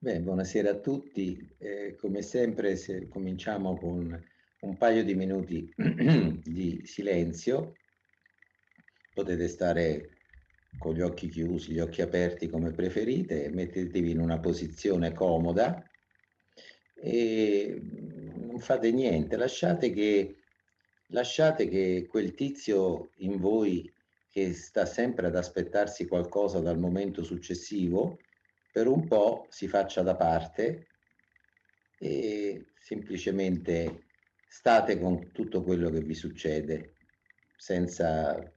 Beh, buonasera a tutti. Come sempre, cominciamo con un paio di minuti di silenzio. Potete stare con gli occhi chiusi, gli occhi aperti come preferite, mettetevi in una posizione comoda e non fate niente, lasciate che quel tizio in voi che sta sempre ad aspettarsi qualcosa dal momento successivo, per un po' si faccia da parte e semplicemente state con tutto quello che vi succede senza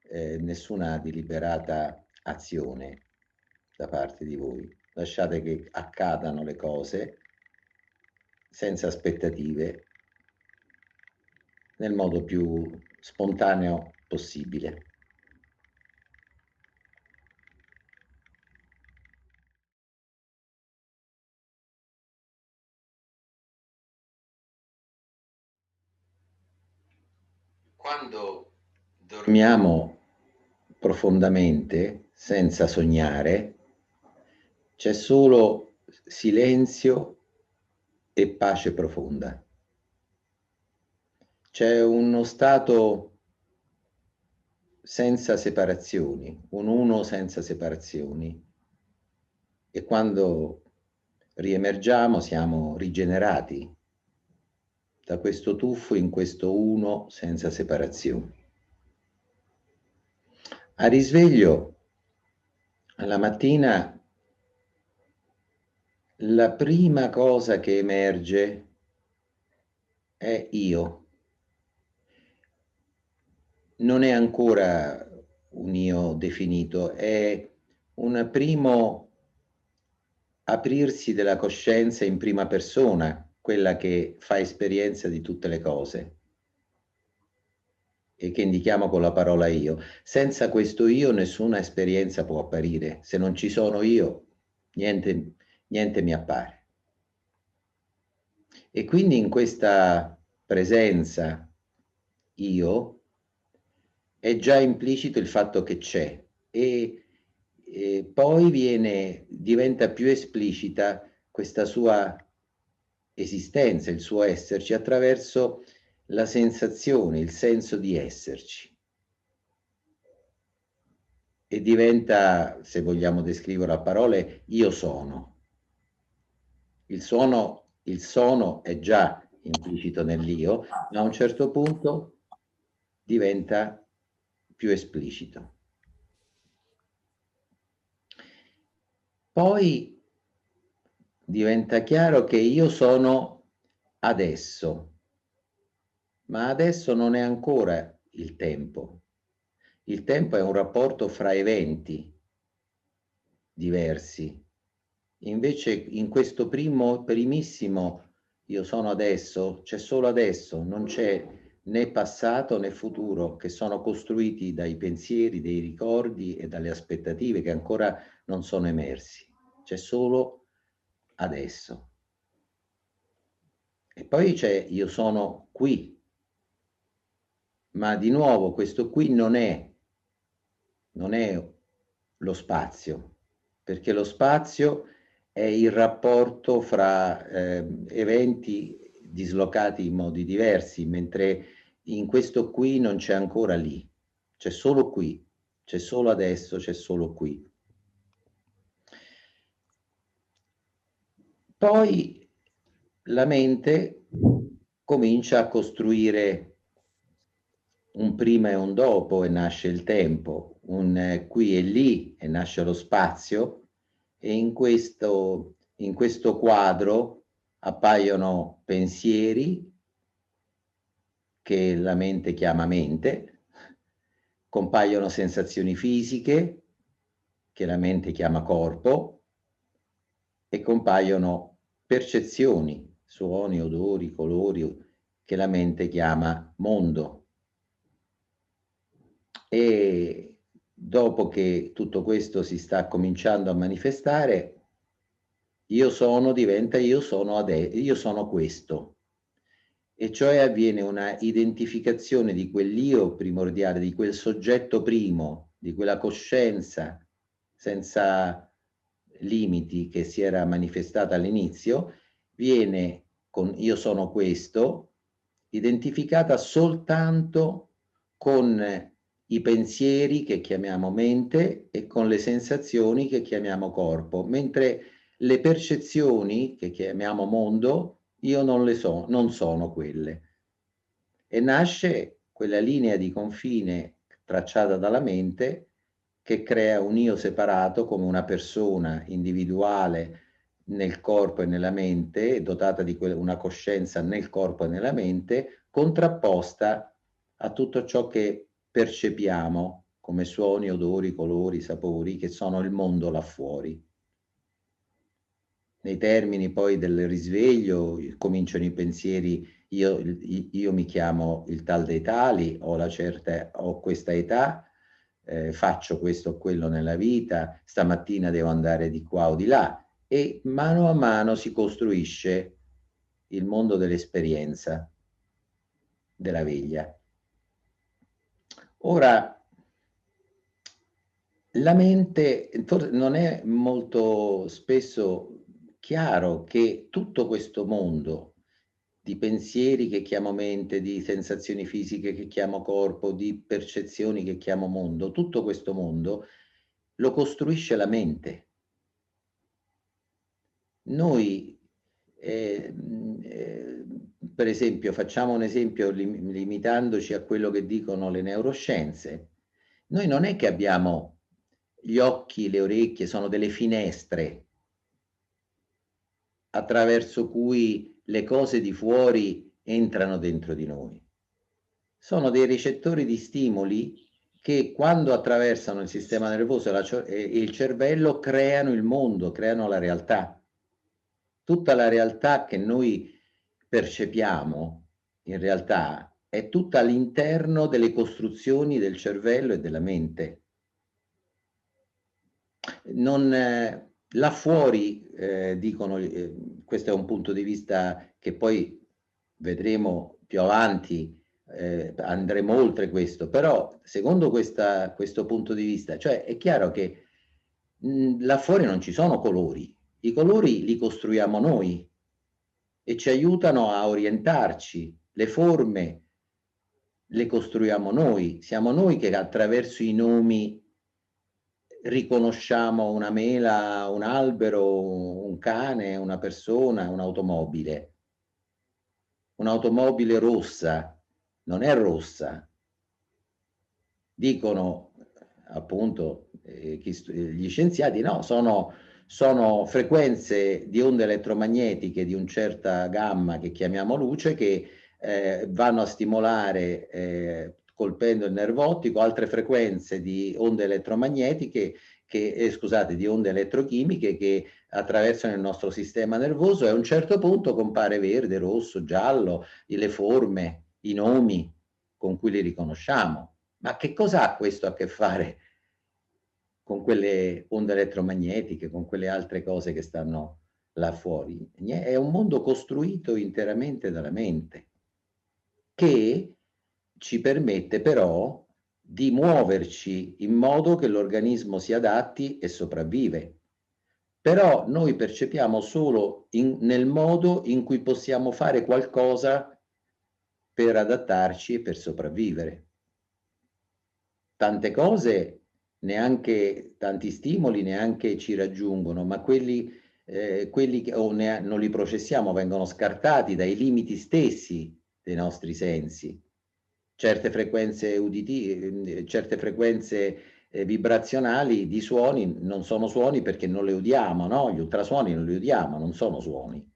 nessuna deliberata azione da parte di voi. Lasciate che accadano le cose senza aspettative, nel modo più spontaneo possibile. Quando dormiamo profondamente, senza sognare, c'è solo silenzio e pace profonda. C'è uno stato senza separazioni, un uno senza separazioni. E quando riemergiamo siamo rigenerati da questo tuffo in questo uno senza separazioni. A risveglio, alla mattina, la prima cosa che emerge è io. Non è ancora un io definito, è un primo aprirsi della coscienza in prima persona, quella che fa esperienza di tutte le cose e che indichiamo con la parola io. Senza questo io nessuna esperienza può apparire. Se non ci sono io, niente mi appare. E quindi in questa presenza io è già implicito il fatto che c'è e poi diventa più esplicita questa sua esistenza, il suo esserci attraverso la sensazione, il senso di esserci. E diventa, se vogliamo descriverlo a parole, io sono. Il sono è già implicito nell'io, ma a un certo punto diventa più esplicito. Poi diventa chiaro che io sono adesso, ma adesso non è ancora il tempo. Il tempo è un rapporto fra eventi diversi. Invece in questo primissimo io sono adesso, c'è solo adesso, non c'è né passato né futuro, che sono costruiti dai pensieri, dei ricordi e dalle aspettative che ancora non sono emersi. C'è solo adesso. E poi c'è io sono qui, ma di nuovo questo qui non è lo spazio, perché lo spazio è il rapporto fra eventi dislocati in modi diversi, mentre in questo qui non c'è ancora lì, c'è solo qui, c'è solo adesso, c'è solo qui. Poi la mente comincia a costruire un prima e un dopo e nasce il tempo, un qui e lì e nasce lo spazio e in questo quadro appaiono pensieri che la mente chiama mente, compaiono sensazioni fisiche che la mente chiama corpo e compaiono percezioni, suoni, odori, colori che la mente chiama mondo. E dopo che tutto questo si sta cominciando a manifestare, io sono diventa io sono questo. E cioè avviene una identificazione di quell'io primordiale, di quel soggetto primo, di quella coscienza senza limiti che si era manifestata all'inizio, viene con io sono questo, identificata soltanto con i pensieri che chiamiamo mente e con le sensazioni che chiamiamo corpo, mentre le percezioni che chiamiamo mondo, io non le so, non sono quelle. E nasce quella linea di confine tracciata dalla mente che crea un io separato come una persona individuale nel corpo e nella mente, dotata di una coscienza nel corpo e nella mente, contrapposta a tutto ciò che percepiamo come suoni, odori, colori, sapori, che sono il mondo là fuori. Nei termini poi del risveglio cominciano i pensieri, io mi chiamo il tal dei tali, ho questa età, faccio questo o quello nella vita, stamattina devo andare di qua o di là, e mano a mano si costruisce il mondo dell'esperienza, della veglia. Ora, la mente forse non è molto spesso chiaro che tutto questo mondo di pensieri che chiamo mente, di sensazioni fisiche che chiamo corpo, di percezioni che chiamo mondo, tutto questo mondo lo costruisce la mente. Noi, per esempio, facciamo un esempio limitandoci a quello che dicono le neuroscienze. Noi non è che abbiamo gli occhi, le orecchie, sono delle finestre attraverso cui le cose di fuori entrano dentro di noi. Sono dei ricettori di stimoli che quando attraversano il sistema nervoso e il cervello creano il mondo, creano la realtà. Tutta la realtà che noi percepiamo, in realtà, è tutta all'interno delle costruzioni del cervello e della mente. Non, là fuori, dicono, questo è un punto di vista che poi vedremo più avanti, andremo oltre questo, però secondo questo punto di vista, cioè è chiaro che là fuori non ci sono colori, i colori li costruiamo noi e ci aiutano a orientarci, le forme le costruiamo noi, siamo noi che attraverso i nomi riconosciamo una mela, un albero, un cane, una persona, un'automobile. Un'automobile rossa non è rossa. Dicono appunto gli scienziati, no, sono frequenze di onde elettromagnetiche di una certa gamma che chiamiamo luce che vanno a stimolare colpendo il nervo ottico altre frequenze di onde elettromagnetiche scusate, di onde elettrochimiche che attraversano il nostro sistema nervoso e a un certo punto compare verde, rosso, giallo, le forme, i nomi con cui li riconosciamo. Ma che cosa ha questo a che fare con quelle onde elettromagnetiche, con quelle altre cose che stanno là fuori? È un mondo costruito interamente dalla mente, che ci permette però di muoverci in modo che l'organismo si adatti e sopravvive. Però noi percepiamo solo nel modo in cui possiamo fare qualcosa per adattarci e per sopravvivere. Tante cose, neanche tanti stimoli neanche ci raggiungono, ma quelli che non li processiamo, vengono scartati dai limiti stessi dei nostri sensi. Certe frequenze uditive, certe frequenze vibrazionali di suoni non sono suoni perché non le udiamo, no? Gli ultrasuoni non li udiamo, non sono suoni.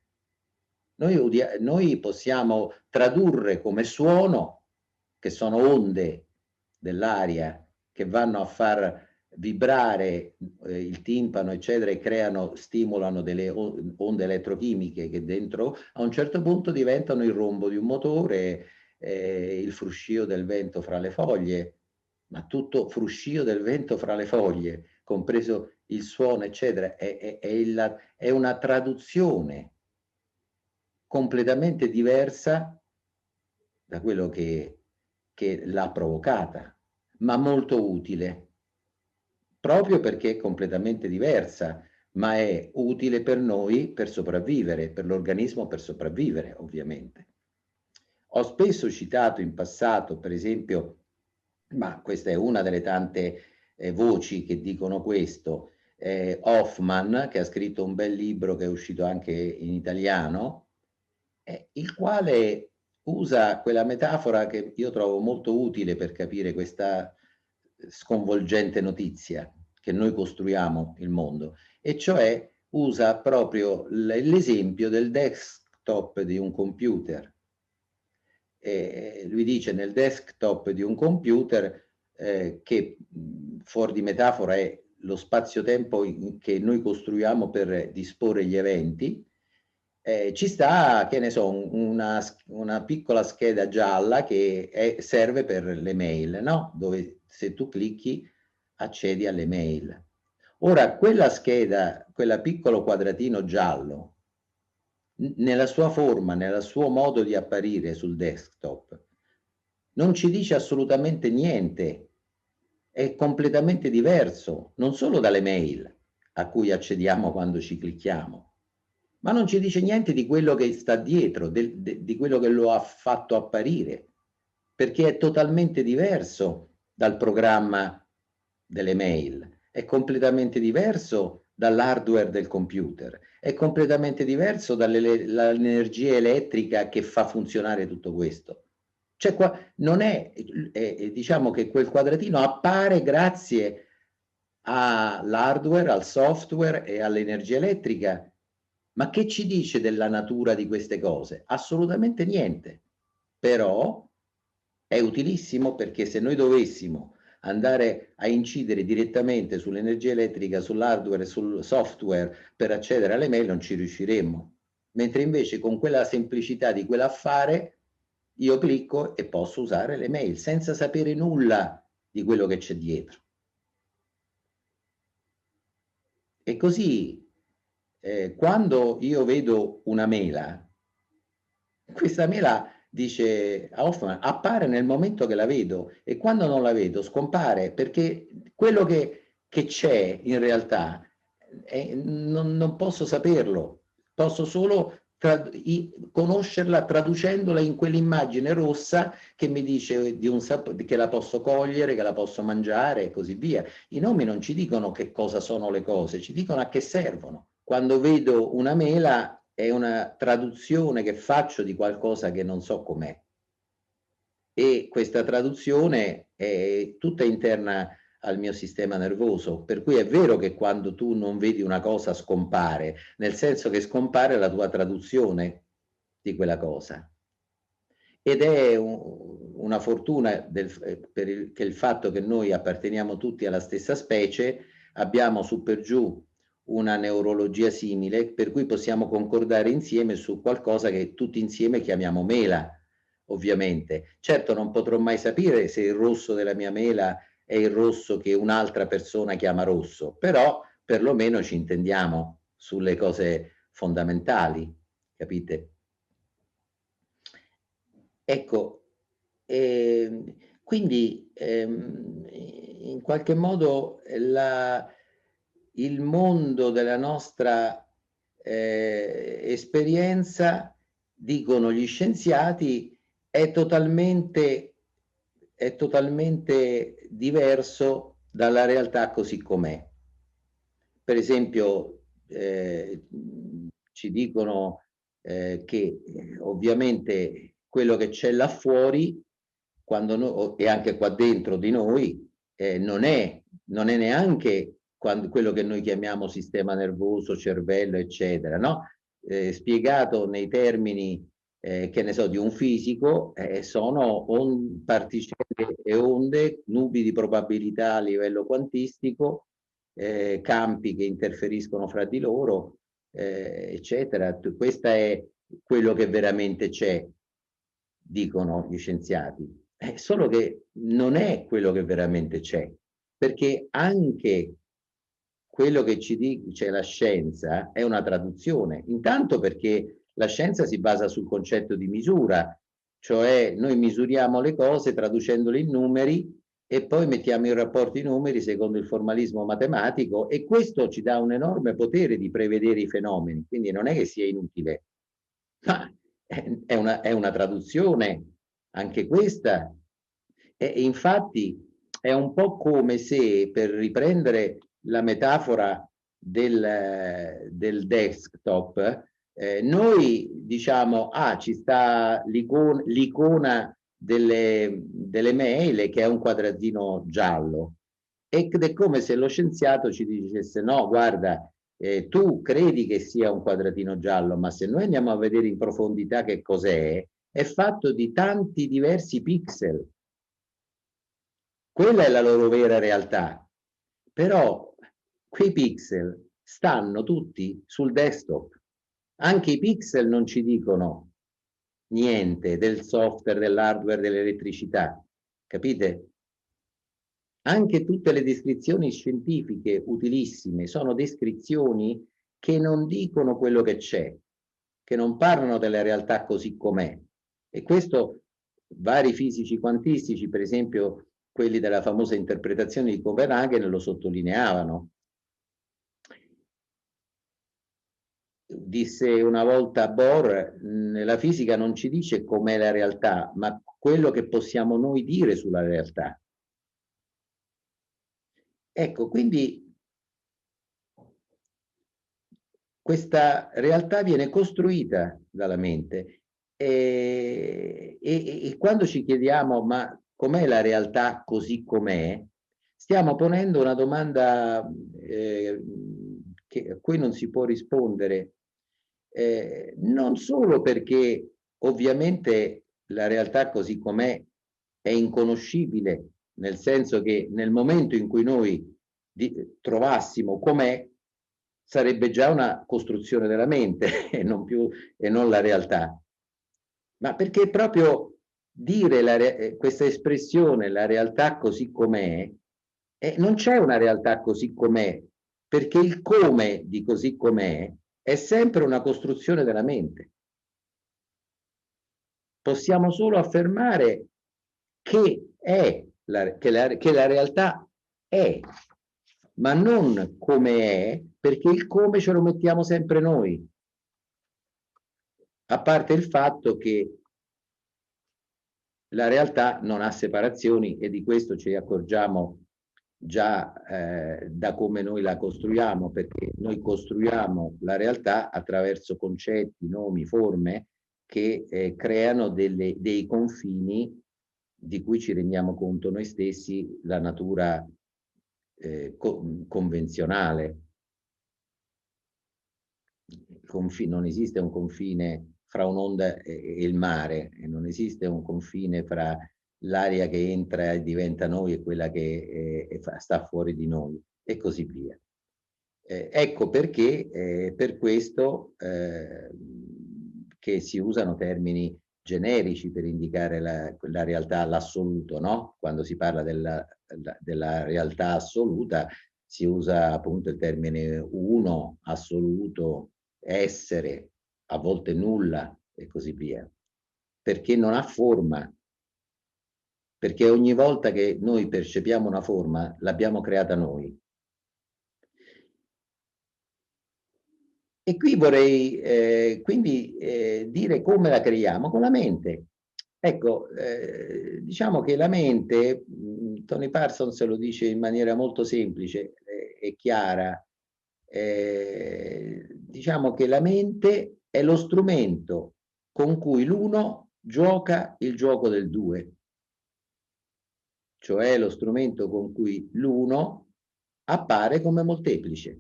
Noi possiamo tradurre come suono, che sono onde dell'aria che vanno a far vibrare il timpano, eccetera, e stimolano delle onde elettrochimiche che dentro a un certo punto diventano il rombo di un motore, il fruscio del vento fra le foglie, ma tutto fruscio del vento fra le foglie, compreso il suono, eccetera, è una traduzione completamente diversa da quello che l'ha provocata, ma molto utile, proprio perché è completamente diversa ma è utile per noi per sopravvivere, per l'organismo per sopravvivere, ovviamente. Ho spesso citato in passato, per esempio, ma questa è una delle tante voci che dicono questo, Hoffman, che ha scritto un bel libro che è uscito anche in italiano, il quale usa quella metafora che io trovo molto utile per capire questa sconvolgente notizia che noi costruiamo il mondo, e cioè usa proprio l'esempio del desktop di un computer. Lui dice nel desktop di un computer che fuori di metafora è lo spazio-tempo che noi costruiamo per disporre gli eventi, ci sta, che ne so, una piccola scheda gialla che serve per le mail, no? Dove se tu clicchi accedi alle mail. Ora, quella scheda, quel piccolo quadratino giallo, nella sua forma, nel suo modo di apparire sul desktop, non ci dice assolutamente niente, è completamente diverso, non solo dalle mail a cui accediamo quando ci clicchiamo, ma non ci dice niente di quello che sta dietro, di quello che lo ha fatto apparire, perché è totalmente diverso dal programma delle mail, è completamente diverso dall'hardware del computer, è completamente diverso dall'energia elettrica che fa funzionare tutto questo. Cioè, non diciamo che quel quadratino appare grazie all'hardware, al software e all'energia elettrica, ma che ci dice della natura di queste cose? Assolutamente niente. Però è utilissimo, perché se noi dovessimo andare a incidere direttamente sull'energia elettrica, sull'hardware e sul software per accedere alle mail non ci riusciremmo. Mentre invece con quella semplicità di quell'affare io clicco e posso usare le mail senza sapere nulla di quello che c'è dietro. E così quando io vedo una mela, questa mela, dice Hoffman, appare nel momento che la vedo, e quando non la vedo scompare, perché quello che c'è in realtà non posso saperlo, posso solo conoscerla traducendola in quell'immagine rossa che mi dice che la posso cogliere, che la posso mangiare e così via. I nomi non ci dicono che cosa sono le cose, ci dicono a che servono. Quando vedo una mela è una traduzione che faccio di qualcosa che non so com'è, e questa traduzione è tutta interna al mio sistema nervoso, per cui è vero che quando tu non vedi una cosa scompare, nel senso che scompare la tua traduzione di quella cosa. Ed è una fortuna che il fatto che noi apparteniamo tutti alla stessa specie, abbiamo su per giù una neurologia simile, per cui possiamo concordare insieme su qualcosa che tutti insieme chiamiamo mela, ovviamente. Certo non potrò mai sapere se il rosso della mia mela è il rosso che un'altra persona chiama rosso, però perlomeno ci intendiamo sulle cose fondamentali, capite? Ecco, quindi in qualche modo il mondo della nostra esperienza, dicono gli scienziati, è totalmente diverso dalla realtà così com'è. Per esempio, ci dicono che ovviamente quello che c'è là fuori, e anche qua dentro di noi, non è neanche quello che noi chiamiamo sistema nervoso, cervello, eccetera, no? Spiegato nei termini, che ne so, di un fisico, sono particelle e onde, nubi di probabilità a livello quantistico, campi che interferiscono fra di loro, eccetera. Questo è quello che veramente c'è, dicono gli scienziati. Solo che non è quello che veramente c'è, perché anche quello che ci dice la scienza è una traduzione. Intanto perché la scienza si basa sul concetto di misura, cioè noi misuriamo le cose traducendole in numeri, e poi mettiamo in rapporto i numeri secondo il formalismo matematico, e questo ci dà un enorme potere di prevedere i fenomeni, quindi non è che sia inutile, ma è una traduzione anche questa. E infatti è un po' come se, per riprendere la metafora del desktop, noi diciamo, ah, ci sta l'icona delle mail che è un quadratino giallo, ed è come se lo scienziato ci dicesse no, guarda, tu credi che sia un quadratino giallo, ma se noi andiamo a vedere in profondità che cos'è, è fatto di tanti diversi pixel. Quella è la loro vera realtà. Però quei pixel stanno tutti sul desktop. Anche i pixel non ci dicono niente del software, dell'hardware, dell'elettricità. Capite? Anche tutte le descrizioni scientifiche utilissime sono descrizioni che non dicono quello che c'è, che non parlano della realtà così com'è. E questo vari fisici quantistici, per esempio quelli della famosa interpretazione di Copenaghen, lo sottolineavano. Disse una volta Bohr, la fisica non ci dice com'è la realtà, ma quello che possiamo noi dire sulla realtà. Ecco, quindi questa realtà viene costruita dalla mente e quando ci chiediamo ma com'è la realtà così com'è, stiamo ponendo una domanda a cui non si può rispondere, non solo perché ovviamente la realtà così com'è è inconoscibile, nel senso che nel momento in cui noi trovassimo com'è, sarebbe già una costruzione della mente e non più, e non la realtà. Ma perché proprio dire questa espressione, la realtà così com'è, non c'è una realtà così com'è, perché il come di così com'è è sempre una costruzione della mente. Possiamo solo affermare che che la realtà è, ma non come è, perché il come ce lo mettiamo sempre noi. A parte il fatto che la realtà non ha separazioni e di questo ci accorgiamo già da come noi la costruiamo, perché noi costruiamo la realtà attraverso concetti, nomi, forme che creano dei confini di cui ci rendiamo conto noi stessi, la natura convenzionale. Non esiste un confine fra un'onda e il mare, e non esiste un confine fra l'aria che entra e diventa noi e quella che sta fuori di noi, e così via. Ecco perché per questo che si usano termini generici per indicare la realtà, l'assoluto, no? Quando si parla della realtà assoluta si usa appunto il termine uno, assoluto, essere, a volte nulla e così via, perché non ha forma, perché ogni volta che noi percepiamo una forma l'abbiamo creata noi. E qui vorrei quindi dire come la creiamo con la mente. Ecco, diciamo che la mente, Tony Parsons lo dice in maniera molto semplice e chiara, diciamo che la mente è lo strumento con cui l'uno gioca il gioco del due, cioè lo strumento con cui l'uno appare come molteplice.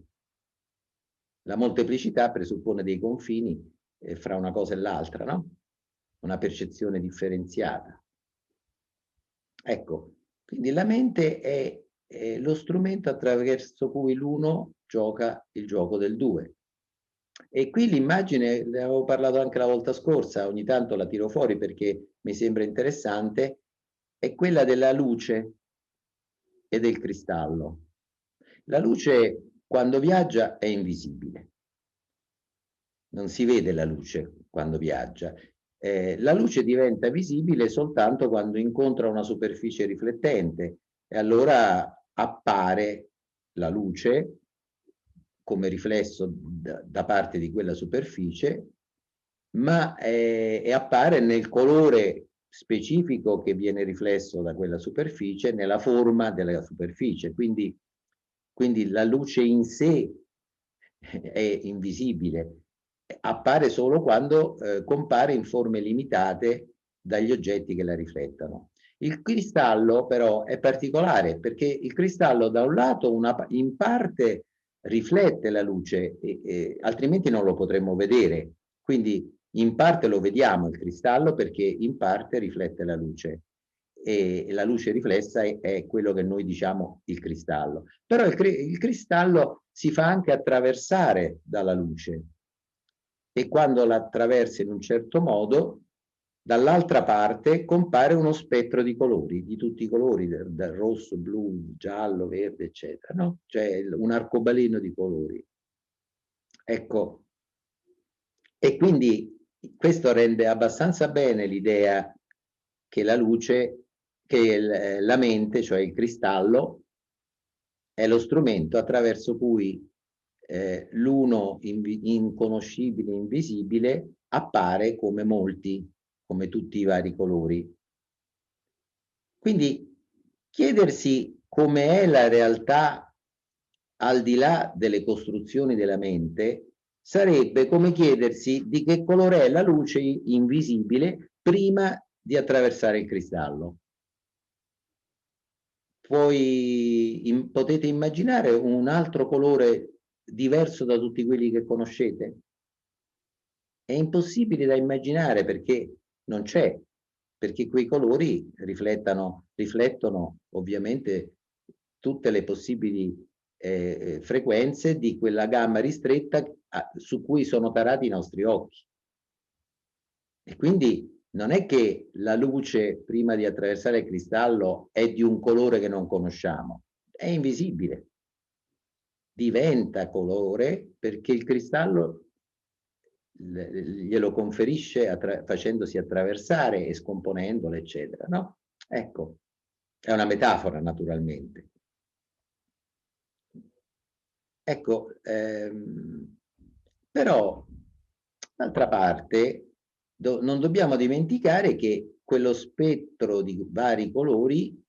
La molteplicità presuppone dei confini fra una cosa e l'altra, no? Una percezione differenziata. Ecco, quindi la mente è lo strumento attraverso cui l'uno gioca il gioco del due. E qui l'immagine, ne avevo parlato anche la volta scorsa, ogni tanto la tiro fuori perché mi sembra interessante, è quella della luce e del cristallo. La luce quando viaggia è invisibile, non si vede la luce quando viaggia. La luce diventa visibile soltanto quando incontra una superficie riflettente e allora appare la luce come riflesso da parte di quella superficie, ma e appare nel colore specifico che viene riflesso da quella superficie, nella forma della superficie. Quindi la luce in sé è invisibile, appare solo quando compare in forme limitate dagli oggetti che la riflettono. Il cristallo però è particolare perché il cristallo da un lato in parte riflette la luce, altrimenti non lo potremmo vedere. Quindi in parte lo vediamo il cristallo perché in parte riflette la luce e la luce riflessa è quello che noi diciamo il cristallo. Però il cristallo si fa anche attraversare dalla luce e quando la attraversa in un certo modo, dall'altra parte compare uno spettro di colori, di tutti i colori, dal rosso, blu, giallo, verde, eccetera, no? Cioè un arcobaleno di colori. Ecco, e quindi questo rende abbastanza bene l'idea che la luce, che la mente, cioè il cristallo, è lo strumento attraverso cui l'uno inconoscibile, invisibile, appare come molti, come tutti i vari colori. Quindi chiedersi com'è la realtà al di là delle costruzioni della mente sarebbe come chiedersi di che colore è la luce invisibile prima di attraversare il cristallo. Potete immaginare un altro colore diverso da tutti quelli che conoscete? È impossibile da immaginare perché non c'è, perché quei colori riflettono ovviamente tutte le possibili frequenze di quella gamma ristretta su cui sono tarati i nostri occhi. E quindi non è che la luce prima di attraversare il cristallo è di un colore che non conosciamo, è invisibile. Diventa colore perché il cristallo glielo conferisce facendosi attraversare e scomponendolo, eccetera, no? Ecco, è una metafora naturalmente. Ecco, però d'altra parte non dobbiamo dimenticare che quello spettro di vari colori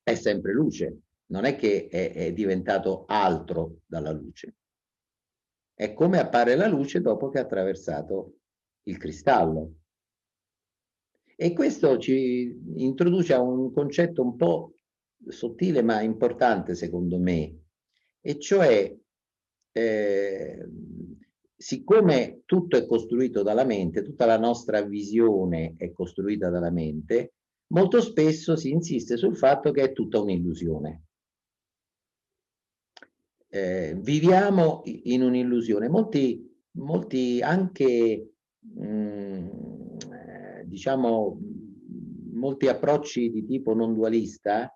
è sempre luce, non è che è diventato altro dalla luce. È come appare la luce dopo che ha attraversato il cristallo. E questo ci introduce a un concetto un po' sottile ma importante secondo me, e cioè siccome tutto è costruito dalla mente, tutta la nostra visione è costruita dalla mente, molto spesso si insiste sul fatto che è tutta un'illusione. Viviamo in un'illusione. Molti anche, diciamo, molti approcci di tipo non dualista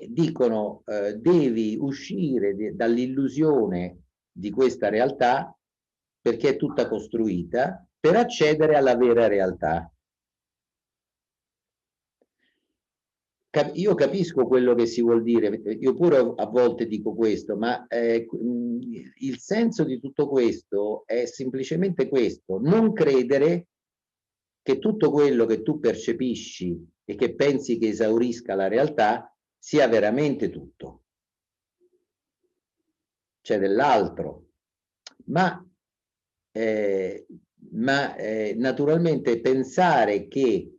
dicono devi uscire dall'illusione di questa realtà perché è tutta costruita per accedere alla vera realtà. Io capisco quello che si vuol dire, io pure a volte dico questo, ma il senso di tutto questo è semplicemente questo: non credere che tutto quello che tu percepisci e che pensi che esaurisca la realtà sia veramente tutto. C'è dell'altro, ma, naturalmente pensare che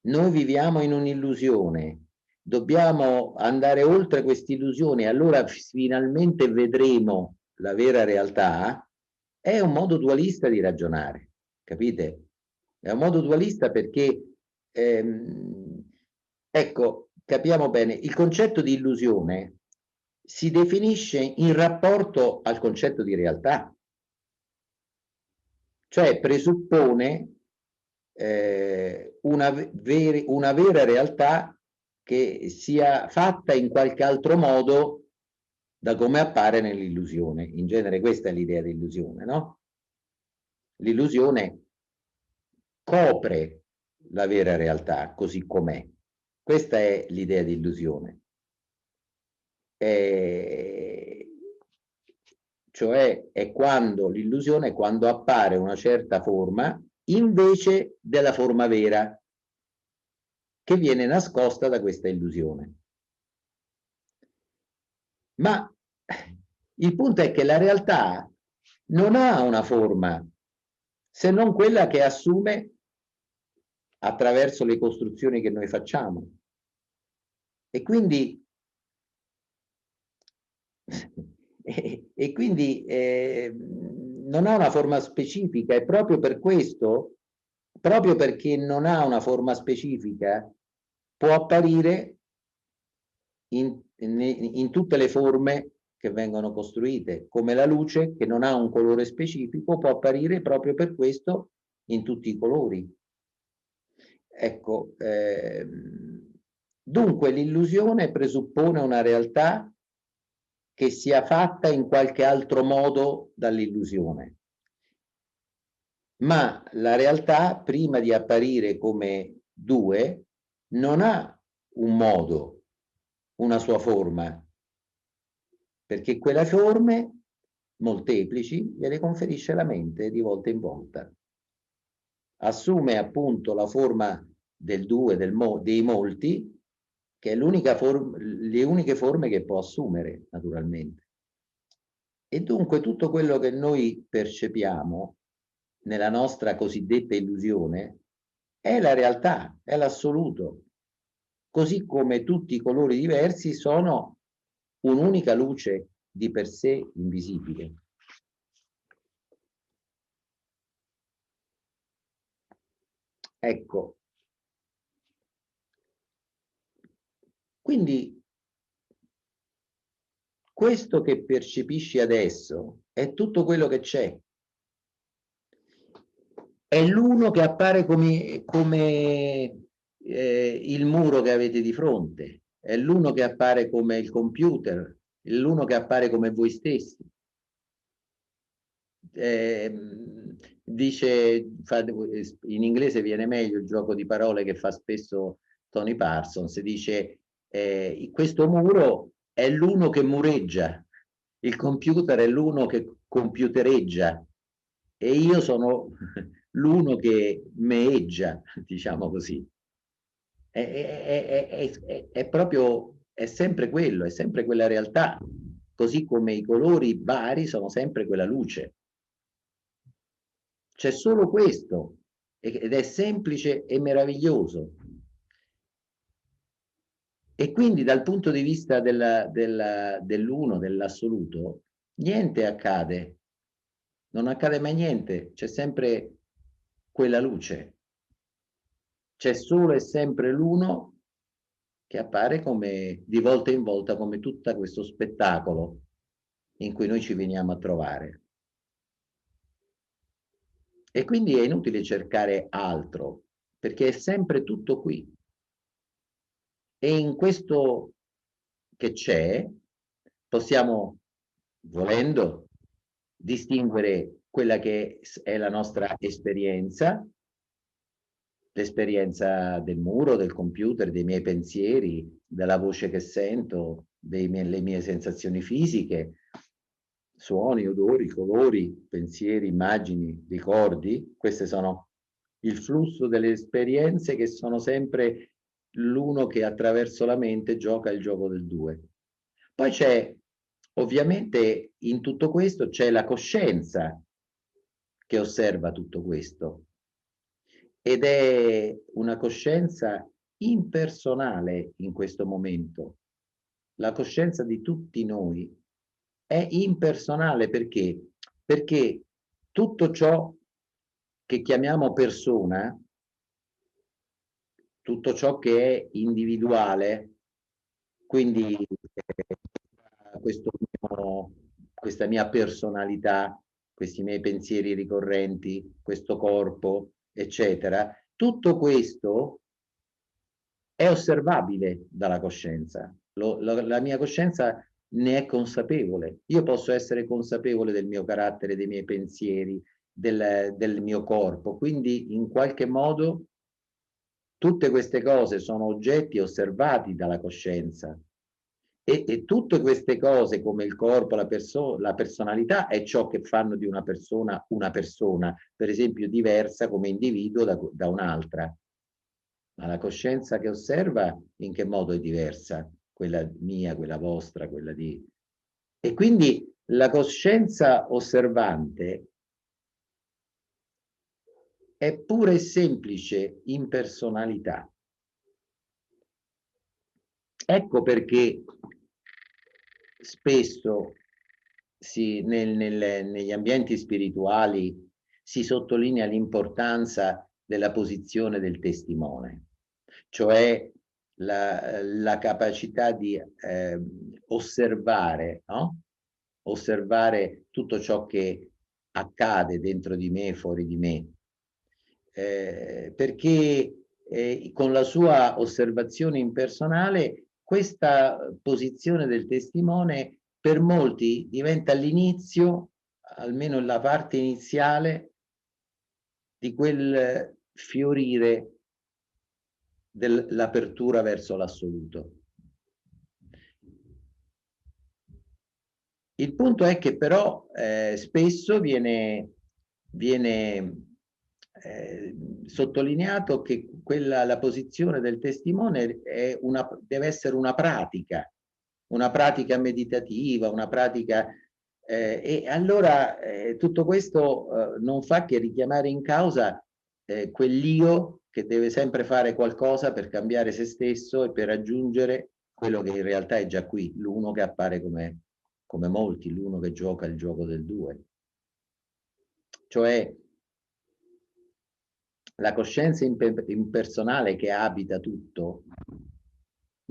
noi viviamo in un'illusione, dobbiamo andare oltre questa illusione e allora finalmente vedremo la vera realtà, è un modo dualista di ragionare, capite? È un modo dualista perché, ecco, capiamo bene, il concetto di illusione si definisce in rapporto al concetto di realtà, cioè presuppone una vera realtà che sia fatta in qualche altro modo da come appare nell'illusione. In genere questa è l'idea di illusione, no? L'illusione copre la vera realtà così com'è. Questa è l'idea di illusione. cioè è quando l'illusione è quando appare una certa forma invece della forma vera che viene nascosta da questa illusione. Ma il punto è che la realtà non ha una forma se non quella che assume attraverso le costruzioni che noi facciamo. E quindi, non ha una forma specifica, e proprio per questo, proprio perché non ha una forma specifica, può apparire in tutte le forme che vengono costruite, come la luce che non ha un colore specifico, può apparire proprio per questo in tutti i colori. Ecco, dunque l'illusione presuppone una realtà che sia fatta in qualche altro modo dall'illusione. Ma la realtà, prima di apparire come due, non ha un modo, una sua forma, perché quelle forme molteplici gliele conferisce la mente di volta in volta. Assume appunto la forma del due, dei molti, che è le uniche forme che può assumere, naturalmente. E dunque tutto quello che noi percepiamo nella nostra cosiddetta illusione è la realtà, è l'assoluto, così come tutti i colori diversi sono un'unica luce di per sé invisibile. Ecco, quindi questo che percepisci adesso è tutto quello che c'è. È l'uno che appare come il muro che avete di fronte, è l'uno che appare come il computer, è l'uno che appare come voi stessi. Dice, in inglese viene meglio il gioco di parole che fa spesso Tony Parsons, dice questo muro è l'uno che mureggia, il computer è l'uno che computereggia e io sono l'uno che meeggia, diciamo così. È proprio, è sempre quello, è sempre quella realtà, così come i colori vari sono sempre quella luce. C'è solo questo ed è semplice e meraviglioso. E quindi dal punto di vista dell'uno, dell'assoluto, niente accade, non accade mai niente, c'è sempre quella luce, c'è solo e sempre l'uno che appare come di volta in volta come tutto questo spettacolo in cui noi ci veniamo a trovare. E quindi è inutile cercare altro, perché è sempre tutto qui. E in questo che c'è possiamo, volendo, distinguere quella che è la nostra esperienza, l'esperienza del muro, del computer, dei miei pensieri, della voce che sento, le mie sensazioni fisiche, suoni, odori, colori, pensieri, immagini, ricordi. Queste sono il flusso delle esperienze che sono sempre l'uno che attraverso la mente gioca il gioco del due. Poi c'è, ovviamente, in tutto questo c'è la coscienza che osserva tutto questo ed è una coscienza impersonale in questo momento. La coscienza di tutti noi è impersonale perché? Perché tutto ciò che chiamiamo persona, tutto ciò che è individuale, quindi questa mia personalità, questi miei pensieri ricorrenti, questo corpo, eccetera, tutto questo è osservabile dalla coscienza. La mia coscienza ne è consapevole. Io posso essere consapevole del mio carattere, dei miei pensieri, del mio corpo, quindi in qualche modo tutte queste cose sono oggetti osservati dalla coscienza E tutte queste cose come il corpo, la personalità è ciò che fanno di una persona, per esempio diversa come individuo da un'altra. Ma la coscienza che osserva in che modo è diversa? Quella mia, quella vostra, quella di... E quindi la coscienza osservante è pura e semplice impersonalità. Ecco perché spesso negli ambienti spirituali si sottolinea l'importanza della posizione del testimone, cioè la capacità di osservare, no? Osservare tutto ciò che accade dentro di me e fuori di me, perché con la sua osservazione impersonale questa posizione del testimone per molti diventa l'inizio, almeno la parte iniziale, di quel fiorire dell'apertura verso l'assoluto. Il punto è che però spesso viene sottolineato che la posizione del testimone deve essere una pratica meditativa, una pratica, e allora tutto questo non fa che richiamare in causa quell'io che deve sempre fare qualcosa per cambiare se stesso e per raggiungere quello che in realtà è già qui, l'uno che appare come molti, l'uno che gioca il gioco del due. Cioè la coscienza impersonale che abita tutto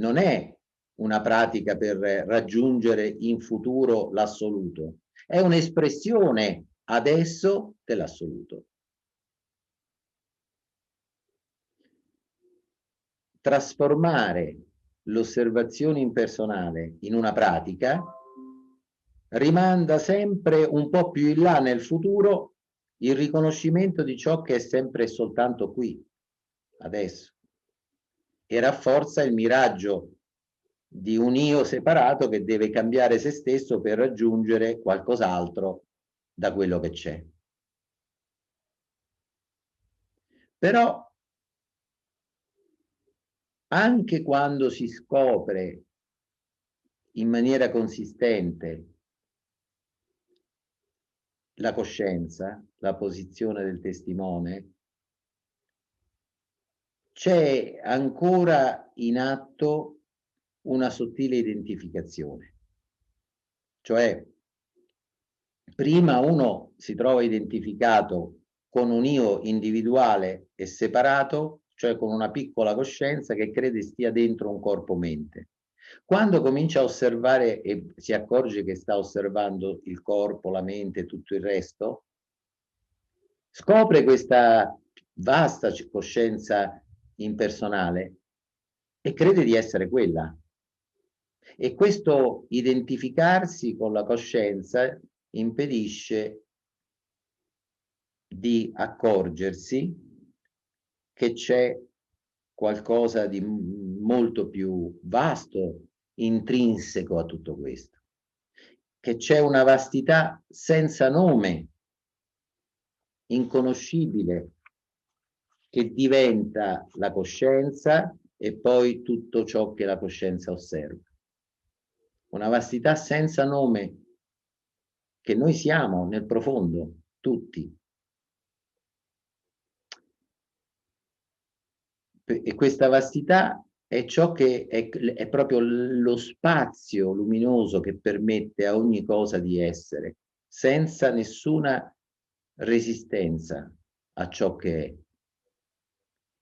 non è una pratica per raggiungere in futuro l'assoluto, è un'espressione adesso dell'assoluto. Trasformare l'osservazione impersonale in una pratica rimanda sempre un po' più in là nel futuro il riconoscimento di ciò che è sempre e soltanto qui, adesso, e rafforza il miraggio di un io separato che deve cambiare se stesso per raggiungere qualcos'altro da quello che c'è. Però anche quando si scopre in maniera consistente la coscienza, la posizione del testimone, c'è ancora in atto una sottile identificazione. Cioè, prima uno si trova identificato con un io individuale e separato, cioè con una piccola coscienza che crede stia dentro un corpo-mente. Quando comincia a osservare e si accorge che sta osservando il corpo, la mente e tutto il resto, scopre questa vasta coscienza impersonale e crede di essere quella. E questo identificarsi con la coscienza impedisce di accorgersi che c'è qualcosa di molto più vasto, intrinseco a tutto questo, che c'è una vastità senza nome, inconoscibile, che diventa la coscienza e poi tutto ciò che la coscienza osserva. Una vastità senza nome che noi siamo nel profondo, tutti. E questa vastità è ciò che è proprio lo spazio luminoso che permette a ogni cosa di essere, senza nessuna resistenza a ciò che è.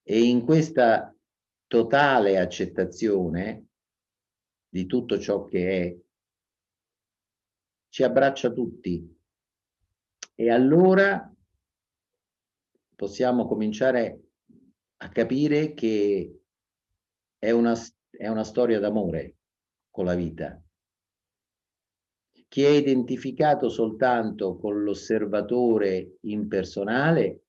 E in questa totale accettazione di tutto ciò che è, ci abbraccia tutti. E allora possiamo cominciare a capire che è una storia d'amore con la vita. Chi è identificato soltanto con l'osservatore impersonale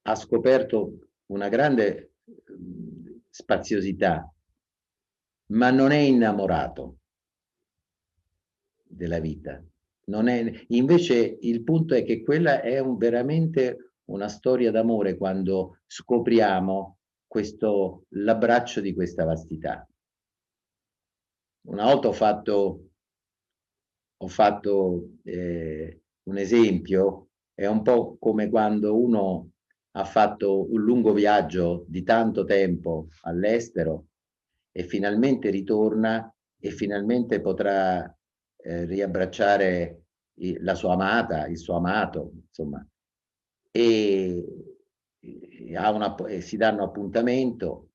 ha scoperto una grande spaziosità, ma non è innamorato della vita. Non è, invece il punto è che quella è veramente una storia d'amore quando scopriamo l'abbraccio di questa vastità. Una volta ho fatto un esempio, è un po' come quando uno ha fatto un lungo viaggio di tanto tempo all'estero e finalmente ritorna e finalmente potrà riabbracciare la sua amata, il suo amato, insomma, e, e si danno appuntamento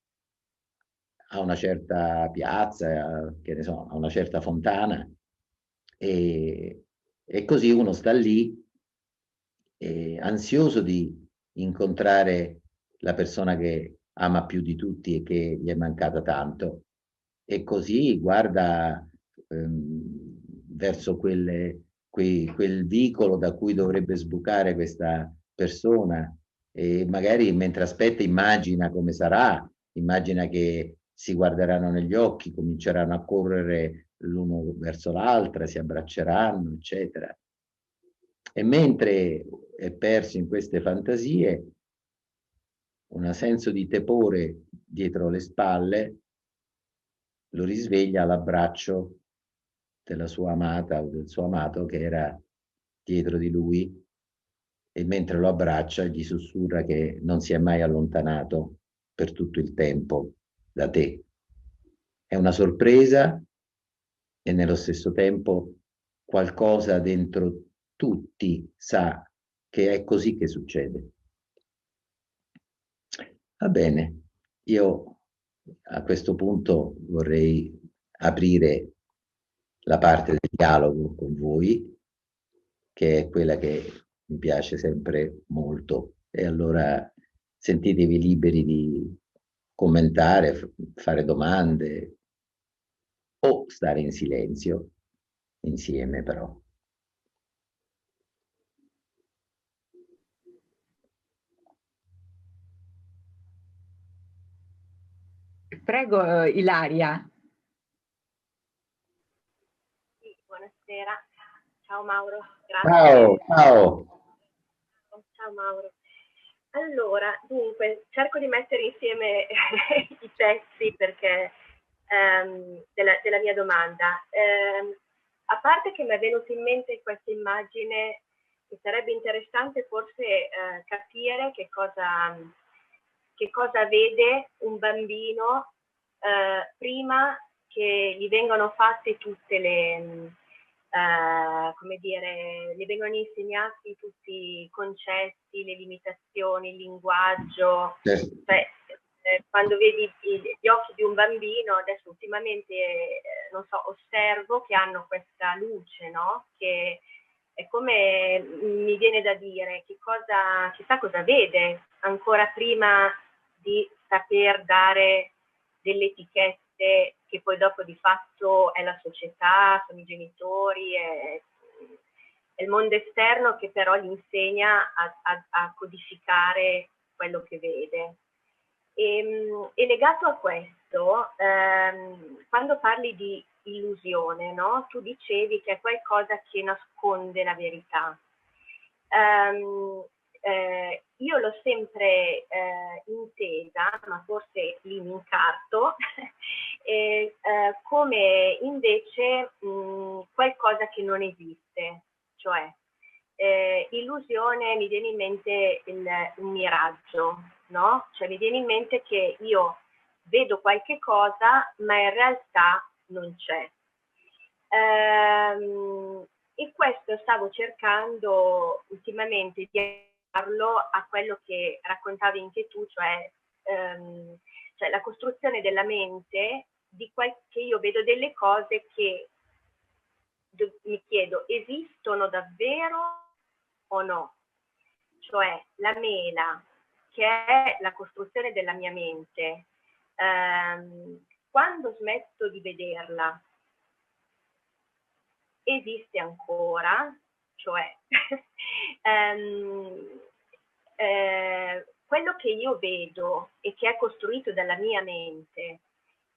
a una certa piazza, che ne so, a una certa fontana, e, e così uno sta lì ansioso di incontrare la persona che ama più di tutti e che gli è mancata tanto, e così guarda verso quel vicolo da cui dovrebbe sbucare questa persona, e magari mentre aspetta immagina come sarà, immagina che si guarderanno negli occhi, cominceranno a correre l'uno verso l'altra, si abbracceranno, eccetera. E mentre è perso in queste fantasie, un senso di tepore dietro le spalle lo risveglia all'abbraccio della sua amata o del suo amato che era dietro di lui, e mentre lo abbraccia gli sussurra che non si è mai allontanato per tutto il tempo da te. È una sorpresa e nello stesso tempo qualcosa dentro tutti sa che è così che succede. Va bene, io a questo punto vorrei aprire la parte del dialogo con voi, che è quella che mi piace sempre molto, e allora sentitevi liberi di commentare, fare domande o stare in silenzio insieme però. Prego, Ilaria. Sì, buonasera. Ciao Mauro, grazie. Ciao, ciao. Ciao Mauro. Allora, dunque, cerco di mettere insieme i pezzi perché della mia domanda. A parte che mi è venuta in mente questa immagine, che sarebbe interessante forse capire che cosa vede un bambino prima che gli vengano fatte tutte come dire, gli vengono insegnati tutti i concetti, le limitazioni, il linguaggio, cioè, quando vedi gli occhi di un bambino, adesso ultimamente, non so, osservo che hanno questa luce, no? Che è come mi viene da dire, chissà cosa vede ancora prima di saper dare delle etichette che poi dopo di fatto è la società, sono i genitori, è il mondo esterno che però gli insegna a codificare quello che vede. E legato a questo, quando parli di illusione, no? Tu dicevi che è qualcosa che nasconde la verità. Io l'ho sempre intesa, ma forse lì mi incarto, come invece qualcosa che non esiste, cioè illusione, mi viene in mente un miraggio, no? Cioè mi viene in mente che io vedo qualche cosa, ma in realtà non c'è. E questo stavo cercando ultimamente di farlo a quello che raccontavi anche tu, cioè la costruzione della mente che io vedo delle cose che mi chiedo, esistono davvero o no? Cioè la mela, che è la costruzione della mia mente, quando smetto di vederla, esiste ancora, cioè quello che io vedo e che è costruito dalla mia mente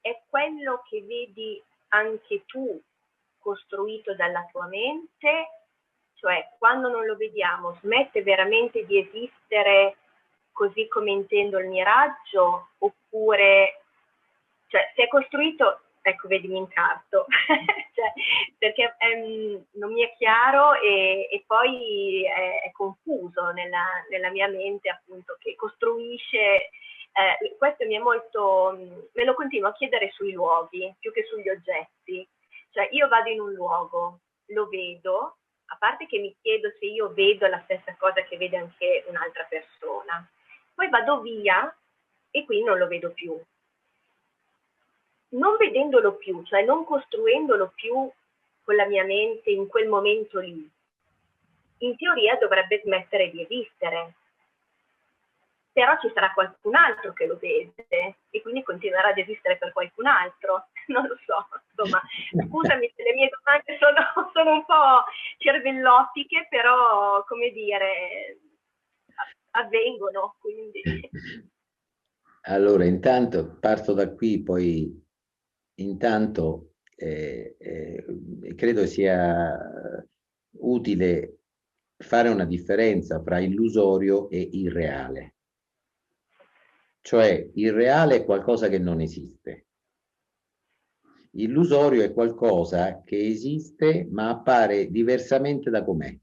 è quello che vedi anche tu costruito dalla tua mente, cioè quando non lo vediamo smette veramente di esistere così come intendo il miraggio, oppure cioè se è costruito, ecco vedi mi incarto cioè, perché non mi è chiaro e poi è confuso nella mia mente, appunto, che costruisce. Questo mi è molto, me lo continuo a chiedere sui luoghi più che sugli oggetti. Cioè io vado in un luogo, lo vedo, a parte che mi chiedo se io vedo la stessa cosa che vede anche un'altra persona, poi vado via e qui non lo vedo più. Non vedendolo più, cioè non costruendolo più con la mia mente in quel momento lì, in teoria dovrebbe smettere di esistere. Però ci sarà qualcun altro che lo vede e quindi continuerà ad esistere per qualcun altro. Non lo so, insomma, scusami se le mie domande sono un po' cervellottiche, però, come dire, avvengono, quindi. Allora, intanto parto da qui, poi intanto credo sia utile fare una differenza fra illusorio e irreale. Cioè, il reale è qualcosa che non esiste. Illusorio è qualcosa che esiste ma appare diversamente da com'è.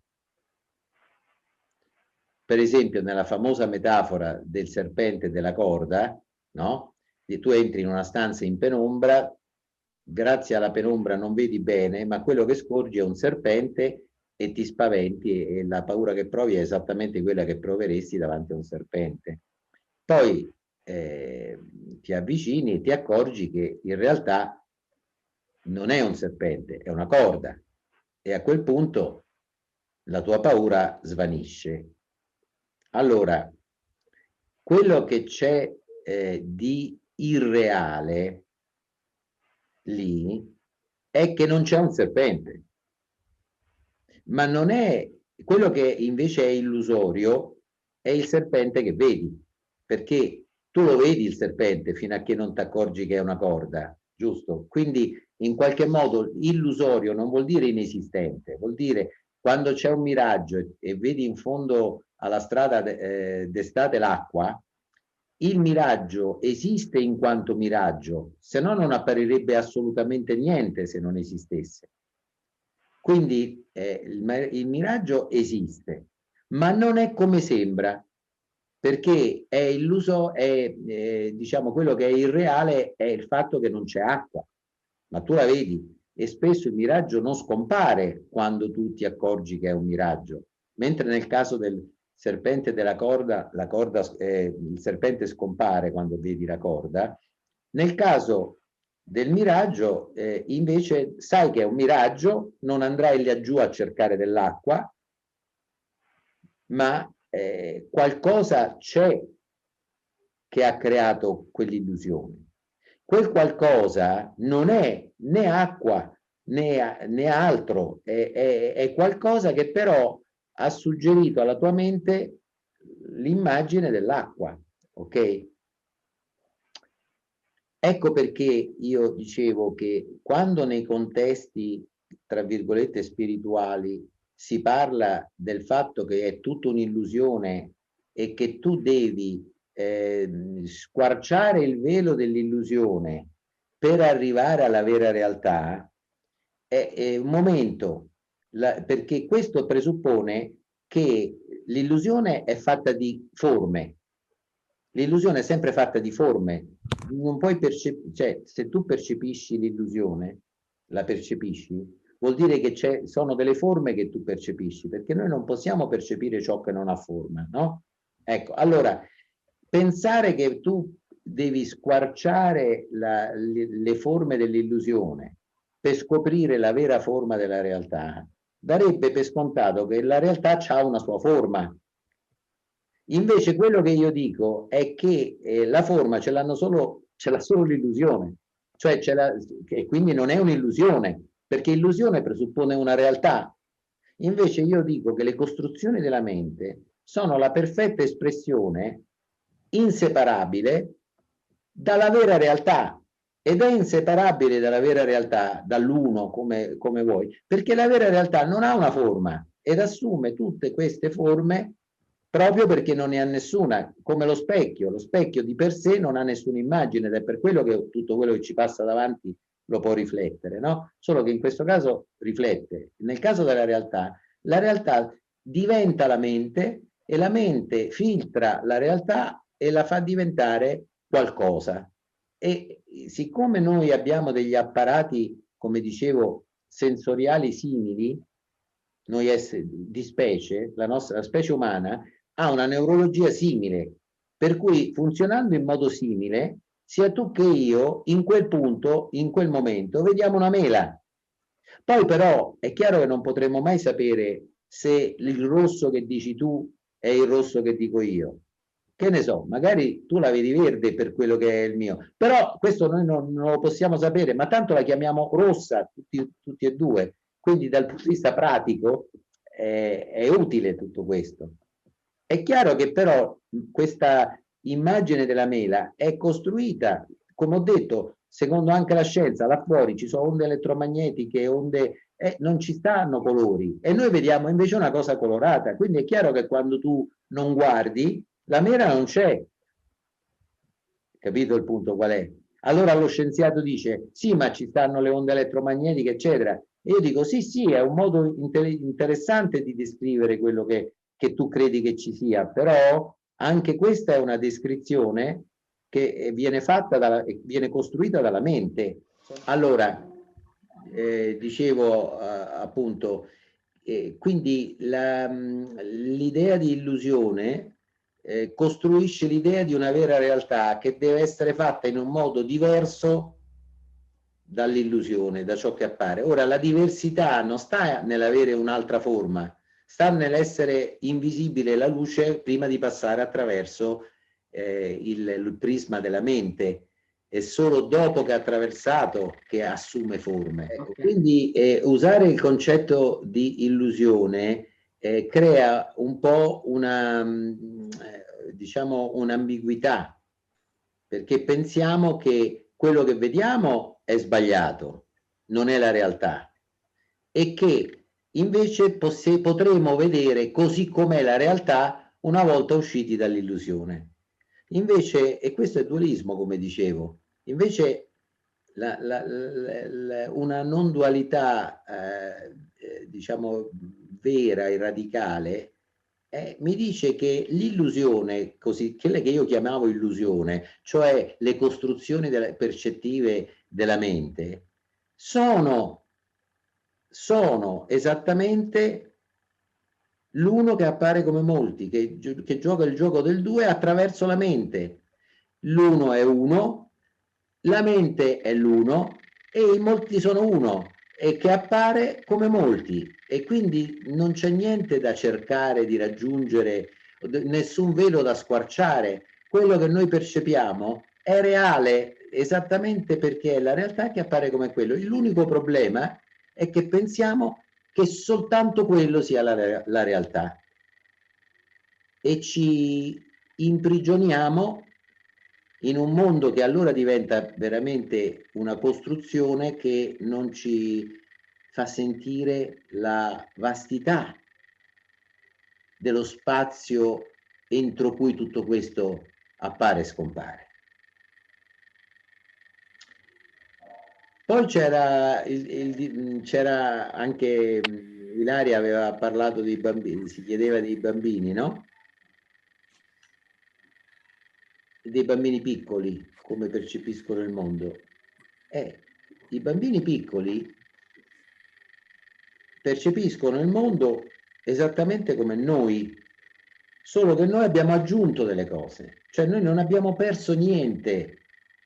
Per esempio, nella famosa metafora del serpente e della corda, no? E tu entri in una stanza in penombra, grazie alla penombra non vedi bene, ma quello che scorgi è un serpente e ti spaventi e la paura che provi è esattamente quella che proveresti davanti a un serpente. Poi ti avvicini e ti accorgi che in realtà non è un serpente, è una corda, e a quel punto la tua paura svanisce. Allora, quello che c'è di irreale lì è che non c'è un serpente, ma non è quello che invece è illusorio, è il serpente che vedi, perché tu lo vedi il serpente fino a che non ti accorgi che è una corda, giusto? Quindi in qualche modo illusorio non vuol dire inesistente, vuol dire quando c'è un miraggio e vedi in fondo alla strada d'estate l'acqua, il miraggio esiste in quanto miraggio, se no non apparirebbe assolutamente niente se non esistesse. Quindi il miraggio esiste, ma non è come sembra, perché è illuso, diciamo quello che è irreale è il fatto che non c'è acqua, ma tu la vedi e spesso il miraggio non scompare quando tu ti accorgi che è un miraggio, mentre nel caso del serpente della corda, il serpente scompare quando vedi la corda. Nel caso del miraggio, invece, sai che è un miraggio, non andrai laggiù a cercare dell'acqua, ma qualcosa c'è che ha creato quell'illusione. Quel qualcosa non è né acqua né altro, è qualcosa che però ha suggerito alla tua mente l'immagine dell'acqua, ok? Ecco perché io dicevo che quando nei contesti, tra virgolette, spirituali si parla del fatto che è tutta un'illusione e che tu devi squarciare il velo dell'illusione per arrivare alla vera realtà, è un momento, perché questo presuppone che l'illusione è fatta di forme. L'illusione è sempre fatta di forme. Non puoi cioè, se tu percepisci l'illusione, la percepisci, vuol dire che sono delle forme che tu percepisci, perché noi non possiamo percepire ciò che non ha forma, no? Ecco, allora, pensare che tu devi squarciare le forme dell'illusione per scoprire la vera forma della realtà, darebbe per scontato che la realtà ha una sua forma. Invece quello che io dico è che la forma ce l'ha solo l'illusione, cioè e quindi non è un'illusione, perché illusione presuppone una realtà. Invece io dico che le costruzioni della mente sono la perfetta espressione inseparabile dalla vera realtà. ed è inseparabile dalla vera realtà, dall'uno come vuoi, perché la vera realtà non ha una forma ed assume tutte queste forme proprio perché non ne ha nessuna, come lo specchio di per sé non ha nessuna immagine ed è per quello che tutto quello che ci passa davanti lo può riflettere, no? Solo che in questo caso riflette. Nel caso della realtà, la realtà diventa la mente e la mente filtra la realtà e la fa diventare qualcosa. E siccome noi abbiamo degli apparati, come dicevo, sensoriali simili, noi esseri di specie, la specie umana ha una neurologia simile, per cui funzionando in modo simile, sia tu che io, in quel punto, in quel momento, vediamo una mela. Poi però è chiaro che non potremo mai sapere se il rosso che dici tu è il rosso che dico io. Che ne so, magari tu la vedi verde per quello che è il mio, però questo noi non lo possiamo sapere, ma tanto la chiamiamo rossa tutti e due, quindi dal punto di vista pratico è utile tutto questo. È chiaro che però questa immagine della mela è costruita, come ho detto, secondo anche la scienza, là fuori ci sono onde elettromagnetiche, onde, non ci stanno colori e noi vediamo invece una cosa colorata, quindi è chiaro che quando tu non guardi, la mela non c'è. Capito il punto qual è? Allora lo scienziato dice, sì, ma ci stanno le onde elettromagnetiche, eccetera. E io dico, sì, sì, è un modo interessante di descrivere quello che tu credi che ci sia, però anche questa è una descrizione che viene fatta viene costruita dalla mente. Allora, dicevo appunto, quindi l'idea di illusione costruisce l'idea di una vera realtà che deve essere fatta in un modo diverso dall'illusione, da ciò che appare. Ora, la diversità non sta nell'avere un'altra forma, sta nell'essere invisibile la luce prima di passare attraverso il prisma della mente. È solo dopo che ha attraversato che assume forme. Okay. Quindi usare il concetto di illusione crea un po' una, diciamo, un'ambiguità, perché pensiamo che quello che vediamo è sbagliato, non è la realtà, e che invece potremo vedere così com'è la realtà una volta usciti dall'illusione. Invece, e questo è dualismo, come dicevo, invece una non dualità, diciamo, vera e radicale, mi dice che l'illusione, così, quelle che io chiamavo illusione, cioè le costruzioni percettive della mente, sono esattamente l'uno che appare come molti, che gioca il gioco del due attraverso la mente. L'uno è uno, la mente è l'uno e i molti sono uno e che appare come molti e quindi non c'è niente da cercare di raggiungere, nessun velo da squarciare. Quello che noi percepiamo è reale esattamente perché è la realtà che appare come quello. L'unico problema è che pensiamo che soltanto quello sia la realtà e ci imprigioniamo in un mondo che allora diventa veramente una costruzione che non ci fa sentire la vastità dello spazio entro cui tutto questo appare e scompare. Poi c'era anche Ilaria aveva parlato dei bambini, si chiedeva dei bambini, no? Dei bambini piccoli, come percepiscono il mondo. I bambini piccoli percepiscono il mondo esattamente come noi, solo che noi abbiamo aggiunto delle cose, cioè noi non abbiamo perso niente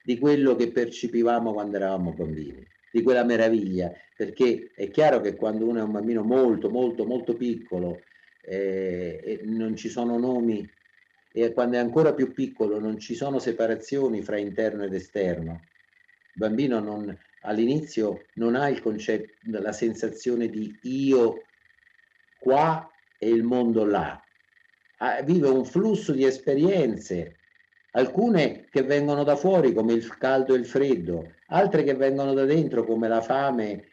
di quello che percepivamo quando eravamo bambini, di quella meraviglia, perché è chiaro che quando uno è un bambino molto, molto, molto piccolo e non ci sono nomi, e quando è ancora più piccolo non ci sono separazioni fra interno ed esterno, il bambino all'inizio non ha il concetto, la sensazione di io qua e il mondo là, vive un flusso di esperienze alcune che vengono da fuori come il caldo e il freddo, altre che vengono da dentro come la fame,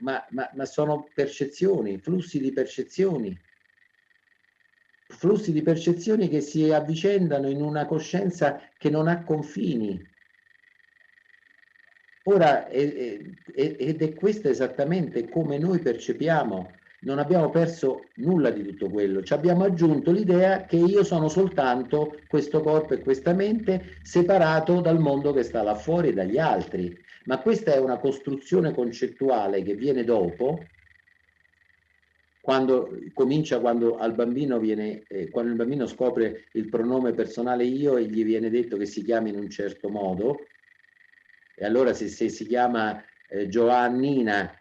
ma sono percezioni, flussi di percezioni che si avvicendano in una coscienza che non ha confini. Ora, ed è questo esattamente come noi percepiamo. Non abbiamo perso nulla di tutto quello, ci abbiamo aggiunto l'idea che io sono soltanto questo corpo e questa mente separato dal mondo che sta là fuori, dagli altri. Ma questa è una costruzione concettuale che viene dopo, quando al bambino viene, quando il bambino scopre il pronome personale io e gli viene detto che si chiama in un certo modo, e allora se si chiama Giovannina,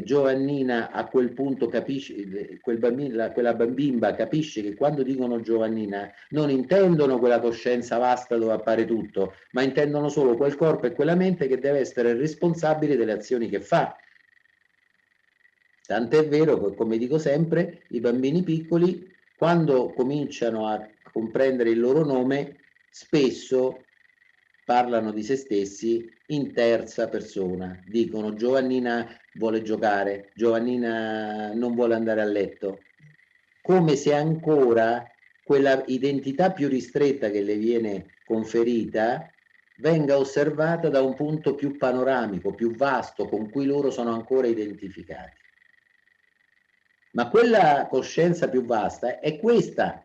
Giovannina a quel punto capisce, quella bambimba capisce che quando dicono Giovannina non intendono quella coscienza vasta dove appare tutto, ma intendono solo quel corpo e quella mente che deve essere responsabile delle azioni che fa. Tant'è vero che, come dico sempre, i bambini piccoli, quando cominciano a comprendere il loro nome, spesso parlano di se stessi in terza persona. Dicono Giovannina vuole giocare, Giovannina non vuole andare a letto, come se ancora quella identità più ristretta che le viene conferita venga osservata da un punto più panoramico, più vasto, con cui loro sono ancora identificati. Ma quella coscienza più vasta è questa,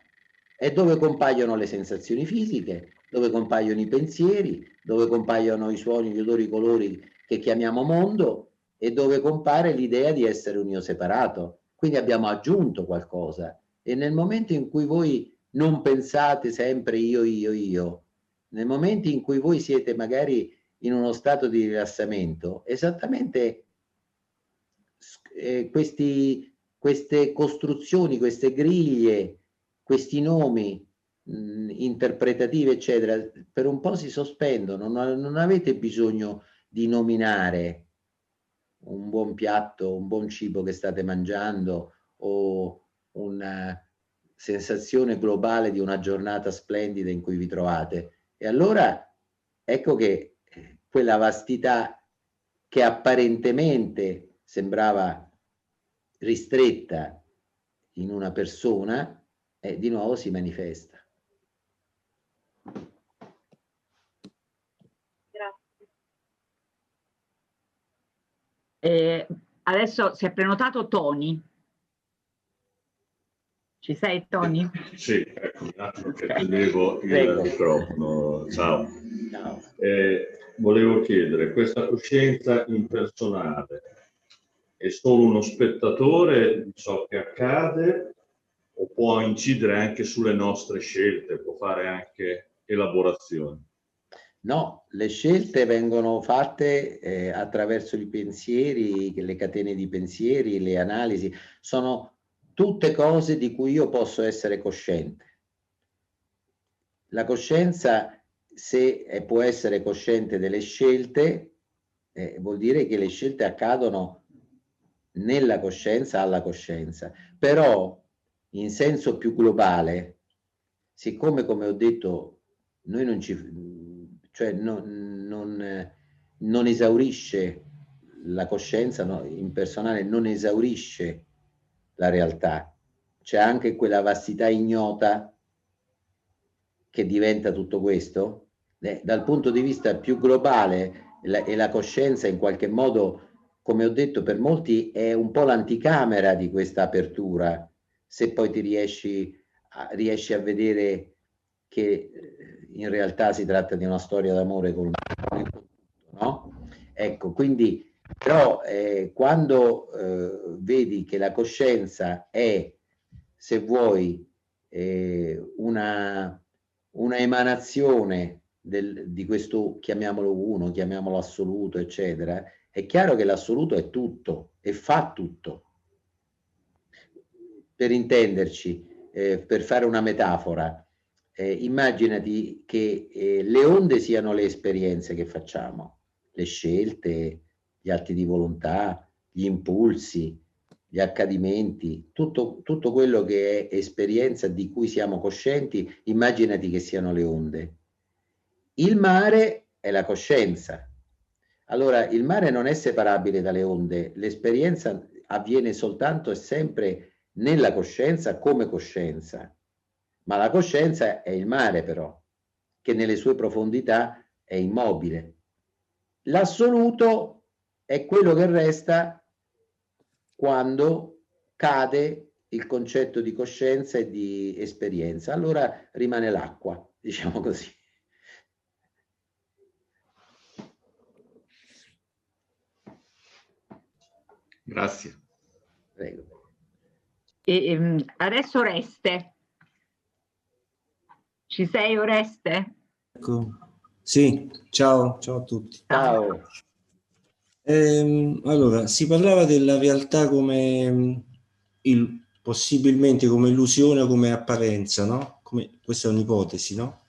è dove compaiono le sensazioni fisiche, dove compaiono i pensieri, dove compaiono i suoni, gli odori, i colori che chiamiamo mondo e dove compare l'idea di essere un io separato. Quindi abbiamo aggiunto qualcosa e nel momento in cui voi non pensate sempre io, nel momento in cui voi siete magari in uno stato di rilassamento, esattamente queste costruzioni, queste griglie, questi nomi interpretativi, eccetera, per un po' si sospendono. Non avete bisogno di nominare un buon piatto, un buon cibo che state mangiando o una sensazione globale di una giornata splendida in cui vi trovate. E allora ecco che quella vastità che apparentemente sembrava ristretta in una persona di nuovo si manifesta. Grazie. Adesso si è prenotato Tony. Ci sei, Tony? Sì, ecco, un attimo che attendevo il microfono. Ciao. Ciao. Volevo chiedere, questa coscienza impersonale è solo uno spettatore di ciò che accade o può incidere anche sulle nostre scelte, può fare anche elaborazioni? No, le scelte vengono fatte attraverso i pensieri, le catene di pensieri, le analisi, sono tutte cose di cui io posso essere cosciente. La coscienza, se può essere cosciente delle scelte, vuol dire che le scelte accadono nella coscienza, alla coscienza. Però, in senso più globale, siccome, come ho detto, noi non non esaurisce la coscienza, no, impersonale non esaurisce la realtà, c'è anche quella vastità ignota che diventa tutto questo. Dal punto di vista più globale la coscienza in qualche modo, come ho detto, per molti è un po' l'anticamera di questa apertura, se poi ti riesci a vedere che in realtà si tratta di una storia d'amore con tutto, no? Ecco, quindi però quando vedi che la coscienza è, se vuoi, una emanazione di questo, chiamiamolo uno, chiamiamolo assoluto, eccetera, è chiaro che l'assoluto è tutto e fa tutto. Per intenderci, per fare una metafora, immaginati che le onde siano le esperienze che facciamo, le scelte, gli atti di volontà, gli impulsi, gli accadimenti, tutto quello che è esperienza di cui siamo coscienti, immaginati che siano le onde. Il mare è la coscienza. Allora, il mare non è separabile dalle onde, l'esperienza avviene soltanto e sempre nella coscienza come coscienza, ma la coscienza è il mare però, che nelle sue profondità è immobile. L'assoluto è quello che resta quando cade il concetto di coscienza e di esperienza, allora rimane l'acqua, diciamo così. Grazie. Prego. Adesso Oreste. Ci sei, Oreste? Ecco. Sì, ciao a tutti. Ciao. Allora, si parlava della realtà come possibilmente come illusione o come apparenza, no? Questa è un'ipotesi, no?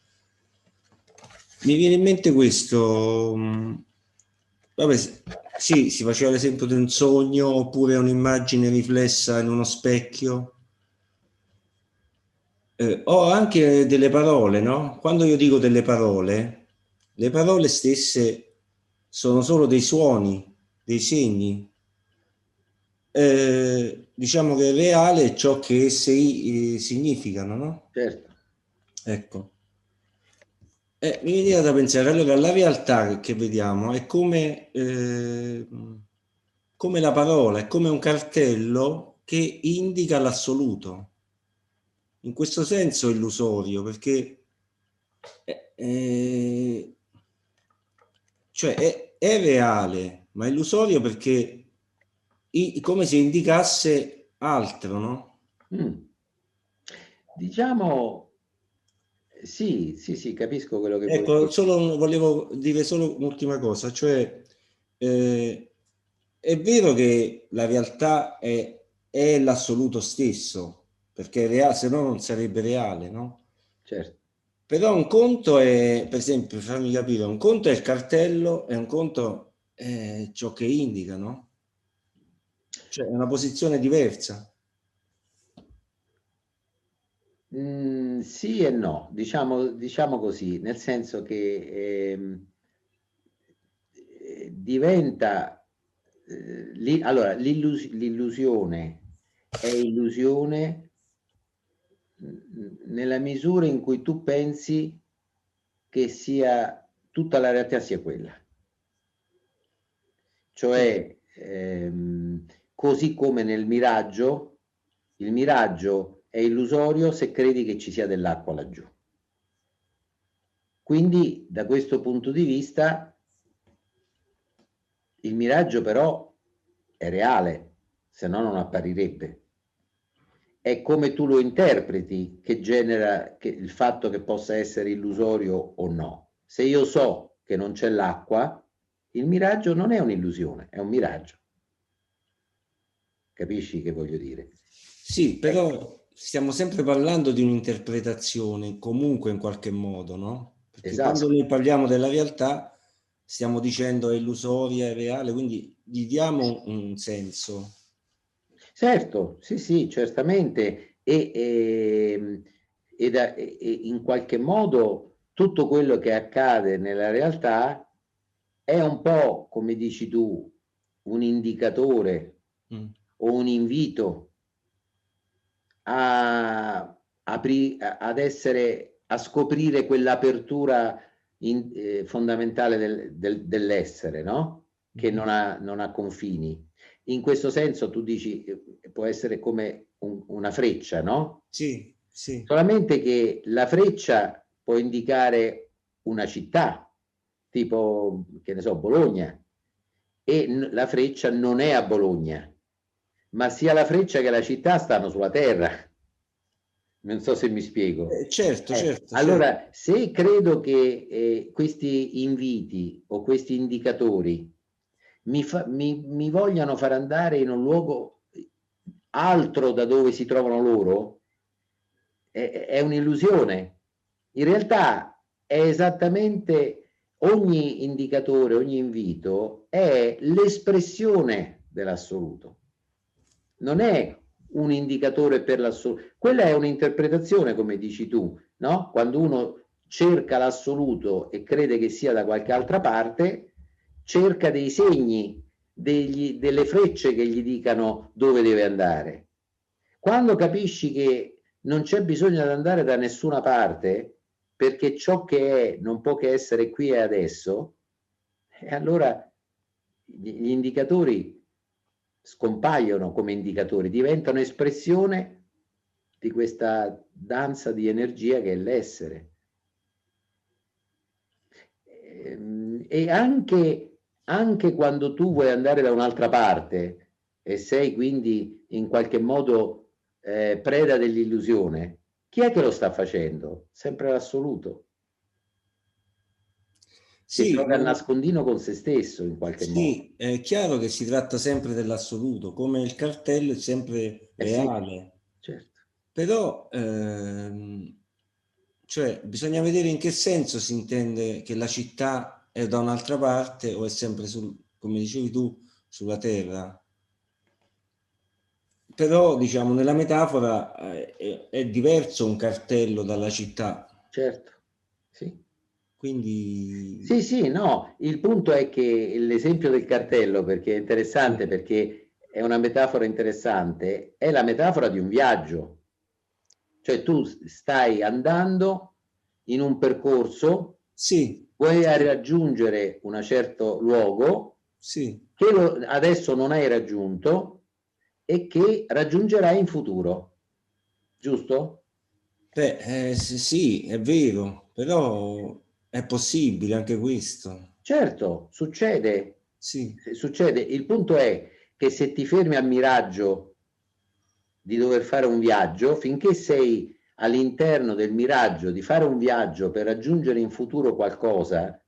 Mi viene in mente questo, vabbè, sì, si faceva l'esempio di un sogno oppure un'immagine riflessa in uno specchio, o anche delle parole, no? Quando io dico delle parole, le parole stesse sono solo dei suoni, dei segni. Diciamo che è reale ciò che esse significano, no? Certo. Ecco. Mi viene da pensare, allora, la realtà che vediamo è come la parola, è come un cartello che indica l'assoluto. In questo senso è illusorio, perché cioè è reale, ma è illusorio perché come se indicasse altro, no? Diciamo, sì, capisco quello che ecco, vuoi dire. volevo dire solo un'ultima cosa, cioè è vero che la realtà è l'assoluto stesso, perché è reale, se no non sarebbe reale, no? Certo. Però un conto è, per esempio, fammi capire, un conto è il cartello e un conto è ciò che indica, no? Cioè è una posizione diversa. Sì e no, diciamo così, nel senso che diventa allora l'illusione è illusione nella misura in cui tu pensi che tutta la realtà sia quella, cioè così come nel miraggio, il miraggio è illusorio se credi che ci sia dell'acqua laggiù. Quindi da questo punto di vista il miraggio però è reale, se no non apparirebbe. È come tu lo interpreti che genera il fatto che possa essere illusorio o no. Se io so che non c'è l'acqua, il miraggio non è un'illusione, è un miraggio. Capisci che voglio dire? Sì, però stiamo sempre parlando di un'interpretazione, comunque in qualche modo, no? Perché quando noi parliamo della realtà stiamo dicendo è illusoria, è reale, quindi gli diamo un senso. Certo, sì, certamente, e in qualche modo tutto quello che accade nella realtà è un po', come dici tu, un indicatore o un invito ad scoprire quell'apertura fondamentale dell'essere, no? Che non ha confini. In questo senso tu dici può essere come una freccia, no? Sì, sì. Solamente che la freccia può indicare una città, tipo, che ne so, Bologna, e la freccia non è a Bologna, ma sia la freccia che la città stanno sulla terra. Non so se mi spiego. Certo. Allora, se credo che questi inviti o questi indicatori mi vogliano far andare in un luogo altro da dove si trovano loro, è un'illusione. In realtà è esattamente ogni indicatore, ogni invito è l'espressione dell'assoluto. Non è un indicatore per l'assoluto. Quella è un'interpretazione, come dici tu, no? Quando uno cerca l'assoluto e crede che sia da qualche altra parte, cerca dei segni, delle frecce che gli dicano dove deve andare. Quando capisci che non c'è bisogno di andare da nessuna parte, perché ciò che è non può che essere qui e adesso, e allora gli indicatori scompaiono come indicatori, diventano espressione di questa danza di energia che è l'essere. E anche quando tu vuoi andare da un'altra parte e sei quindi in qualche modo preda dell'illusione, chi è che lo sta facendo? Sempre l'assoluto. Si gioca a nascondino con se stesso in qualche modo. Sì, è chiaro che si tratta sempre dell'assoluto, come il cartello è sempre reale. Sì, certo. Però cioè, bisogna vedere in che senso si intende che la città è da un'altra parte o è sempre, come dicevi tu, sulla terra. Però, diciamo, nella metafora è diverso un cartello dalla città. Certo, sì. Quindi... Sì, no, il punto è che l'esempio del cartello, perché è interessante, perché è una metafora interessante, è la metafora di un viaggio. Cioè tu stai andando in un percorso, vuoi raggiungere un certo luogo, che adesso non hai raggiunto e che raggiungerai in futuro, giusto? Beh, sì, è vero, però è possibile anche questo. Certo, succede. Sì. Succede. Il punto è che se ti fermi al miraggio di dover fare un viaggio, finché sei all'interno del miraggio di fare un viaggio per raggiungere in futuro qualcosa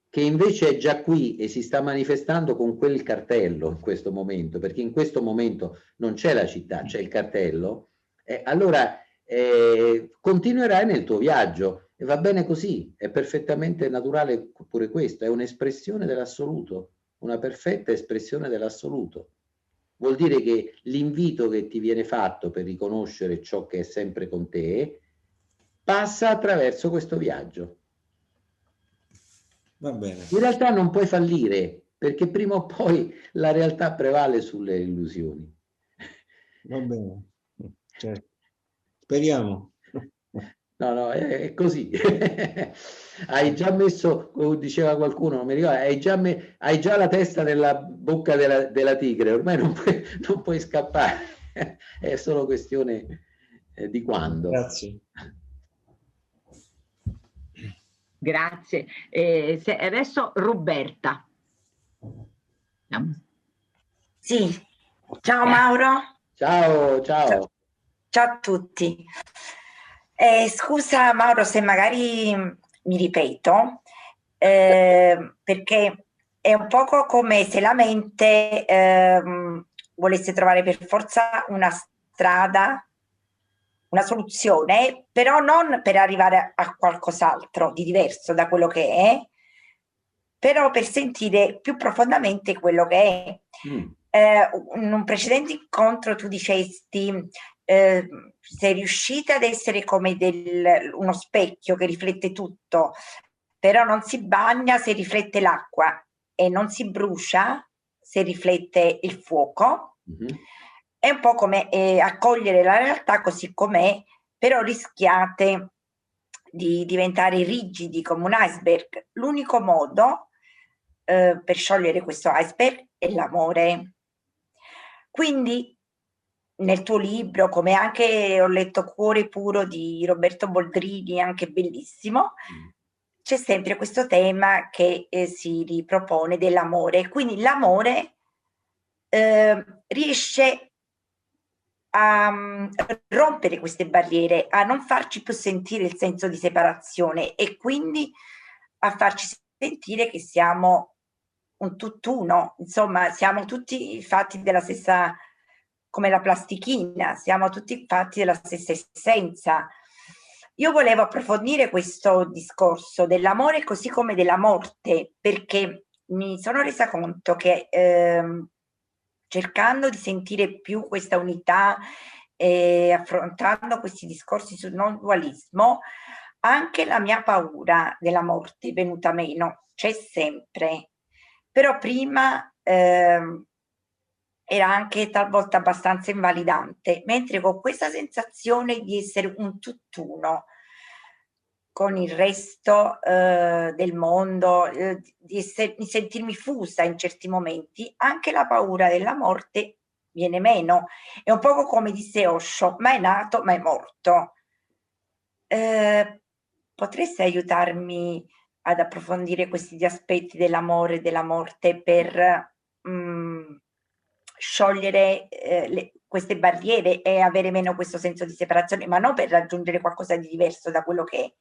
che invece è già qui e si sta manifestando con quel cartello in questo momento, perché in questo momento non c'è la città, c'è il cartello, allora continuerai nel tuo viaggio e va bene così, è perfettamente naturale pure questo, è un'espressione dell'assoluto, una perfetta espressione dell'assoluto. Vuol dire che l'invito che ti viene fatto per riconoscere ciò che è sempre con te passa attraverso questo viaggio. Va bene. In realtà non puoi fallire, perché prima o poi la realtà prevale sulle illusioni. Va bene, certo. Speriamo. No, è così. Hai già messo, come diceva qualcuno, non mi ricordo, hai già la testa nella bocca della tigre, ormai non puoi scappare, è solo questione di quando. Grazie. Grazie. Adesso Roberta. Sì, ciao Mauro. Ciao. Ciao a tutti. Scusa Mauro se magari mi ripeto, perché è un poco come se la mente volesse trovare per forza una strada, una soluzione, però non per arrivare a qualcos'altro di diverso da quello che è, però per sentire più profondamente quello che è. In un precedente incontro tu dicesti sei riuscita ad essere come uno specchio che riflette tutto, però non si bagna se riflette l'acqua e non si brucia se riflette il fuoco. È un po' come accogliere la realtà così com'è, però rischiate di diventare rigidi come un iceberg. L'unico modo per sciogliere questo iceberg è l'amore. Quindi nel tuo libro, come anche ho letto Cuore puro di Roberto Boldrini, anche bellissimo, c'è sempre questo tema che si ripropone dell'amore. Quindi l'amore riesce a rompere queste barriere, a non farci più sentire il senso di separazione e quindi a farci sentire che siamo un tutt'uno, insomma siamo tutti fatti della stessa, come la plastichina, siamo tutti fatti della stessa essenza. Io volevo approfondire questo discorso dell'amore così come della morte, perché mi sono resa conto che cercando di sentire più questa unità e affrontando questi discorsi sul non dualismo, Anche la mia paura della morte è venuta meno, c'è sempre, però prima era anche talvolta abbastanza invalidante, mentre con questa sensazione di essere un tutt'uno con il resto del mondo, di sentirmi fusa in certi momenti, anche la paura della morte viene meno. È un poco come disse Osho, mai nato, mai morto. Potresti aiutarmi ad approfondire questi aspetti dell'amore e della morte per sciogliere queste barriere e avere meno questo senso di separazione, ma non per raggiungere qualcosa di diverso da quello che è,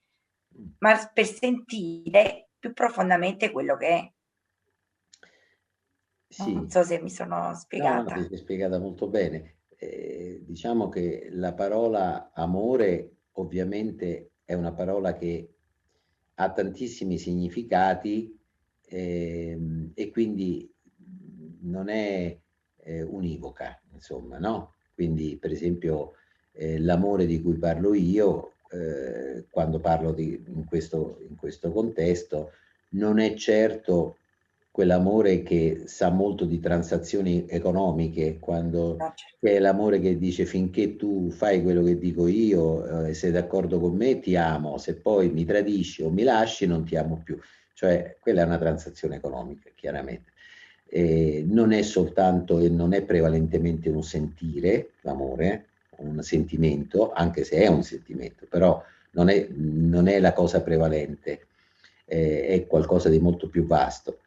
ma per sentire più profondamente quello che è. Sì. Non so se mi sono spiegata. No, ti sei spiegata molto bene. Diciamo che la parola amore ovviamente è una parola che ha tantissimi significati e quindi non è univoca, insomma, no? Quindi, per esempio, l'amore di cui parlo io, quando parlo in questo contesto, non è certo quell'amore che sa molto di transazioni economiche, quando è l'amore che dice finché tu fai quello che dico io, sei d'accordo con me, ti amo, se poi mi tradisci o mi lasci non ti amo più. Cioè, quella è una transazione economica, chiaramente. Non è soltanto e non è prevalentemente un sentire, l'amore, un sentimento, anche se è un sentimento, però non è la cosa prevalente, è qualcosa di molto più vasto.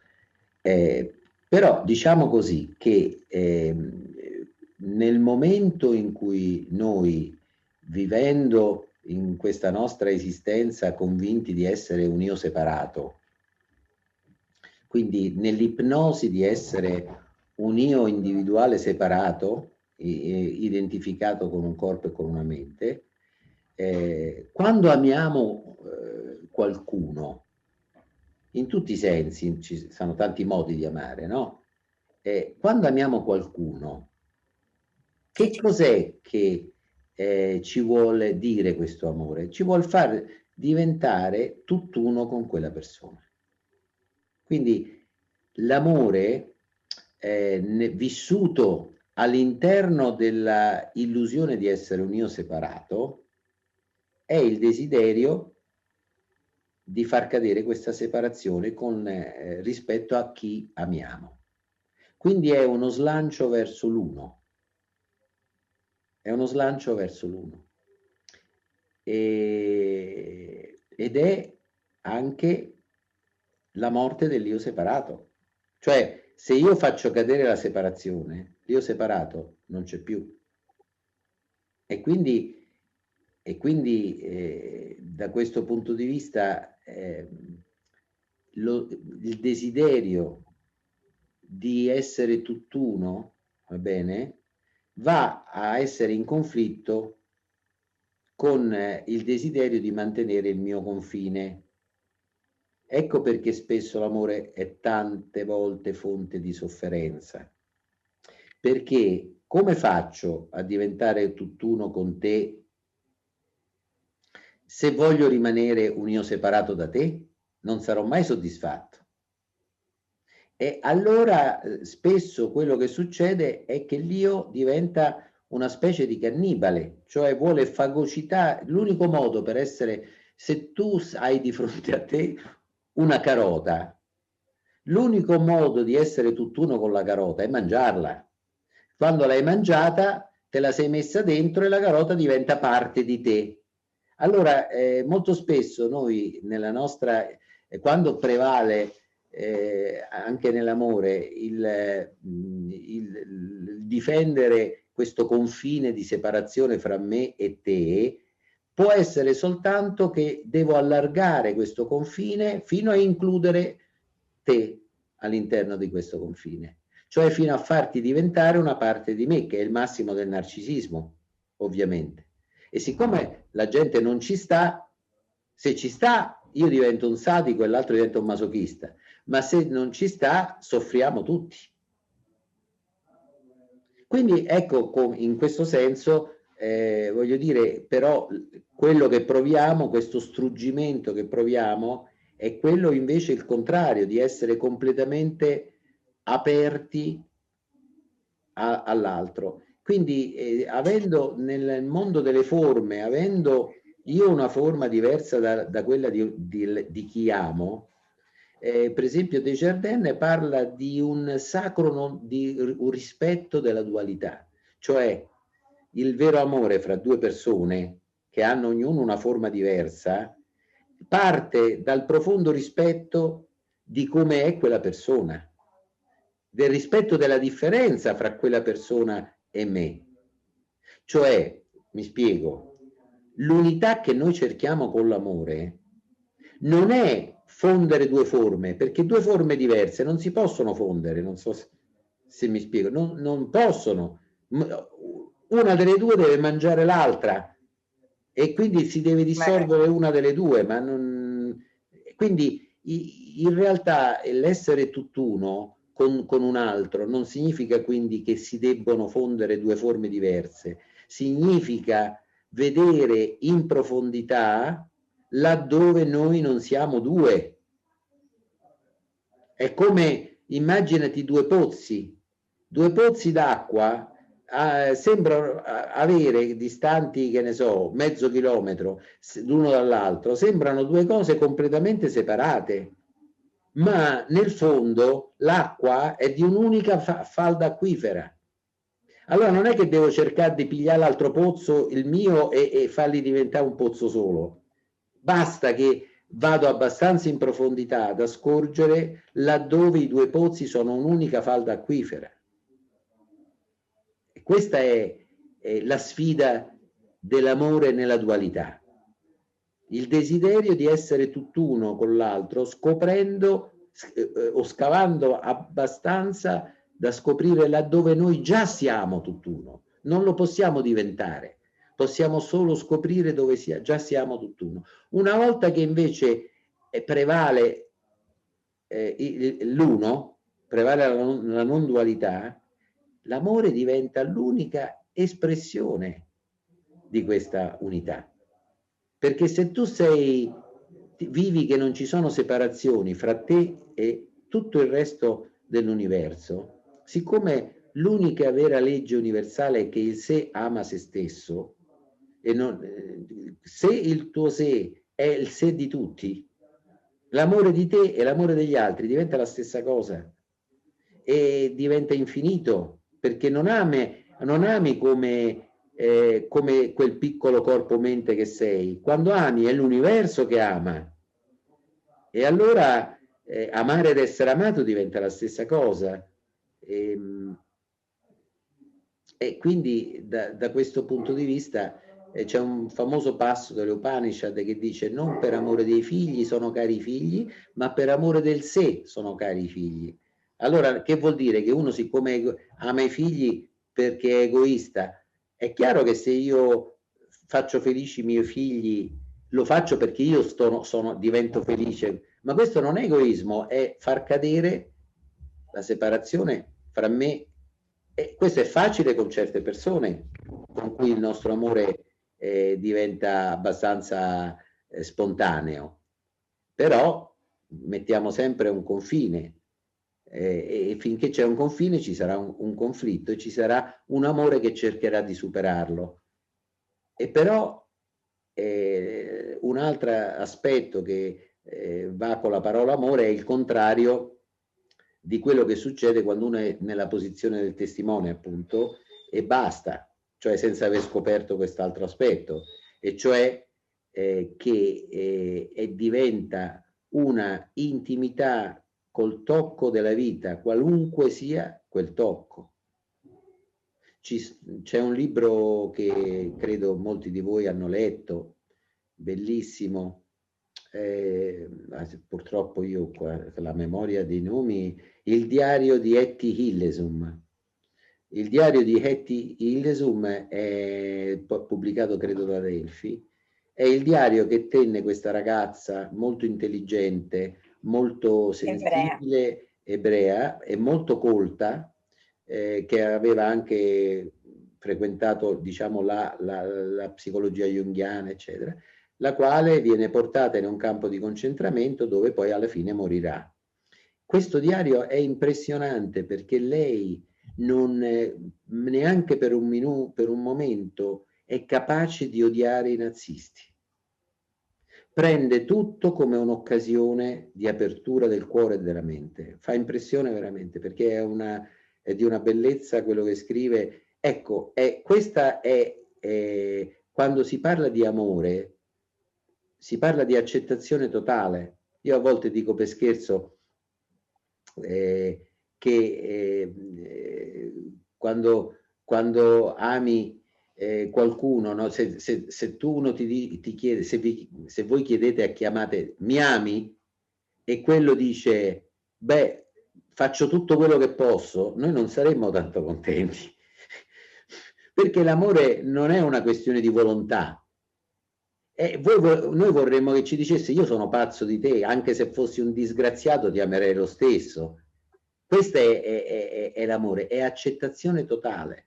Però diciamo così che nel momento in cui noi, vivendo in questa nostra esistenza convinti di essere un io separato, quindi nell'ipnosi di essere un io individuale separato, identificato con un corpo e con una mente, quando amiamo qualcuno, in tutti i sensi, ci sono tanti modi di amare, no? Quando amiamo qualcuno, che cos'è che ci vuole dire questo amore? Ci vuol far diventare tutt'uno con quella persona. Quindi l'amore vissuto all'interno della illusione di essere un io separato è il desiderio di far cadere questa separazione con rispetto a chi amiamo. Quindi è uno slancio verso l'uno. È uno slancio verso l'uno. Ed è anche la morte dell'io separato. Cioè, se io faccio cadere la separazione, l'io separato non c'è più. E quindi da questo punto di vista il desiderio di essere tutt'uno, va bene, va a essere in conflitto con il desiderio di mantenere il mio confine. Ecco perché spesso l'amore è tante volte fonte di sofferenza. Perché come faccio a diventare tutt'uno con te se voglio rimanere un io separato da te? Non sarò mai soddisfatto. E allora spesso quello che succede è che l'io diventa una specie di cannibale, cioè vuole fagocitare. L'unico modo per essere, se tu hai di fronte a te una carota, l'unico modo di essere tutt'uno con la carota è mangiarla. Quando l'hai mangiata, te la sei messa dentro e la carota diventa parte di te. Allora, molto spesso noi nella nostra, quando prevale anche nell'amore il difendere questo confine di separazione fra me e te, può essere soltanto che devo allargare questo confine fino a includere te all'interno di questo confine, cioè fino a farti diventare una parte di me, che è il massimo del narcisismo, ovviamente. E siccome la gente non ci sta, se ci sta io divento un sadico e l'altro diventa un masochista, ma se non ci sta soffriamo tutti. Quindi ecco, in questo senso voglio dire, però quello che proviamo, questo struggimento che proviamo, è quello invece il contrario, di essere completamente aperti all'altro. Quindi avendo nel mondo delle forme, avendo io una forma diversa da quella di chi amo, per esempio Desjardins parla di un sacro, di un rispetto della dualità, cioè il vero amore fra due persone che hanno ognuno una forma diversa parte dal profondo rispetto di come è quella persona, del rispetto della differenza fra quella persona e me. Cioè, mi spiego, l'unità che noi cerchiamo con l'amore non è fondere due forme, perché due forme diverse non si possono fondere, non so se mi spiego, non possono. Una delle due deve mangiare l'altra e quindi si deve dissolvere una delle due, ma non... Quindi in realtà l'essere tutt'uno con un altro non significa quindi che si debbono fondere due forme diverse, significa vedere in profondità laddove noi non siamo due. È come, immaginati due pozzi d'acqua, sembrano avere distanti, che ne so, mezzo chilometro l'uno dall'altro, sembrano due cose completamente separate, ma nel fondo l'acqua è di un'unica falda acquifera. Allora non è che devo cercare di pigliare l'altro pozzo, il mio, e farli diventare un pozzo solo. Basta che vado abbastanza in profondità ad scorgere laddove i due pozzi sono un'unica falda acquifera. E questa è la sfida dell'amore nella dualità. Il desiderio di essere tutt'uno con l'altro, scoprendo o scavando abbastanza da scoprire laddove noi già siamo tutt'uno. Non lo possiamo diventare, possiamo solo scoprire dove già siamo tutt'uno. Una volta che invece prevale l'uno, prevale la non dualità, l'amore diventa l'unica espressione di questa unità. Perché se tu vivi che non ci sono separazioni fra te e tutto il resto dell'universo, siccome l'unica vera legge universale è che il sé ama se stesso, e se il tuo sé è il sé di tutti, l'amore di te e l'amore degli altri diventa la stessa cosa e diventa infinito, perché non ami come quel piccolo corpo-mente che sei. Quando ami è l'universo che ama, e allora amare ed essere amato diventa la stessa cosa. E quindi da questo punto di vista c'è un famoso passo delle Upanishad che dice: non per amore dei figli sono cari i figli, ma per amore del sé sono cari i figli. Allora, che vuol dire? Che uno, siccome ama i figli perché è egoista, è chiaro che se io faccio felici i miei figli, lo faccio perché io divento felice, ma questo non è egoismo, è far cadere la separazione fra me e questo è facile con certe persone con cui il nostro amore diventa abbastanza spontaneo, però mettiamo sempre un confine. E finché c'è un confine ci sarà un conflitto e ci sarà un amore che cercherà di superarlo. E però un altro aspetto che va con la parola amore è il contrario di quello che succede quando uno è nella posizione del testimone, appunto, e basta, cioè senza aver scoperto quest'altro aspetto, e cioè che diventa una intimità col tocco della vita, qualunque sia quel tocco. C'è un libro che credo molti di voi hanno letto, bellissimo, purtroppo io qua la memoria dei nomi, il diario di Etty Hillesum. Il diario di Etty Hillesum è pubblicato credo da Adelphi, è il diario che tenne questa ragazza molto intelligente, molto sensibile, ebrea e molto colta, che aveva anche frequentato, diciamo, la psicologia junghiana, eccetera, la quale viene portata in un campo di concentramento dove poi alla fine morirà. Questo diario è impressionante perché lei non neanche per un momento è capace di odiare i nazisti. Prende tutto come un'occasione di apertura del cuore e della mente. Fa impressione veramente, perché è di una bellezza quello che scrive. Ecco, questa è quando si parla di amore, si parla di accettazione totale. Io a volte dico per scherzo che quando ami qualcuno, no? Se tu uno ti chiede, se voi chiedete a chiamate mi ami, e quello dice beh, faccio tutto quello che posso, noi non saremmo tanto contenti, perché l'amore non è una questione di volontà. Noi vorremmo che ci dicesse io sono pazzo di te, anche se fossi un disgraziato ti amerei lo stesso. Questo è l'amore, è accettazione totale.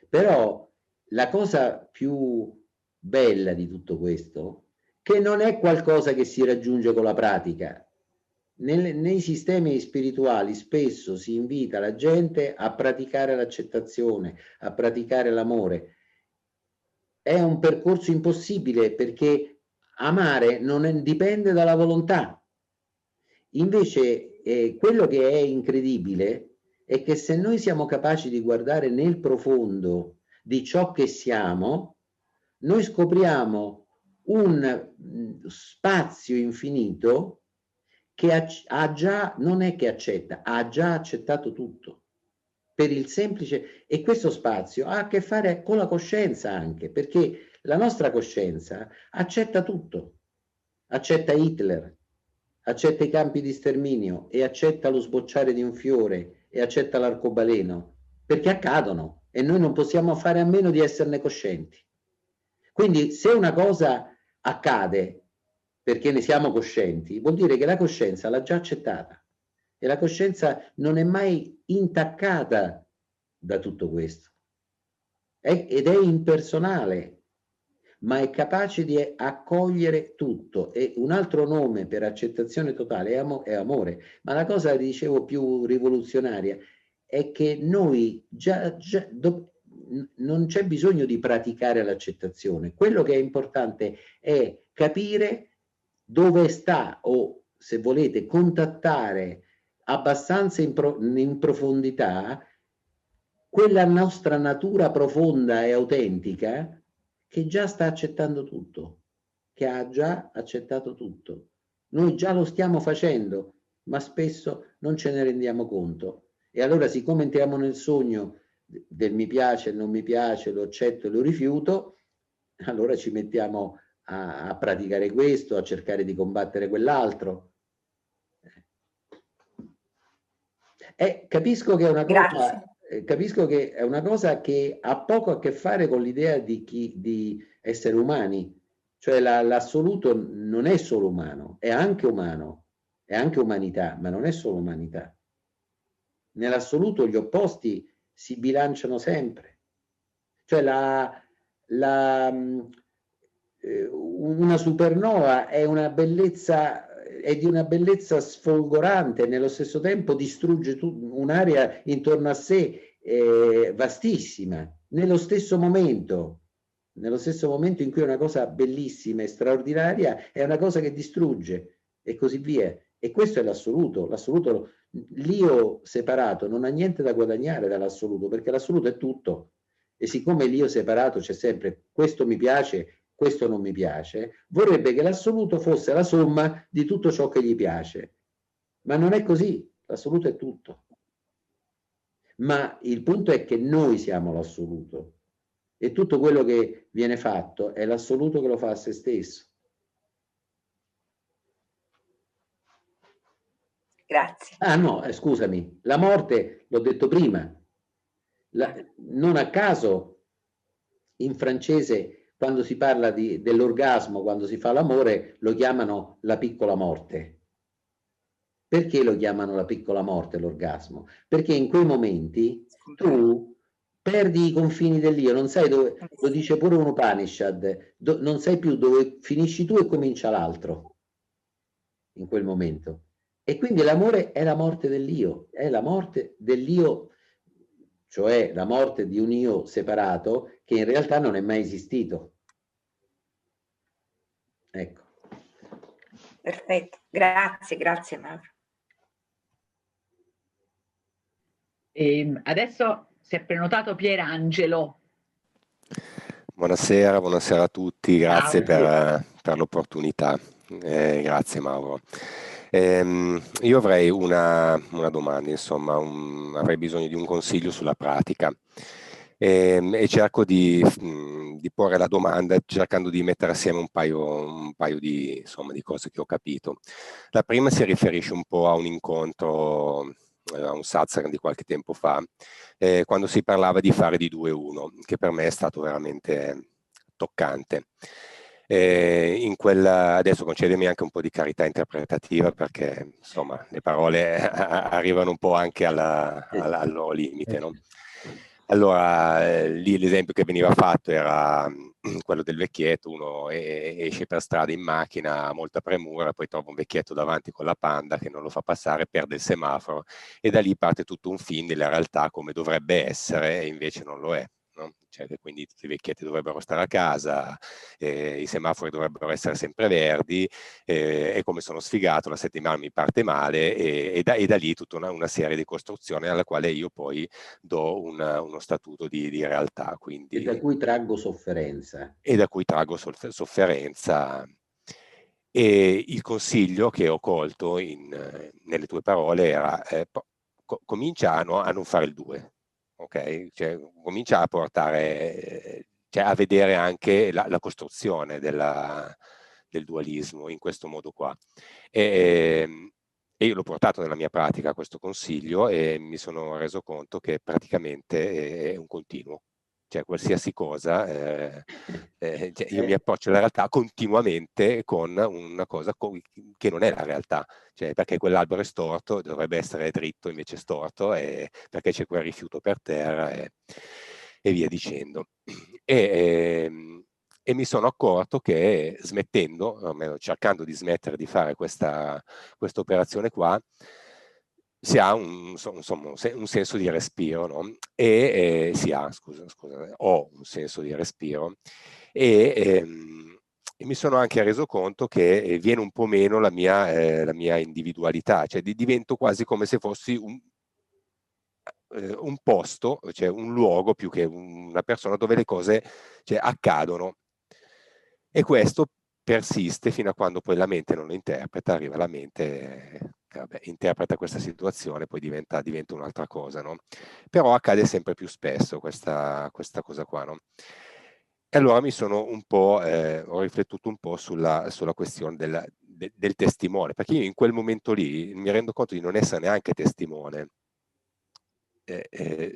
Però la cosa più bella di tutto questo, che non è qualcosa che si raggiunge con la pratica. Nei sistemi spirituali spesso si invita la gente a praticare l'accettazione, a praticare l'amore. È un percorso impossibile perché amare dipende dalla volontà. Invece quello che è incredibile è che se noi siamo capaci di guardare nel profondo di ciò che siamo, noi scopriamo un spazio infinito che non è che accetta, ha già accettato tutto. Per il semplice, e questo spazio ha a che fare con la coscienza anche, perché la nostra coscienza accetta tutto, accetta Hitler, accetta i campi di sterminio e accetta lo sbocciare di un fiore e accetta l'arcobaleno, perché accadono e noi non possiamo fare a meno di esserne coscienti. Quindi se una cosa accade perché ne siamo coscienti, vuol dire che la coscienza l'ha già accettata e la coscienza non è mai intaccata da tutto questo ed è impersonale, ma è capace di accogliere tutto. E un altro nome per accettazione totale è amore. Ma la cosa, dicevo, più rivoluzionaria è che noi non c'è bisogno di praticare l'accettazione. Quello che è importante è capire dove sta, o se volete contattare abbastanza in profondità quella nostra natura profonda e autentica che già sta accettando tutto, che ha già accettato tutto. Noi già lo stiamo facendo, ma spesso non ce ne rendiamo conto. E allora, siccome entriamo nel sogno del mi piace, non mi piace, lo accetto e lo rifiuto, allora ci mettiamo a praticare questo, a cercare di combattere quell'altro. Capisco che è una cosa... Capisco che è una cosa che ha poco a che fare con l'idea di essere umani, cioè l'assoluto non è solo umano, è anche umanità, ma non è solo umanità. Nell'assoluto gli opposti si bilanciano sempre, cioè una supernova è di una bellezza sfolgorante, nello stesso tempo distrugge un'area intorno a sé vastissima, nello stesso momento in cui è una cosa bellissima e straordinaria, è una cosa che distrugge e così via. E questo è l'assoluto. L'io separato non ha niente da guadagnare dall'assoluto, perché l'assoluto è tutto. E siccome l'io separato c'è sempre questo mi piace, questo non mi piace, vorrebbe che l'assoluto fosse la somma di tutto ciò che gli piace. Ma non è così, l'assoluto è tutto. Ma il punto è che noi siamo l'assoluto e tutto quello che viene fatto è l'assoluto che lo fa a se stesso. Grazie. Ah no, scusami, la morte, l'ho detto prima, non a caso in francese quando si parla dell'orgasmo, quando si fa l'amore, lo chiamano la piccola morte. Perché lo chiamano la piccola morte l'orgasmo? Perché in quei momenti tu perdi i confini dell'io, non sai dove, lo dice pure un Upanishad, non sai più dove finisci tu e comincia l'altro in quel momento. E quindi l'amore è la morte dell'io, è la morte dell'io, cioè la morte di un io separato che in realtà non è mai esistito. Ecco. Perfetto, grazie Mauro. Adesso si è prenotato Pierangelo. Buonasera a tutti, grazie per l'opportunità, grazie Mauro. Io avrei una domanda, insomma, avrei bisogno di un consiglio sulla pratica e cerco di porre la domanda cercando di mettere assieme un paio di cose che ho capito. La prima si riferisce un po' a un incontro, a un satsang di qualche tempo fa, quando si parlava di fare di 2-1, che per me è stato veramente toccante. Adesso concedemi anche un po' di carità interpretativa, perché insomma le parole arrivano un po' anche al loro limite, no? Allora, lì l'esempio che veniva fatto era quello del vecchietto, uno esce per strada in macchina a molta premura, poi trova un vecchietto davanti con la Panda che non lo fa passare, perde il semaforo e da lì parte tutto un film della realtà come dovrebbe essere e invece non lo è. No? Cioè, quindi tutti i vecchietti dovrebbero stare a casa, i semafori dovrebbero essere sempre verdi, e come sono sfigato, la settimana mi parte male e da lì tutta una serie di costruzioni alla quale io poi do uno statuto di realtà. Quindi, e da cui traggo sofferenza. E da cui traggo sofferenza. E il consiglio che ho colto nelle tue parole era comincia a non fare il 2. Ok, cioè, comincia a portare, cioè a vedere anche la costruzione del dualismo in questo modo qua. E io l'ho portato nella mia pratica questo consiglio e mi sono reso conto che praticamente è un continuo. Cioè qualsiasi cosa, cioè io mi approccio alla realtà continuamente con una cosa che non è la realtà, cioè perché quell'albero è storto, dovrebbe essere dritto, invece è storto, perché c'è quel rifiuto per terra e via dicendo. E mi sono accorto che smettendo, o almeno cercando di smettere di fare questa operazione qua, si ha un senso di respiro, no? Ho un senso di respiro e mi sono anche reso conto che viene un po' meno la mia individualità, cioè divento quasi come se fossi un posto, cioè un luogo più che una persona dove le cose, cioè, accadono. E questo persiste fino a quando poi la mente non lo interpreta, arriva la mente, interpreta questa situazione, poi diventa un'altra cosa, no? Però accade sempre più spesso questa cosa qua, no? E allora mi sono un po', ho riflettuto un po' sulla questione del testimone, perché io in quel momento lì mi rendo conto di non essere neanche testimone,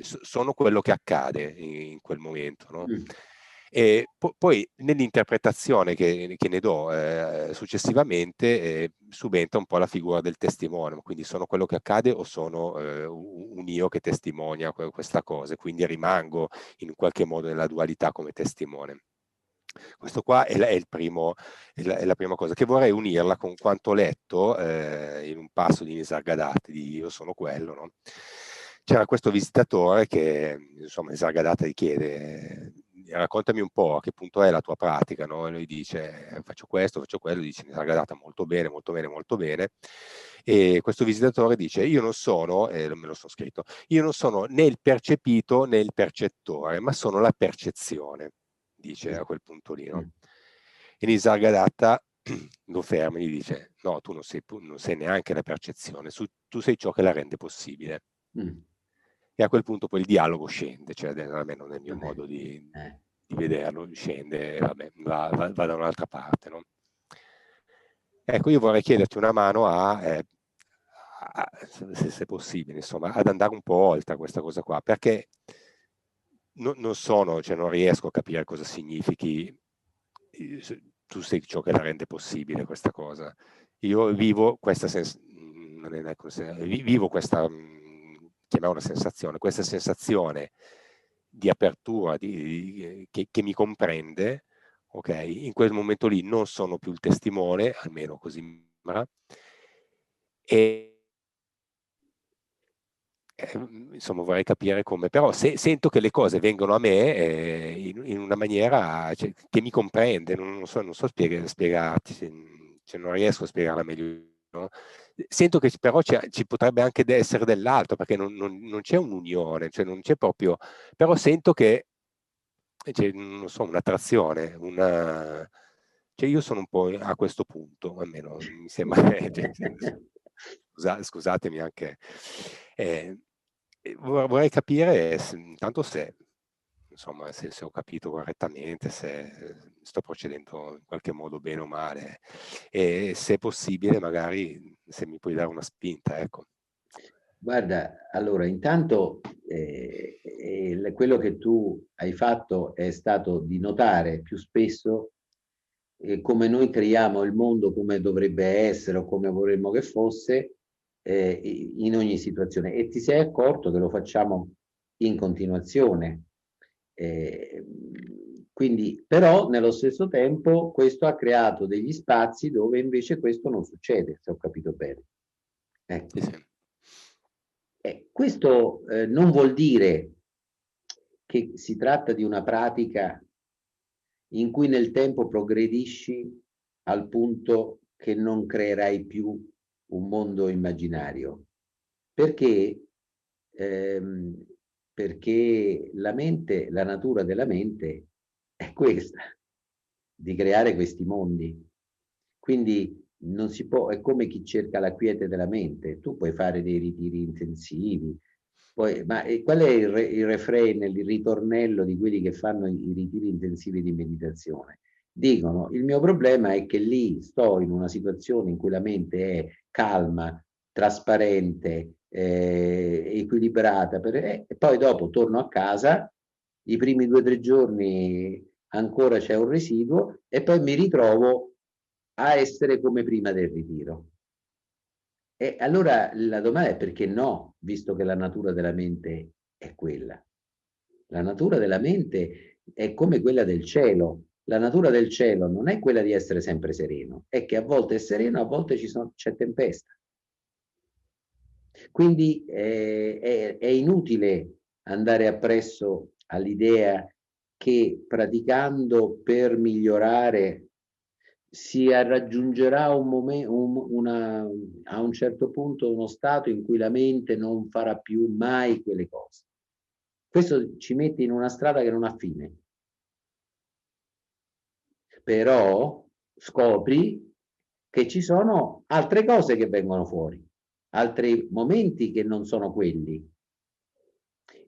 sono quello che accade in quel momento, no? E poi nell'interpretazione che ne do successivamente subentra un po' la figura del testimone, quindi sono quello che accade o sono un io che testimonia questa cosa, quindi rimango in qualche modo nella dualità come testimone. Questo qua è la prima cosa, che vorrei unirla con quanto ho letto in un passo di Nisargadatta, di Io sono quello, no? C'era questo visitatore che, insomma, Nisargadatta gli chiede, raccontami un po' a che punto è la tua pratica, no? E lui dice, faccio questo, faccio quello, dice Nisargadatta, molto bene, molto bene, molto bene. E questo visitatore dice, io non sono, me lo sono scritto, io non sono né il percepito né il percettore, ma sono la percezione, dice a quel punto lì, no? E Nisargadatta lo ferma e gli dice, no, tu non sei neanche la percezione, tu sei ciò che la rende possibile. E a quel punto poi il dialogo scende, cioè almeno nel mio modo di vederlo, scende, vabbè, va da un'altra parte, no? Ecco, io vorrei chiederti una mano se possibile, insomma, ad andare un po' oltre questa cosa qua, perché non riesco a capire cosa significhi tu sei ciò che la rende possibile questa cosa. Io vivo questa vivo questa, chiamiamola sensazione, questa sensazione di apertura che mi comprende, ok? In quel momento lì non sono più il testimone, almeno così mi sembra, e insomma vorrei capire come, però sento che le cose vengono a me in una maniera, cioè, che mi comprende, non so spiegarti, cioè, non riesco a spiegarla meglio, no? Sento che però ci potrebbe anche essere dell'altro, perché non c'è un'unione, cioè non c'è proprio, però sento che c'è, non so, un'attrazione, cioè io sono un po' a questo punto, almeno mi sembra, scusatemi anche, vorrei capire intanto se, insomma, se ho capito correttamente, se sto procedendo in qualche modo bene o male, e se è possibile magari se mi puoi dare una spinta, ecco. Guarda, allora, intanto quello che tu hai fatto è stato di notare più spesso come noi creiamo il mondo come dovrebbe essere o come vorremmo che fosse in ogni situazione, e ti sei accorto che lo facciamo in continuazione. Quindi, però, nello stesso tempo, questo ha creato degli spazi dove invece questo non succede, se ho capito bene. Ecco. Sì, sì. Questo non vuol dire che si tratta di una pratica in cui nel tempo progredisci al punto che non creerai più un mondo immaginario. Perché la mente, la natura della mente è questa, di creare questi mondi. Quindi non si può, è come chi cerca la quiete della mente. Tu puoi fare dei ritiri intensivi, ma qual è il refrain, il ritornello di quelli che fanno i ritiri intensivi di meditazione? Dicono: il mio problema è che lì sto in una situazione in cui la mente è calma, trasparente, equilibrata, e poi dopo torno a casa, i primi 2 o 3 giorni ancora c'è un residuo e poi mi ritrovo a essere come prima del ritiro. E allora la domanda è: perché no, visto che la natura della mente è quella? La natura della mente è come quella del cielo. La natura del cielo non è quella di essere sempre sereno, è che a volte è sereno, a volte c'è tempesta. Quindi è inutile andare appresso all'idea che praticando per migliorare si raggiungerà a un certo punto uno stato in cui la mente non farà più mai quelle cose. Questo ci mette in una strada che non ha fine. Però scopri che ci sono altre cose che vengono fuori, altri momenti che non sono quelli.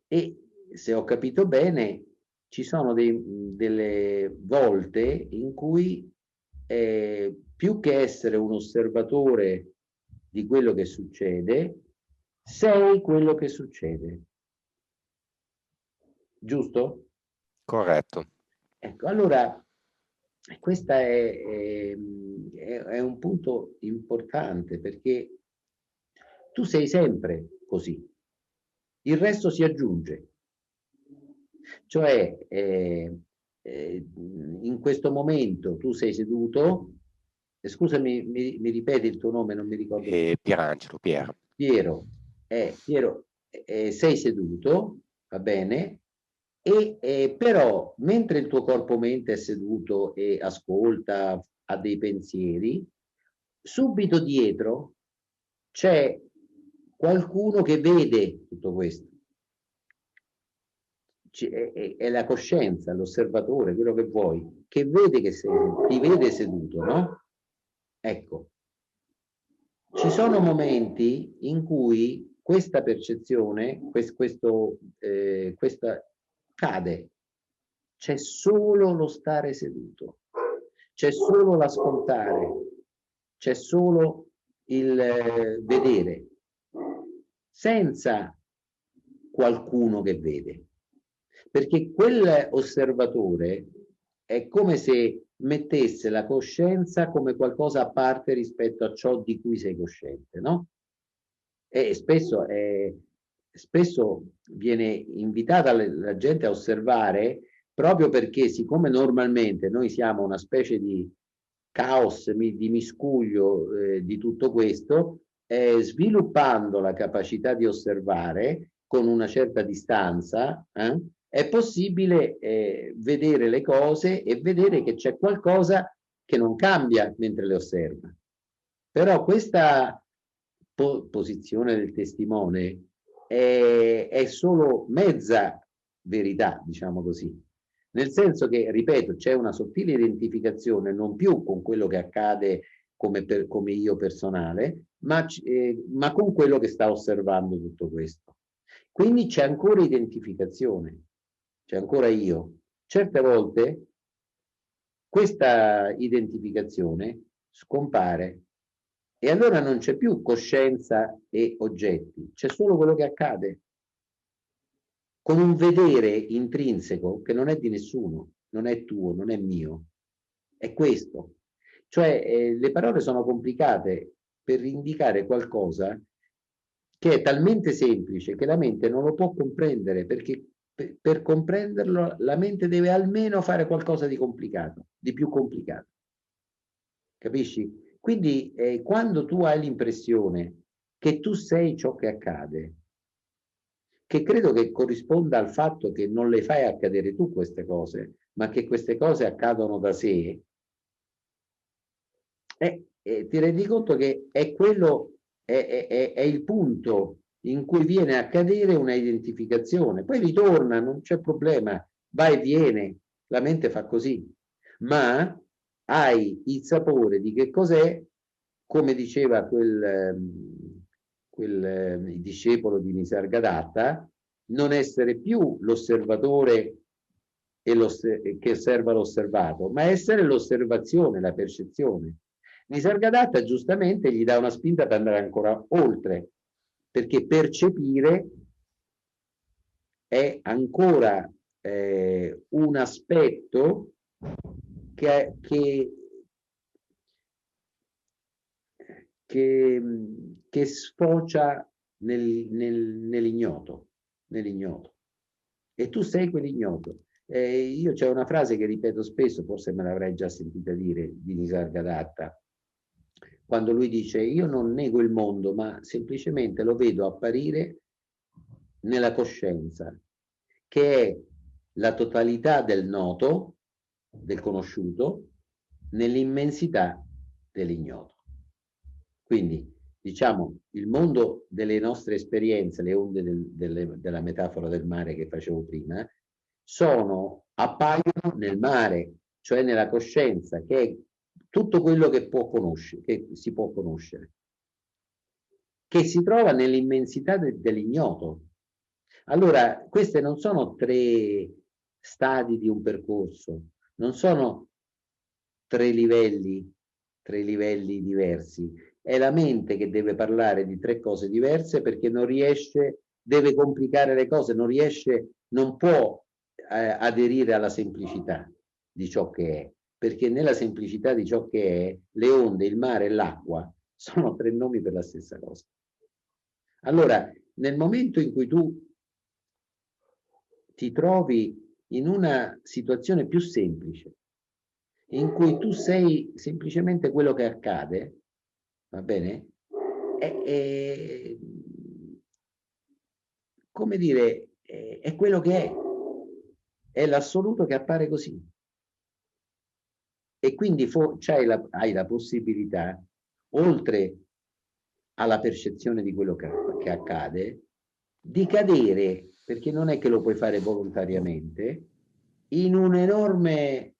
E se ho capito bene, ci sono delle volte in cui più che essere un osservatore di quello che succede, sei quello che succede. Giusto? Corretto. Ecco, allora questo è un punto importante, perché tu sei sempre così, il resto si aggiunge. Cioè, in questo momento tu sei seduto, scusami, mi ripeti il tuo nome, non mi ricordo. Pierangelo, Piero. Piero, sei seduto, va bene, però mentre il tuo corpo-mente è seduto e ascolta, ha dei pensieri, subito dietro c'è qualcuno che vede tutto questo. È la coscienza, l'osservatore, quello che vuoi, che vede che ti vede seduto, no? Ecco, ci sono momenti in cui questa percezione, questa cade. C'è solo lo stare seduto, c'è solo l'ascoltare, c'è solo il vedere, senza qualcuno che vede. Perché quell'osservatore è come se mettesse la coscienza come qualcosa a parte rispetto a ciò di cui sei cosciente, no? E spesso spesso viene invitata la gente a osservare, proprio perché siccome normalmente noi siamo una specie di caos, di miscuglio di tutto questo, sviluppando la capacità di osservare con una certa distanza, è possibile vedere le cose e vedere che c'è qualcosa che non cambia mentre le osserva. Però questa posizione del testimone è solo mezza verità, diciamo così. Nel senso che, ripeto, c'è una sottile identificazione non più con quello che accade come io personale, ma con quello che sta osservando tutto questo. Quindi c'è ancora identificazione, c'è ancora io. Certe volte questa identificazione scompare e allora non c'è più coscienza e oggetti, c'è solo quello che accade, con un vedere intrinseco che non è di nessuno, non è tuo, non è mio, è questo. Cioè le parole sono complicate per indicare qualcosa che è talmente semplice che la mente non lo può comprendere, perché per comprenderlo la mente deve almeno fare qualcosa di complicato, di più complicato. Capisci? Quindi quando tu hai l'impressione che tu sei ciò che accade, che credo che corrisponda al fatto che non le fai accadere tu queste cose, ma che queste cose accadono da sé, ti rendi conto che è quello, è il punto in cui viene a cadere una identificazione. Poi ritorna, non c'è problema, va e viene, la mente fa così, ma hai il sapore di che cos'è, come diceva quel discepolo di Nisargadatta, non essere più l'osservatore che osserva l'osservato, ma essere l'osservazione, la percezione. Nisargadatta giustamente gli dà una spinta per andare ancora oltre, perché percepire è ancora un aspetto che sfocia nell'ignoto, e tu sei quell'ignoto. Io c'è una frase che ripeto spesso, forse me l'avrai già sentita dire, di Nisargadatta, quando lui dice: io non nego il mondo, ma semplicemente lo vedo apparire nella coscienza, che è la totalità del noto, del conosciuto, nell'immensità dell'ignoto. Quindi, diciamo, il mondo delle nostre esperienze, le onde della metafora del mare che facevo prima, appaiono nel mare, cioè nella coscienza, che è tutto quello che si può conoscere, che si trova nell'immensità dell'ignoto. Allora, queste non sono 3 stadi di un percorso, non sono 3 livelli diversi. È la mente che deve parlare di 3 cose diverse, perché non riesce, deve complicare le cose, non può aderire alla semplicità di ciò che è, perché nella semplicità di ciò che è, le onde, il mare e l'acqua sono 3 nomi per la stessa cosa. Allora, nel momento in cui tu ti trovi in una situazione più semplice, in cui tu sei semplicemente quello che accade, va bene? Come dire, è quello che è l'assoluto che appare così. E quindi hai la possibilità, oltre alla percezione di quello che accade, di cadere, perché non è che lo puoi fare volontariamente, in un'enorme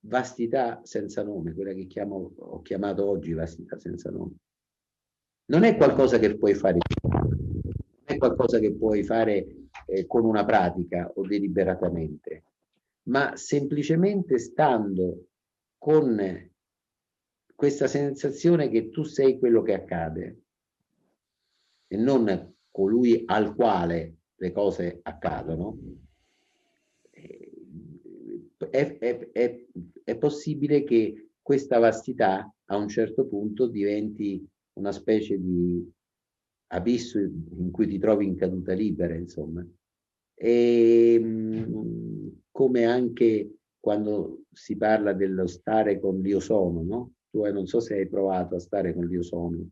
vastità senza nome, quella che ho chiamato oggi vastità senza nome. Non è qualcosa che puoi fare, non è qualcosa che puoi fare con una pratica o deliberatamente, ma semplicemente stando con questa sensazione che tu sei quello che accade e non colui al quale le cose accadono. È possibile che questa vastità a un certo punto diventi una specie di abisso in cui ti trovi in caduta libera, insomma. E come anche quando si parla dello stare con l'io sono, no? Tu non so se hai provato a stare con l'io sono,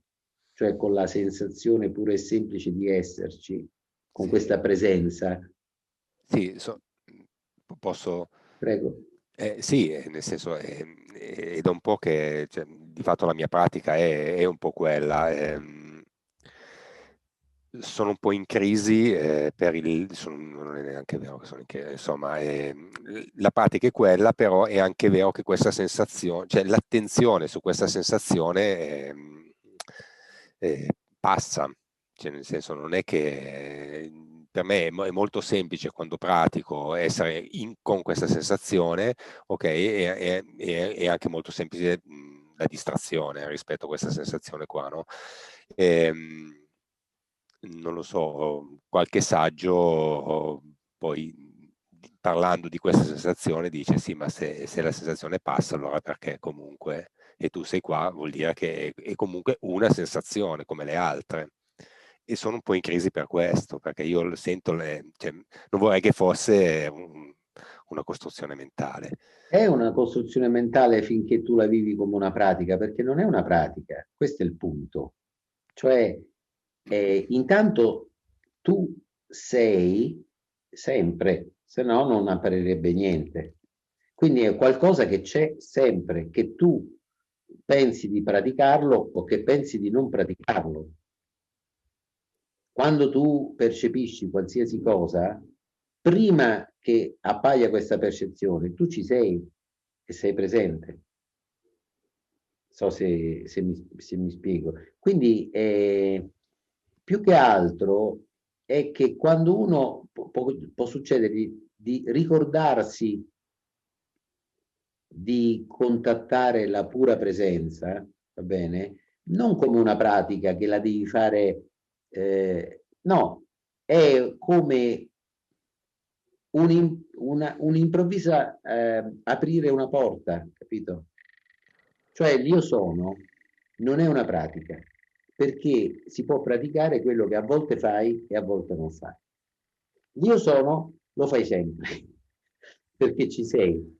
cioè con la sensazione pura e semplice di esserci, con Sì. questa presenza. Sì, posso... Prego. Sì, nel senso, è da un po' che, cioè, di fatto la mia pratica è un po' quella. Sono un po' in crisi non è neanche vero che sono in crisi, insomma, la pratica è quella, però è anche vero che questa sensazione, cioè l'attenzione su questa sensazione passa, cioè, nel senso, non è che per me è molto semplice quando pratico essere con questa sensazione, ok, è anche molto semplice la distrazione rispetto a questa sensazione qua, no? Non lo so, qualche saggio poi parlando di questa sensazione dice sì, ma se la sensazione passa, allora perché comunque, e tu sei qua, vuol dire che è comunque una sensazione come le altre. E sono un po' in crisi per questo, perché io sento, cioè, non vorrei che fosse una costruzione mentale. È una costruzione mentale finché tu la vivi come una pratica, perché non è una pratica, questo è il punto. Cioè, intanto tu sei sempre, se no non apparirebbe niente. Quindi è qualcosa che c'è sempre, che tu pensi di praticarlo o che pensi di non praticarlo. Quando tu percepisci qualsiasi cosa, prima che appaia questa percezione, tu ci sei e sei presente. So se mi spiego. Quindi più che altro è che quando uno può succedere di ricordarsi di contattare la pura presenza, va bene? Non come una pratica che la devi fare, no, è come un'improvvisa aprire una porta, capito? Cioè l'io sono non è una pratica, perché si può praticare quello che a volte fai e a volte non fai. L'io sono lo fai sempre, perché ci sei.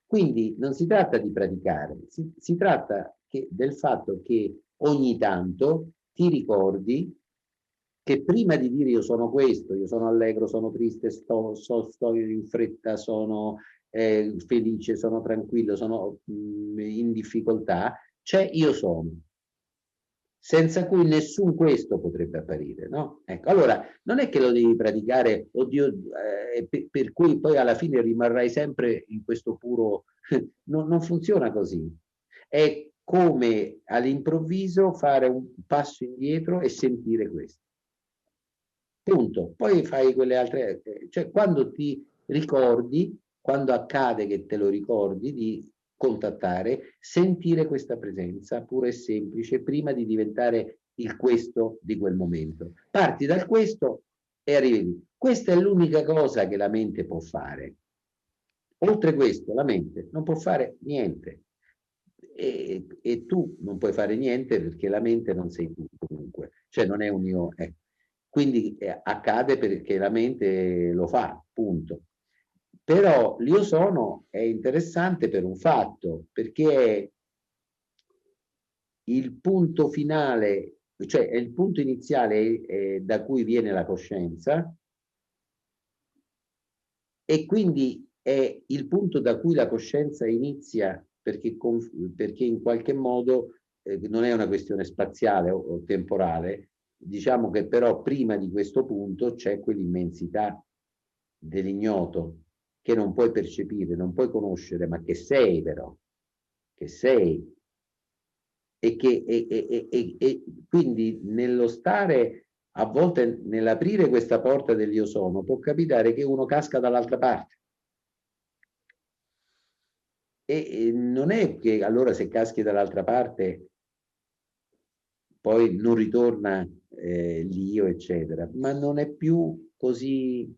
Quindi non si tratta di praticare, si tratta del fatto che ogni tanto ti ricordi che prima di dire io sono questo, io sono allegro, sono triste, sto in fretta, sono felice, sono tranquillo, sono in difficoltà, c'è io sono, senza cui nessun questo potrebbe apparire, no? Ecco, allora non è che lo devi praticare, oddio, per cui poi alla fine rimarrai sempre in questo puro, non funziona così. È come all'improvviso fare un passo indietro e sentire questo. Punto. Poi fai quelle altre, cioè quando ti ricordi, quando accade che te lo ricordi di contattare, sentire questa presenza pura e semplice prima di diventare il questo di quel momento. Parti dal questo e arrivi lì. Questa è l'unica cosa che la mente può fare. Oltre questo, la mente non può fare niente. E tu non puoi fare niente perché la mente non sei tu comunque, cioè non è un io. Quindi accade perché la mente lo fa, punto. Però l'io sono è interessante per un fatto, perché è il punto finale, cioè è il punto iniziale da cui viene la coscienza e quindi è il punto da cui la coscienza inizia perché in qualche modo non è una questione spaziale o temporale, diciamo che però prima di questo punto c'è quell'immensità dell'ignoto che non puoi percepire, non puoi conoscere, ma che sei però, che sei. E quindi nello stare, a volte nell'aprire questa porta dell'io sono, può capitare che uno casca dall'altra parte. E non è che allora se caschi dall'altra parte poi non ritorna l'io, eccetera, ma non è più così,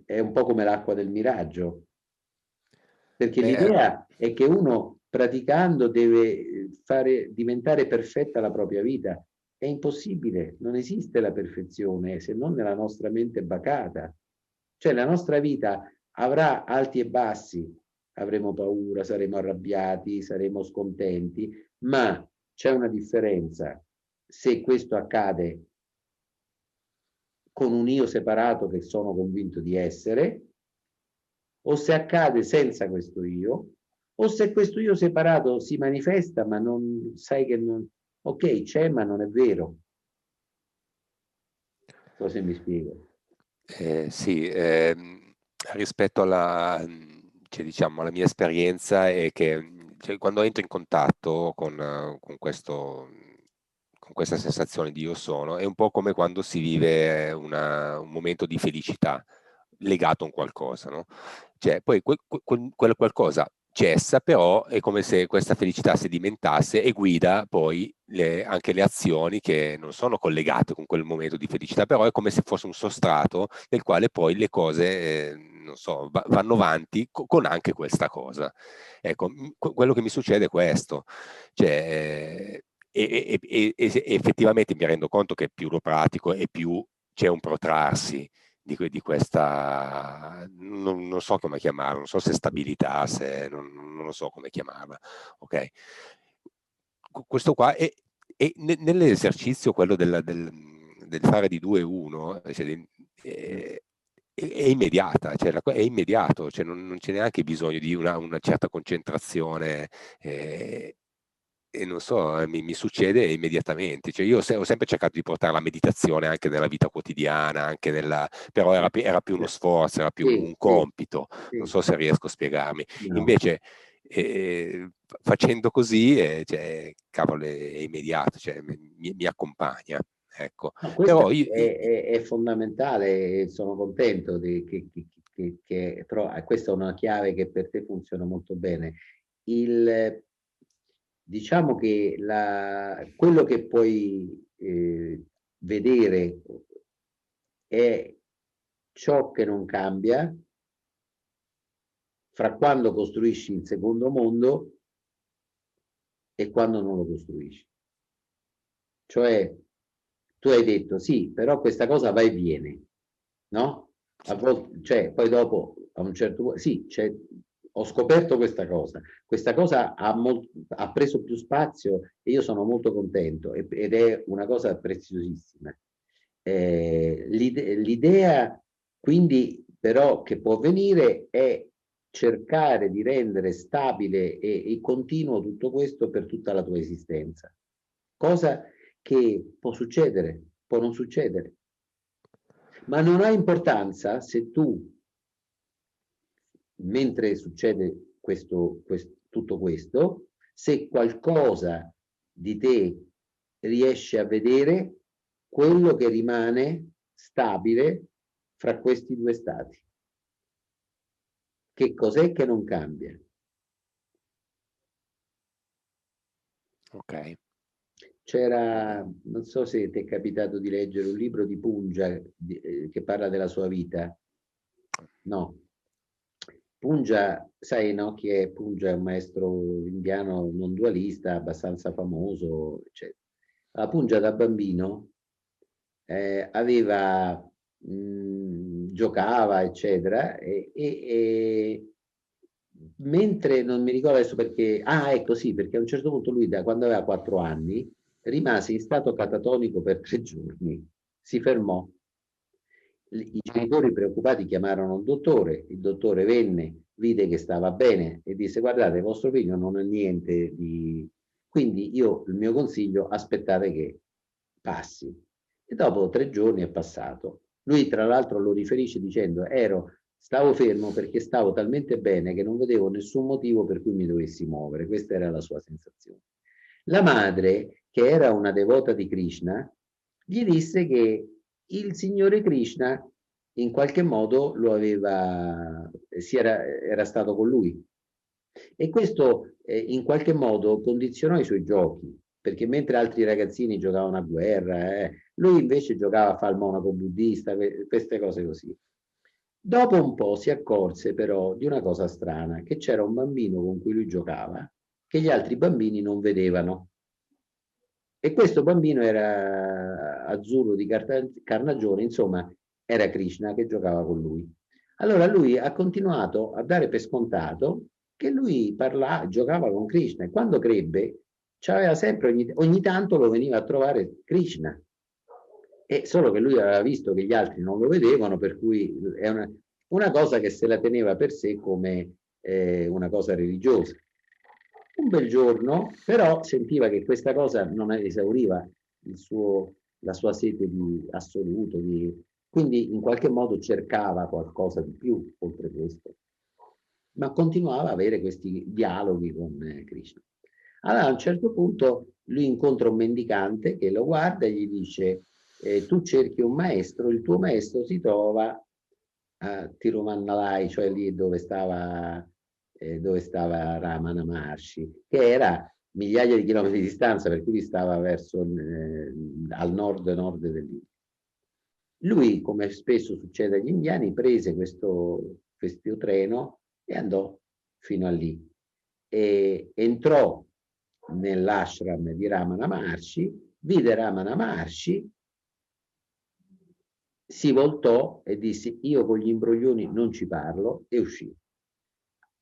è un po' come l'acqua del miraggio, perché l'idea è che uno praticando deve fare diventare perfetta la propria vita, è impossibile, non esiste la perfezione se non nella nostra mente bacata. Cioè la nostra vita avrà alti e bassi, avremo paura, saremo arrabbiati, saremo scontenti, ma c'è una differenza se questo accade con un io separato che sono convinto di essere, o se accade senza questo io, o se questo io separato si manifesta ma non sai che non... Ok, c'è ma non è vero. Non so se mi spiego. Sì, rispetto alla, cioè, diciamo, alla mia esperienza è che cioè, quando entro in contatto con questa sensazione di io sono, è un po' come quando si vive un momento di felicità legato a un qualcosa, no? Cioè, poi quel qualcosa cessa, però è come se questa felicità sedimentasse e guida poi anche le azioni che non sono collegate con quel momento di felicità, però è come se fosse un sostrato nel quale poi le cose, non so, vanno avanti con anche questa cosa. Ecco, quello che mi succede è questo. Cioè, e effettivamente mi rendo conto che più lo pratico e più c'è un protrarsi di questa, non so come chiamarla, non so se stabilità, se non lo so come chiamarla, ok? Questo qua è nell'esercizio, quello del fare di 2-1, cioè, è immediata, cioè è immediato, cioè non c'è neanche bisogno di una certa concentrazione, e non so, mi succede immediatamente. Cioè io ho sempre cercato di portare la meditazione anche nella vita quotidiana, anche però era più uno sforzo, era più un compito, non so se riesco a spiegarmi. No. Invece facendo così, cioè, cavolo, è immediato, cioè, mi accompagna. Ecco. No, questo Però è fondamentale e sono contento questa è una chiave che per te funziona molto bene. Diciamo che quello che puoi vedere è ciò che non cambia fra quando costruisci il secondo mondo e quando non lo costruisci. Cioè, tu hai detto sì, però questa cosa va e viene, no? A volte, cioè, poi dopo, a un certo punto, sì, ho scoperto questa cosa ha preso più spazio e io sono molto contento ed è una cosa preziosissima. L'idea quindi però che può avvenire è cercare di rendere stabile e continuo tutto questo per tutta la tua esistenza, cosa che può succedere, può non succedere, ma non ha importanza se tu, mentre succede tutto questo, se qualcosa di te riesce a vedere quello che rimane stabile fra questi due stati. Che cos'è che non cambia? Ok. C'era, non so se ti è capitato di leggere un libro di Punja che parla della sua vita. No. Punja, sai, no, chi è Punja? È un maestro indiano non dualista, abbastanza famoso, eccetera. La Punja da bambino giocava, eccetera, e mentre non mi ricordo adesso perché, ecco sì, perché a un certo punto lui, da quando aveva 4 anni, rimase in stato catatonico per 3 giorni, si fermò. I genitori preoccupati chiamarono il dottore venne, vide che stava bene e disse: guardate, vostro figlio non ha niente di... Quindi il mio consiglio, aspettate che passi. E dopo 3 giorni è passato. Lui tra l'altro lo riferisce dicendo: stavo fermo perché stavo talmente bene che non vedevo nessun motivo per cui mi dovessi muovere. Questa era la sua sensazione. La madre, che era una devota di Krishna, gli disse che il Signore Krishna in qualche modo era stato con lui. E questo in qualche modo condizionò i suoi giochi, perché mentre altri ragazzini giocavano a guerra, lui invece giocava a fare il monaco buddista, queste cose così. Dopo un po' si accorse però di una cosa strana, che c'era un bambino con cui lui giocava che gli altri bambini non vedevano. E questo bambino era azzurro di carnagione, insomma, era Krishna che giocava con lui. Allora lui ha continuato a dare per scontato che lui giocava con Krishna, e quando crebbe, c'aveva sempre, ogni tanto lo veniva a trovare Krishna. E solo che lui aveva visto che gli altri non lo vedevano, per cui è una cosa che se la teneva per sé come una cosa religiosa. Un bel giorno, però, sentiva che questa cosa non esauriva la sua sete di assoluto, quindi in qualche modo cercava qualcosa di più oltre questo, ma continuava a avere questi dialoghi con Krishna. Allora a un certo punto lui incontra un mendicante che lo guarda e gli dice: tu cerchi un maestro, il tuo maestro si trova a Tirumannalai, cioè lì dove stava Ramana Maharshi, che era migliaia di chilometri di distanza, per cui stava verso al nord dell'India. Lui, come spesso succede agli indiani, prese questo treno e andò fino a lì. E entrò nell'ashram di Ramana Maharshi, vide Ramana Maharshi, si voltò e disse: io con gli imbroglioni non ci parlo, e uscì.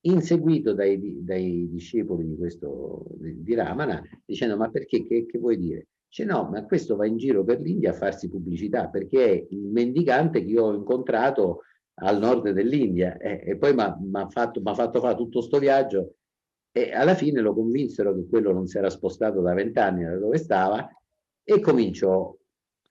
Inseguito dai discepoli di Ramana, dicendo: ma perché, che vuoi dire? Dice: no, ma questo va in giro per l'India a farsi pubblicità, perché è il mendicante che io ho incontrato al nord dell'India, e poi mi ha fatto fare tutto sto viaggio, e alla fine lo convinsero che quello non si era spostato da 20 anni da dove stava, e cominciò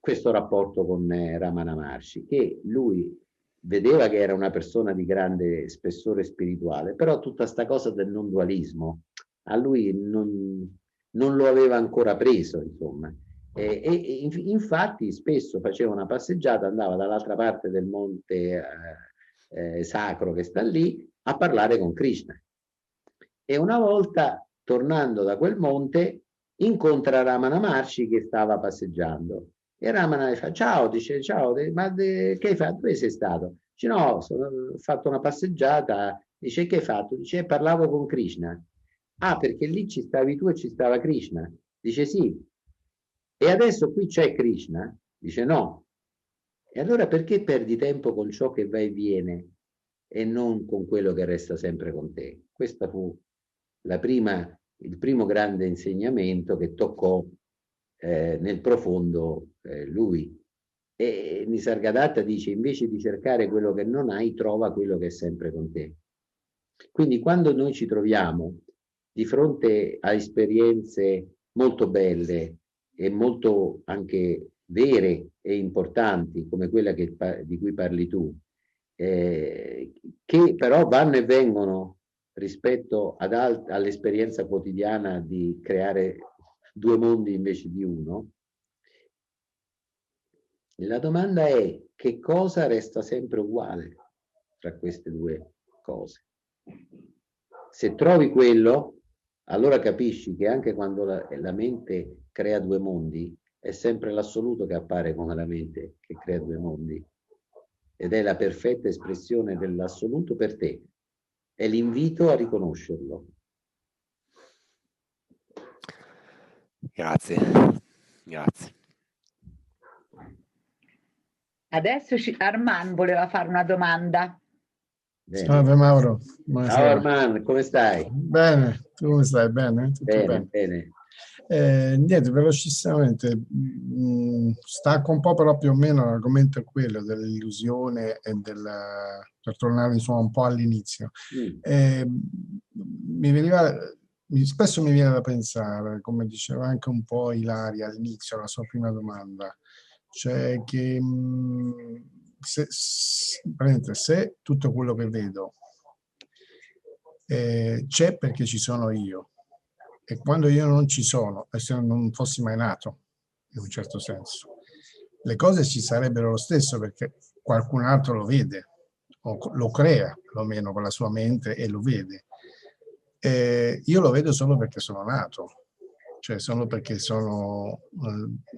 questo rapporto con Ramana Maharshi, che lui vedeva che era una persona di grande spessore spirituale, però tutta sta cosa del non dualismo a lui non lo aveva ancora preso, insomma. Infatti spesso faceva una passeggiata, andava dall'altra parte del monte sacro che sta lì a parlare con Krishna. E una volta, tornando da quel monte, incontra Ramana Maharshi che stava passeggiando. E Ramana le fa: ciao, dice: ciao, ma che hai fatto? Dove sei stato? Dice: no, ho fatto una passeggiata. Dice: che hai fatto? Dice: parlavo con Krishna. Ah, perché lì ci stavi tu e ci stava Krishna? Dice: sì. E adesso qui c'è Krishna? Dice: no. E allora perché perdi tempo con ciò che va e viene e non con quello che resta sempre con te? Questo fu il primo grande insegnamento che toccò nel profondo lui. E Nisargadatta dice: invece di cercare quello che non hai, trova quello che è sempre con te. Quindi quando noi ci troviamo di fronte a esperienze molto belle e molto anche vere e importanti, come quella di cui parli tu, che però vanno e vengono rispetto all'esperienza quotidiana di creare due mondi invece di uno, la domanda è: che cosa resta sempre uguale tra queste due cose? Se trovi quello, allora capisci che anche quando la mente crea due mondi, è sempre l'assoluto che appare come la mente che crea due mondi, ed è la perfetta espressione dell'assoluto per te. È l'invito a riconoscerlo. Grazie. Adesso Arman voleva fare una domanda. Bene. Salve Mauro. Ciao Arman, come stai? Bene, tu come stai? Bene? Tutto bene. Niente, velocissimamente, stacco un po', però più o meno l'argomento è quello dell'illusione e per tornare insomma un po' all'inizio. Spesso mi viene da pensare, come diceva anche un po' Ilaria all'inizio, la sua prima domanda, cioè che se tutto quello che vedo c'è perché ci sono io, e quando io non ci sono, e se non fossi mai nato, in un certo senso, le cose ci sarebbero lo stesso, perché qualcun altro lo vede, o lo crea, perlomeno con la sua mente, e lo vede. Io lo vedo solo perché sono nato, cioè solo perché sono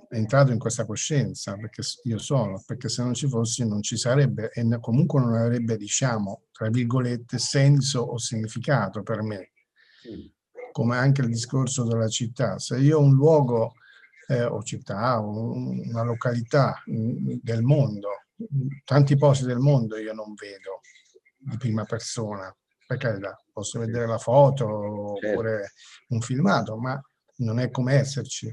entrato in questa coscienza, perché io sono, perché se non ci fossi non ci sarebbe, e comunque non avrebbe, diciamo, tra virgolette, senso o significato per me. Come anche il discorso della città. Se io ho un luogo o città, o una località del mondo. Tanti posti del mondo io non vedo di prima persona, per carità, posso vedere la foto oppure un filmato, ma non è come esserci.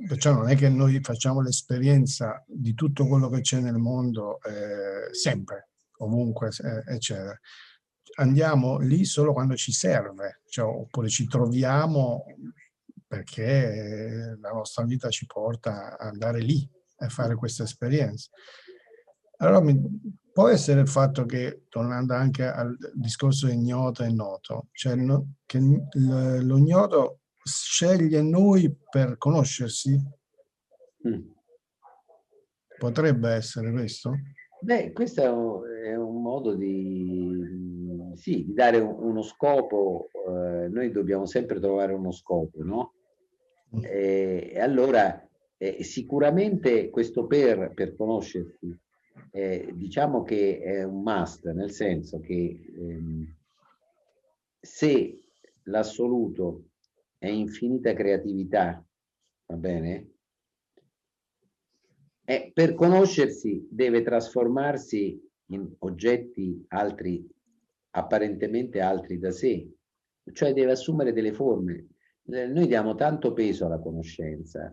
Perciò non è che noi facciamo l'esperienza di tutto quello che c'è nel mondo sempre, ovunque, eccetera. Andiamo lì solo quando ci serve, cioè, oppure ci troviamo perché la nostra vita ci porta ad andare lì e fare questa esperienza. Allora può essere il fatto che, tornando anche al discorso ignoto e noto, cioè che l'ignoto sceglie noi per conoscersi? Potrebbe essere questo? Beh, questo è un modo di, sì, di dare uno scopo. Noi dobbiamo sempre trovare uno scopo, no? E allora sicuramente questo per conoscersi, diciamo che è un must, nel senso che se l'assoluto è infinita creatività, va bene? Per conoscersi deve trasformarsi in oggetti altri, apparentemente altri da sé, cioè deve assumere delle forme. Noi diamo tanto peso alla conoscenza.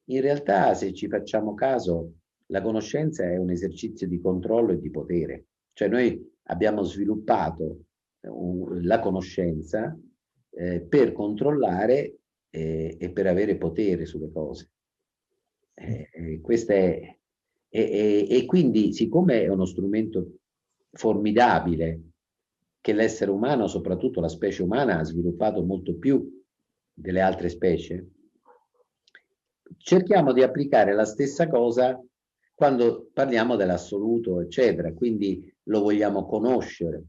In realtà, se ci facciamo caso, la conoscenza è un esercizio di controllo e di potere. Cioè noi abbiamo sviluppato la conoscenza per controllare e per avere potere sulle cose. Questo è, e quindi, siccome è uno strumento formidabile che l'essere umano, soprattutto la specie umana, ha sviluppato molto più delle altre specie, cerchiamo di applicare la stessa cosa quando parliamo dell'assoluto, eccetera. Quindi lo vogliamo conoscere.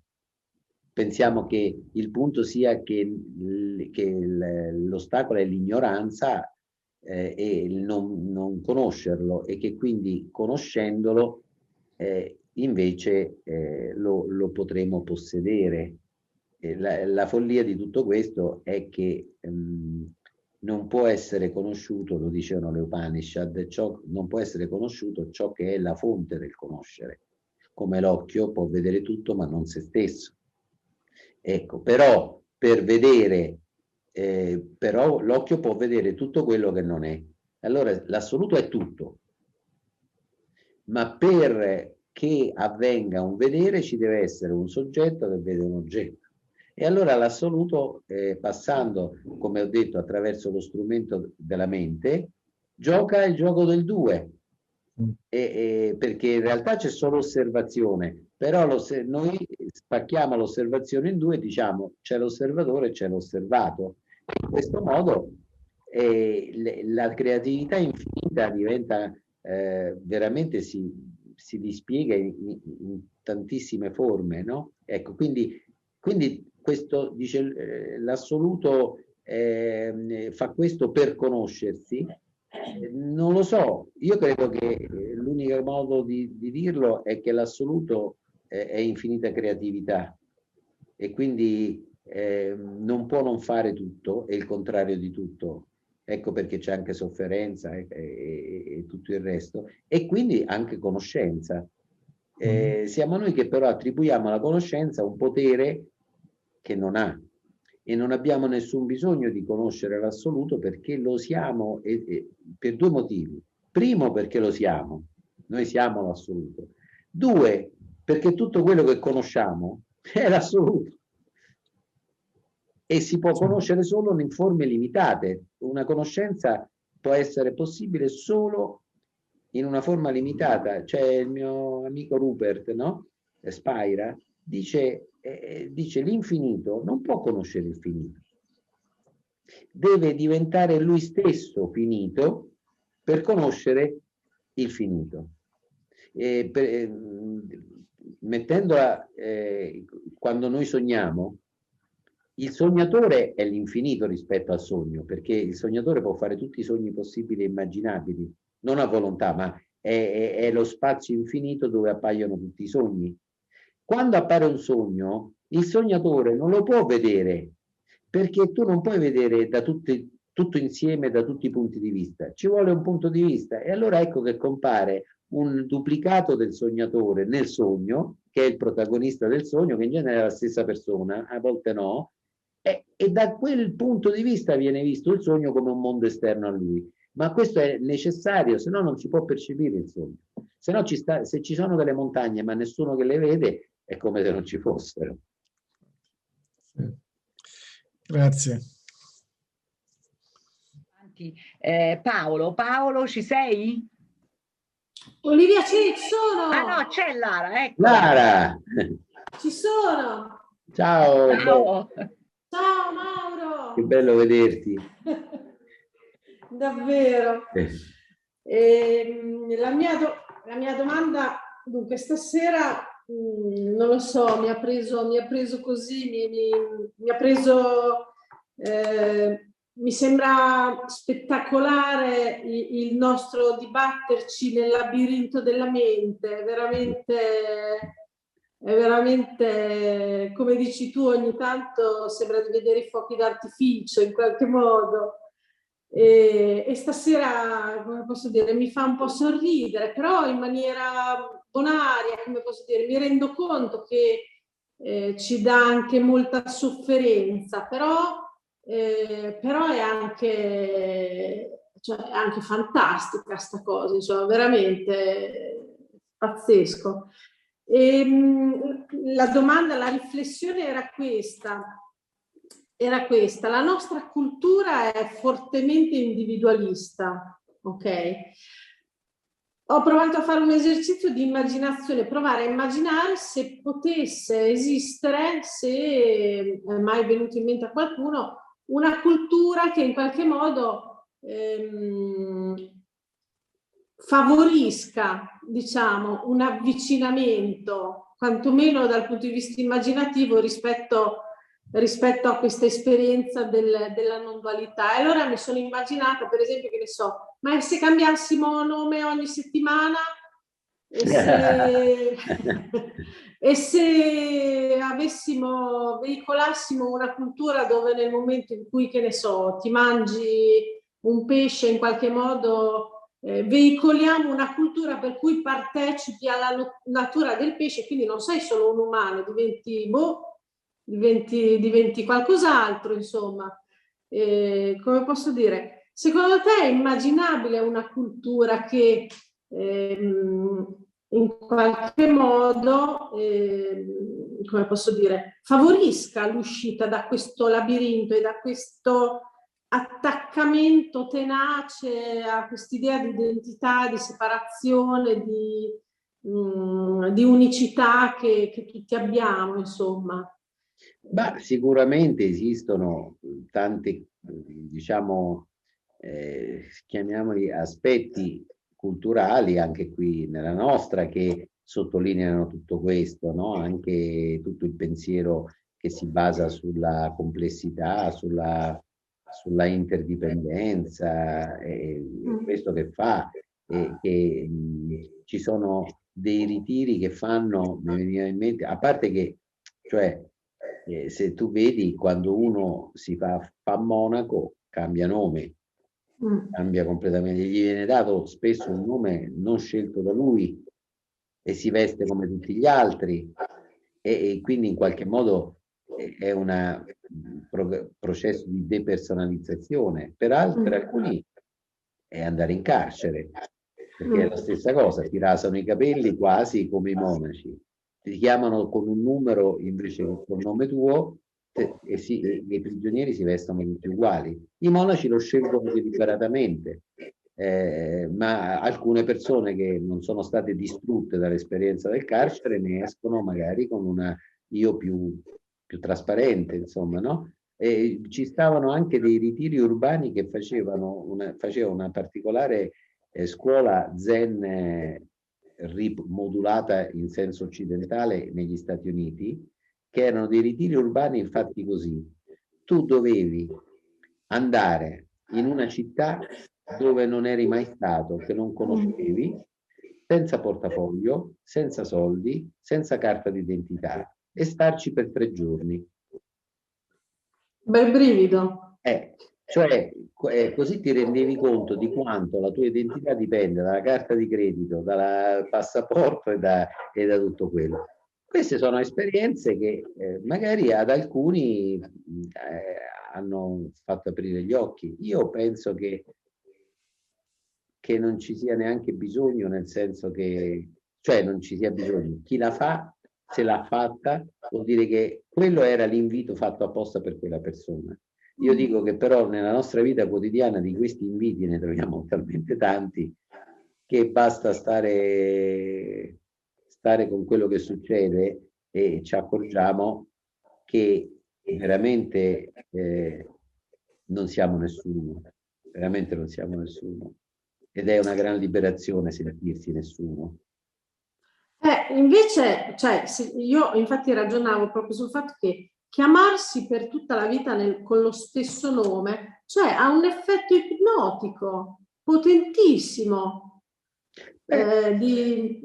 Pensiamo che il punto sia che l'ostacolo è l'ignoranza e il non conoscerlo, e che quindi conoscendolo invece lo potremo possedere. La follia di tutto questo è che non può essere conosciuto, lo dicevano le Upanishad, non può essere conosciuto ciò che è la fonte del conoscere, come l'occhio può vedere tutto ma non se stesso. Ecco, però per vedere, però l'occhio può vedere tutto quello che non è. Allora l'assoluto è tutto, ma per che avvenga un vedere ci deve essere un soggetto che vede un oggetto. E allora l'assoluto, passando, come ho detto, attraverso lo strumento della mente, gioca il gioco del due, perché in realtà c'è solo osservazione, però noi spacchiamo l'osservazione in due e diciamo c'è l'osservatore e c'è l'osservato. In questo modo la creatività infinita diventa veramente si dispiega in tantissime forme, no? Ecco, quindi questo dice l'assoluto fa questo per conoscersi. Non lo so, io credo che l'unico modo di dirlo è che l'assoluto è infinita creatività e quindi non può non fare tutto, è il contrario di tutto. Ecco perché c'è anche sofferenza e tutto il resto, e quindi anche conoscenza. Siamo noi che però attribuiamo alla conoscenza un potere che non ha, e non abbiamo nessun bisogno di conoscere l'assoluto perché lo siamo, per due motivi. Primo, perché lo siamo, noi siamo l'assoluto. Due, perché tutto quello che conosciamo è l'assoluto e si può conoscere solo in forme limitate. Una conoscenza può essere possibile solo in una forma limitata. C'è il mio amico Rupert, no? Spira, dice l'infinito non può conoscere il finito, deve diventare lui stesso finito per conoscere il finito. Mettendola, quando noi sogniamo, il sognatore è l'infinito rispetto al sogno, perché il sognatore può fare tutti i sogni possibili e immaginabili, non a volontà, ma è lo spazio infinito dove appaiono tutti i sogni. Quando appare un sogno, il sognatore non lo può vedere, perché tu non puoi vedere da tutti tutto insieme da tutti i punti di vista. Ci vuole un punto di vista e allora ecco che compare un duplicato del sognatore nel sogno, che è il protagonista del sogno, che in genere è la stessa persona, a volte no, e da quel punto di vista viene visto il sogno come un mondo esterno a lui. Ma questo è necessario, se no non si può percepire il sogno. Se no se ci sono delle montagne ma nessuno che le vede, è come se non ci fossero. Grazie. Paolo, ci sei? Olivia, ci sono! Ah no, c'è Lara, ecco. Lara! Ci sono! Ciao! Ciao! Ciao Mauro! Che bello vederti! Davvero! La mia domanda, dunque, stasera, non lo so, mi ha preso così, mi ha preso... mi sembra spettacolare il nostro dibatterci nel labirinto della mente, è veramente, come dici tu, ogni tanto sembra di vedere i fuochi d'artificio in qualche modo. E stasera, come posso dire, mi fa un po' sorridere, però in maniera bonaria, come posso dire, mi rendo conto che ci dà anche molta sofferenza, però è anche fantastica sta cosa, insomma, veramente pazzesco. La domanda, la riflessione era questa. La nostra cultura è fortemente individualista, ok? Ho provato a fare un esercizio di immaginazione, provare a immaginare se potesse esistere, se è mai venuto in mente a qualcuno, una cultura che in qualche modo favorisca, diciamo, un avvicinamento, quantomeno dal punto di vista immaginativo, rispetto a questa esperienza della non dualità. E allora mi sono immaginata, per esempio, che ne so, ma se cambiassimo nome ogni settimana e se veicolassimo una cultura dove nel momento in cui, che ne so, ti mangi un pesce, in qualche modo veicoliamo una cultura per cui partecipi alla natura del pesce, quindi non sei solo un umano, diventi qualcos'altro, insomma. Come posso dire? Secondo te è immaginabile una cultura che in qualche modo, come posso dire, favorisca l'uscita da questo labirinto e da questo attaccamento tenace a quest'idea di identità, di separazione, di unicità che tutti abbiamo, insomma? Beh, sicuramente esistono tanti, diciamo, chiamiamoli aspetti culturali anche qui nella nostra che sottolineano tutto questo, no? Anche tutto il pensiero che si basa sulla complessità, sulla interdipendenza, questo che fa, che ci sono dei ritiri che fanno, mi veniva in mente, a parte che, cioè, se tu vedi quando uno si fa monaco, cambia nome, cambia completamente, gli viene dato spesso un nome non scelto da lui e si veste come tutti gli altri e quindi in qualche modo è un processo di depersonalizzazione. Per alcuni è andare in carcere, perché è la stessa cosa, ti rasano i capelli quasi come i monaci, ti chiamano con un numero invece che col nome tuo e i prigionieri si vestono tutti uguali. I monaci lo scelgono deliberatamente, ma alcune persone che non sono state distrutte dall'esperienza del carcere ne escono magari con una io più trasparente, insomma, no? E ci stavano anche dei ritiri urbani che facevano una particolare scuola zen rimodulata in senso occidentale negli Stati Uniti, che erano dei ritiri urbani infatti così. Tu dovevi andare in una città dove non eri mai stato, che non conoscevi, senza portafoglio, senza soldi, senza carta d'identità e starci per 3 giorni. Bel brivido. Cioè, così ti rendevi conto di quanto la tua identità dipende dalla carta di credito, dal passaporto e da tutto quello. Queste sono esperienze che magari ad alcuni hanno fatto aprire gli occhi. Io penso che non ci sia neanche bisogno, nel senso che, cioè non ci sia bisogno. Chi la fa, se l'ha fatta, vuol dire che quello era l'invito fatto apposta per quella persona. Io dico che però nella nostra vita quotidiana di questi inviti ne troviamo talmente tanti che basta stare con quello che succede e ci accorgiamo che veramente non siamo nessuno, veramente non siamo nessuno. Ed è una gran liberazione sentirsi nessuno. Invece, cioè, io infatti ragionavo proprio sul fatto che chiamarsi per tutta la vita con lo stesso nome, cioè ha un effetto ipnotico potentissimo di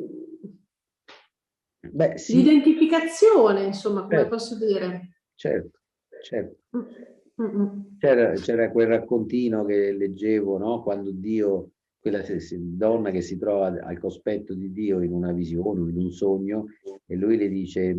identificazione, insomma, come posso dire. Certo. C'era quel raccontino che leggevo, no? Quando Dio, quella donna che si trova al cospetto di Dio in una visione o in un sogno, e lui le dice,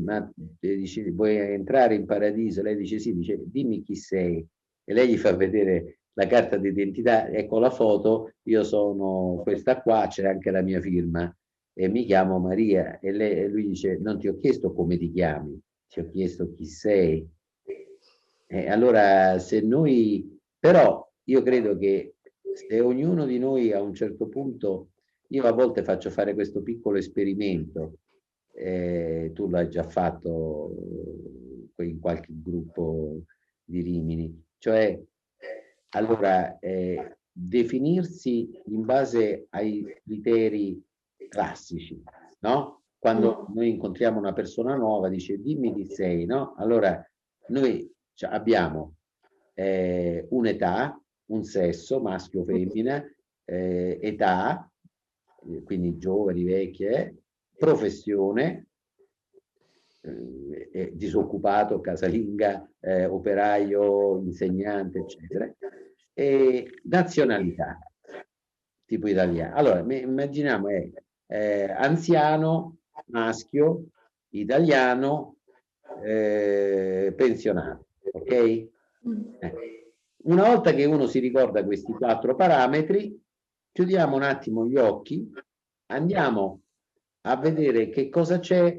vuoi entrare in paradiso? Lei dice sì, dice dimmi chi sei, e lei gli fa vedere la carta d'identità, ecco la foto, io sono questa qua, c'è anche la mia firma e mi chiamo Maria, e lui dice non ti ho chiesto come ti chiami, ti ho chiesto chi sei. Allora, se noi, però io credo che se ognuno di noi a un certo punto, io a volte faccio fare questo piccolo esperimento, tu l'hai già fatto in qualche gruppo di Rimini, cioè allora definirsi in base ai criteri classici, no? Quando noi incontriamo una persona nuova, dice dimmi chi sei, no? Allora noi abbiamo un'età, un sesso, maschio o femmina, età, quindi giovani, vecchie, professione, disoccupato, casalinga, operaio, insegnante, eccetera, e nazionalità, tipo italiano. Allora, immaginiamo anziano, maschio, italiano, pensionato. Ok? Una volta che uno si ricorda questi 4 parametri, chiudiamo un attimo gli occhi, andiamo a vedere che cosa c'è,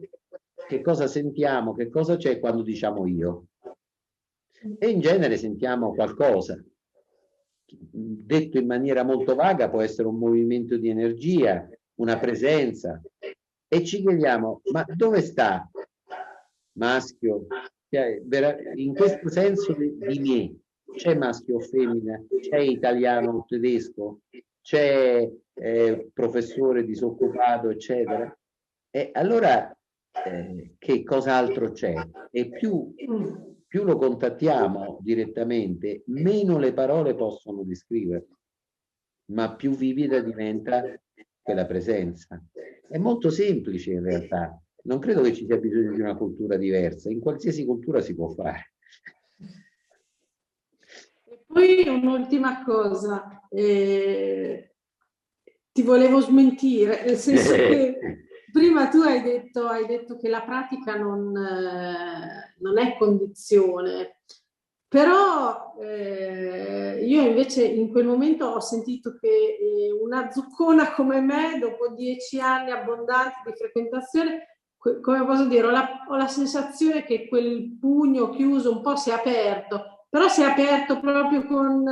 che cosa sentiamo, che cosa c'è quando diciamo io. E in genere sentiamo qualcosa. Detto in maniera molto vaga, può essere un movimento di energia, una presenza. E ci chiediamo, ma dove sta maschio? In questo senso di me, c'è maschio o femmina? C'è italiano o tedesco? C'è professore disoccupato, eccetera? E allora che cos'altro c'è? E più lo contattiamo direttamente, meno le parole possono descrivere, ma più vivida diventa quella presenza. È molto semplice in realtà. Non credo che ci sia bisogno di una cultura diversa, in qualsiasi cultura si può fare. E poi un'ultima cosa, ti volevo smentire, nel senso che prima tu hai detto che la pratica non è condizione, però io invece in quel momento ho sentito che una zuccona come me, dopo 10 anni abbondanti di frequentazione, come posso dire, ho la sensazione che quel pugno chiuso un po' si è aperto, però si è aperto proprio con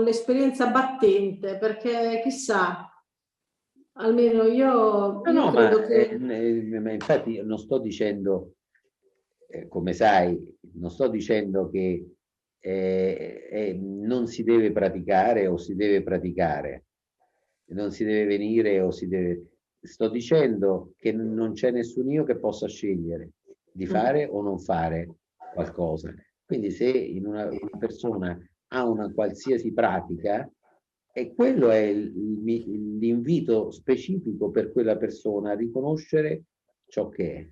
l'esperienza battente, perché chissà, almeno io credo che... infatti non sto dicendo, come sai, non sto dicendo che non si deve praticare o si deve praticare, non si deve venire o si deve... Sto dicendo che non c'è nessun io che possa scegliere di fare o non fare qualcosa. Quindi se una persona ha una qualsiasi pratica, e quello è l'invito specifico per quella persona a riconoscere ciò che è.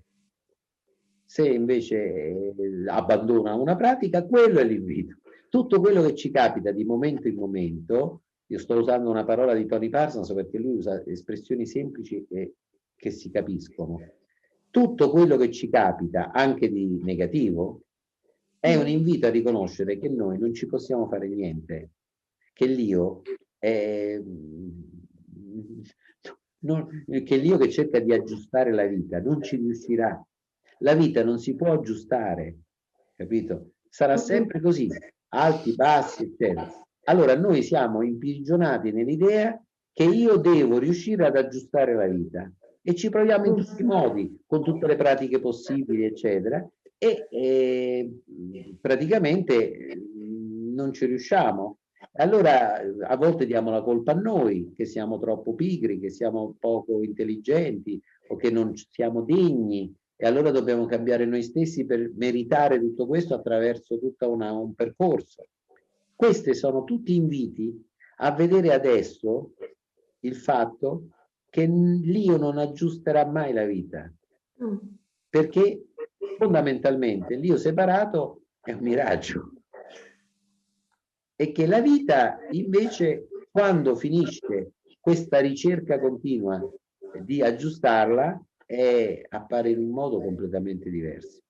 Se invece abbandona una pratica, quello è l'invito. tutto quello che ci capita di momento in momento, io sto usando una parola di Tony Parsons perché lui usa espressioni semplici che si capiscono. Tutto quello che ci capita, anche di negativo, è un invito a riconoscere che noi non ci possiamo fare niente, che l'io è... che l'io che cerca di aggiustare la vita non ci riuscirà. La vita non si può aggiustare, capito? Sarà sempre così, alti, bassi, eccetera. Allora noi siamo imprigionati nell'idea che io devo riuscire ad aggiustare la vita e ci proviamo in tutti i modi, con tutte le pratiche possibili, eccetera, e praticamente non ci riusciamo. Allora a volte diamo la colpa a noi, che siamo troppo pigri, che siamo poco intelligenti o che non siamo degni, e allora dobbiamo cambiare noi stessi per meritare tutto questo attraverso tutto un percorso. Questi sono tutti inviti a vedere adesso il fatto che l'io non aggiusterà mai la vita, perché fondamentalmente l'io separato è un miraggio. E che la vita invece, quando finisce questa ricerca continua di aggiustarla, appare in un modo completamente diverso,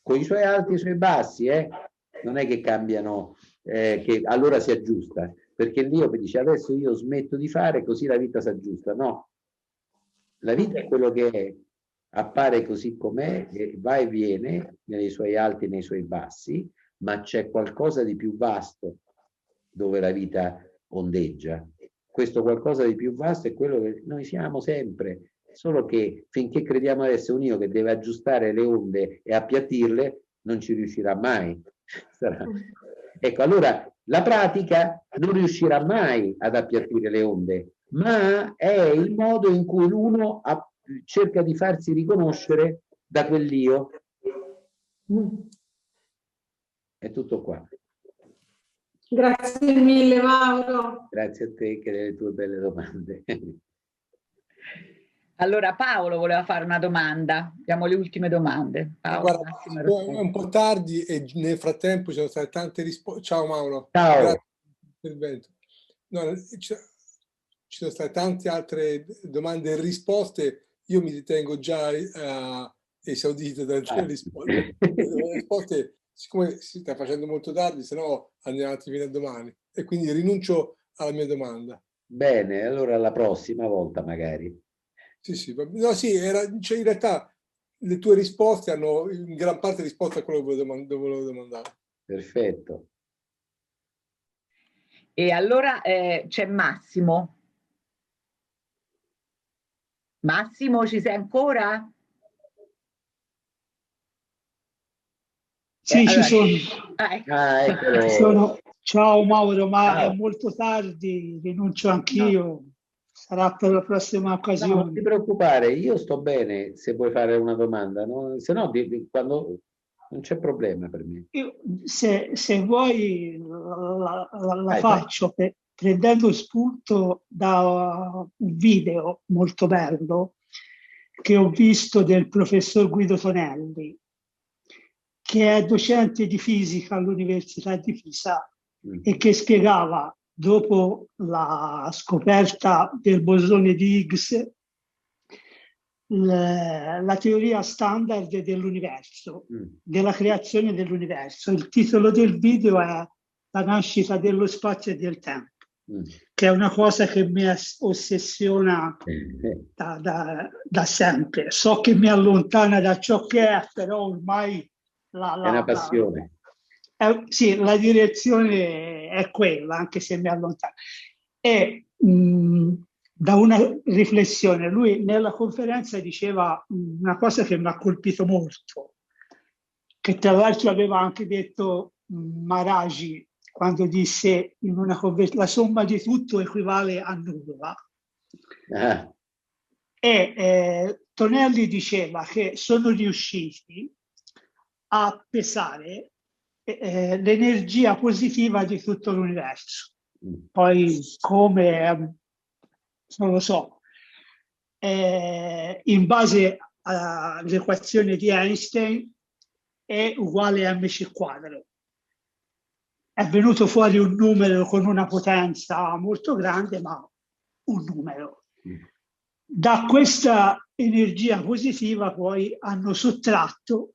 con i suoi alti e i suoi bassi, non è che cambiano, che allora si aggiusta, perché l'io dice adesso io smetto di fare così la vita si aggiusta. No, la vita è quello che è, appare così com'è, va e viene nei suoi alti e nei suoi bassi, ma c'è qualcosa di più vasto dove la vita ondeggia. Questo qualcosa di più vasto è quello che noi siamo sempre, solo che finché crediamo ad essere un io che deve aggiustare le onde e appiattirle, non ci riuscirà mai. Ecco, allora la pratica non riuscirà mai ad appiattire le onde, ma è il modo in cui l'uno cerca di farsi riconoscere da quell'io. È tutto qua. Grazie mille Mauro. Grazie a te che delle tue belle domande. Allora Paolo voleva fare una domanda, abbiamo le ultime domande. Paolo, guarda, è un po' tardi e nel frattempo ci sono state tante risposte. Ciao Mauro. Ciao. Grazie per l'intervento. No, ci sono state tante altre domande e risposte. Io mi ritengo già esaudito dalle risposte. Le risposte, siccome si sta facendo molto tardi, se no andiamo avanti fino a domani. E quindi rinuncio alla mia domanda. Bene, allora la prossima volta magari. Sì, no, sì, cioè in realtà le tue risposte hanno in gran parte risposto a quello che volevo domandare. Perfetto. E allora c'è Massimo. Massimo, ci sei ancora? Sì, allora, ci sono. Ecco. Sono. Ciao Mauro, ma ciao. È molto tardi, rinuncio anch'io. No. Sarà per la prossima occasione. No, non ti preoccupare, io sto bene se vuoi fare una domanda, no? Se no quando non c'è problema per me. Io, se vuoi la faccio prendendo spunto da un video molto bello che ho visto del professor Guido Tonelli, che è docente di fisica all'Università di Pisa e che spiegava, dopo la scoperta del bosone di Higgs, la teoria standard dell'universo, della creazione dell'universo. Il titolo del video è La nascita dello spazio e del tempo, che è una cosa che mi ossessiona da sempre. So che mi allontana da ciò che è, però ormai è una passione. Sì, la direzione è quella, anche se mi allontana. E da una riflessione, lui nella conferenza diceva una cosa che mi ha colpito molto, che tra l'altro aveva anche detto Maharaji quando disse in una la somma di tutto equivale a nulla. E Tonelli diceva che sono riusciti a pesare l'energia positiva di tutto l'universo. Poi come, non lo so, in base all'equazione di Einstein è uguale a mc². è venuto fuori un numero con una potenza molto grande, ma un numero. Da questa energia positiva poi hanno sottratto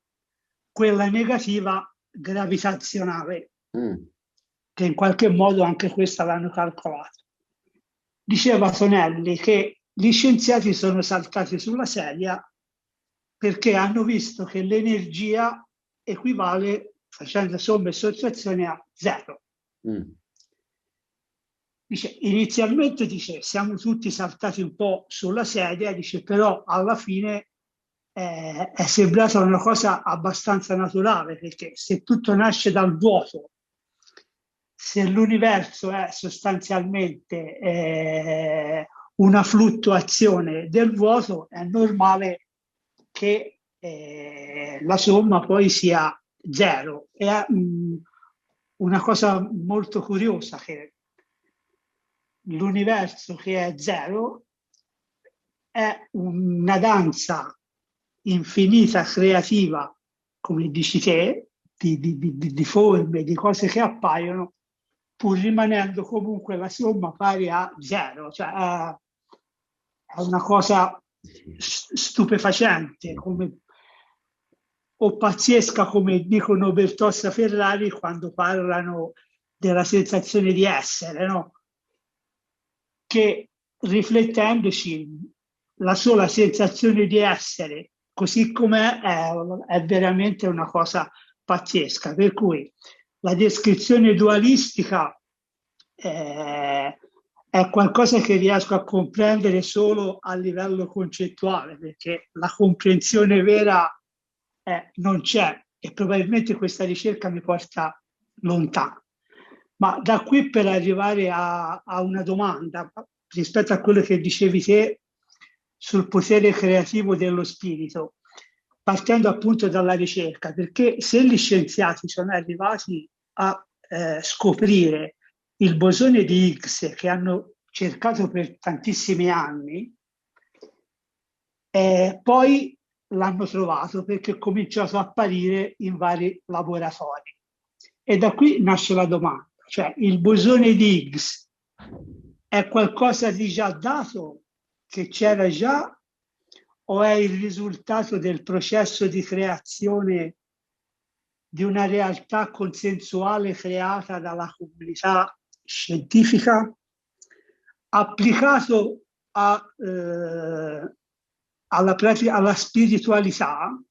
quella negativa gravitazionale, che in qualche modo anche questa l'hanno calcolata. Diceva Tonelli che gli scienziati sono saltati sulla sedia perché hanno visto che l'energia equivale, facendo somme e sottrazioni, a 0. Dice, inizialmente siamo tutti saltati un po' sulla sedia, dice, però alla fine è sembrata una cosa abbastanza naturale, perché se tutto nasce dal vuoto, se l'universo è sostanzialmente una fluttuazione del vuoto, è normale che la somma poi sia 0. È una cosa molto curiosa che l'universo che è 0 è una danza infinita, creativa, come dici te, di forme, di cose che appaiono, pur rimanendo comunque la somma pari a 0. Cioè, è una cosa stupefacente, o pazzesca, come dicono Bertossa Ferrari quando parlano della sensazione di essere, no? Che riflettendoci, la sola sensazione di essere così com'è è veramente una cosa pazzesca. Per cui la descrizione dualistica è qualcosa che riesco a comprendere solo a livello concettuale, perché la comprensione vera non c'è, e probabilmente questa ricerca mi porta lontano. Ma da qui, per arrivare a una domanda rispetto a quello che dicevi te sul potere creativo dello spirito, partendo appunto dalla ricerca, perché se gli scienziati sono arrivati a scoprire il bosone di Higgs, che hanno cercato per tantissimi anni, poi l'hanno trovato perché è cominciato a apparire in vari laboratori. E da qui nasce la domanda, cioè il bosone di Higgs è qualcosa di già dato, che c'era già, o è il risultato del processo di creazione di una realtà consensuale creata dalla comunità scientifica, applicato alla spiritualità?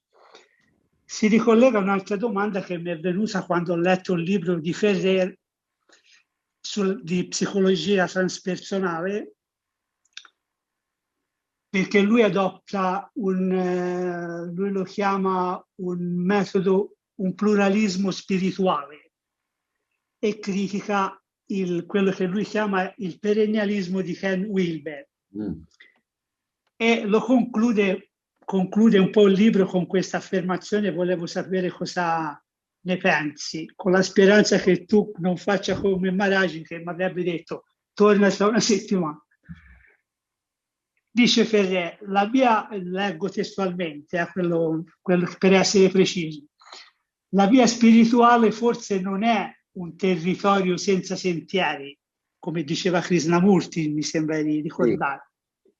Si ricollega a un'altra domanda che mi è venuta quando ho letto un libro di Ferrer di psicologia transpersonale, perché lui adotta lui lo chiama un metodo, un pluralismo spirituale, e critica quello che lui chiama il perennialismo di Ken Wilber. E lo conclude un po' il libro con questa affermazione. Volevo sapere cosa ne pensi, con la speranza che tu non faccia come Maragi, che mi avrebbe detto torna tra una settimana. Dice Ferrer, leggo testualmente, quello per essere precisi, la via spirituale forse non è un territorio senza sentieri, come diceva Krishnamurti, mi sembra di ricordare,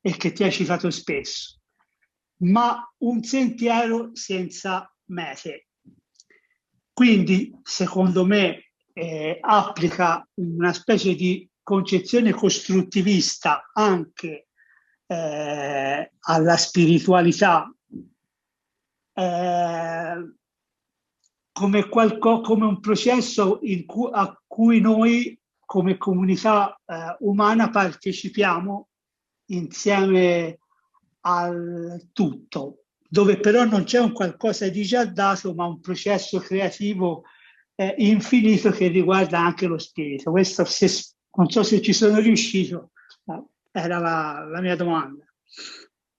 e che ti hai citato spesso, ma un sentiero senza mete. Quindi, secondo me, applica una specie di concezione costruttivista anche alla spiritualità, come un processo a cui noi come comunità umana partecipiamo insieme al tutto, dove però non c'è un qualcosa di già dato, ma un processo creativo infinito che riguarda anche lo spirito. Questo, non so se ci sono riuscito, era la mia domanda.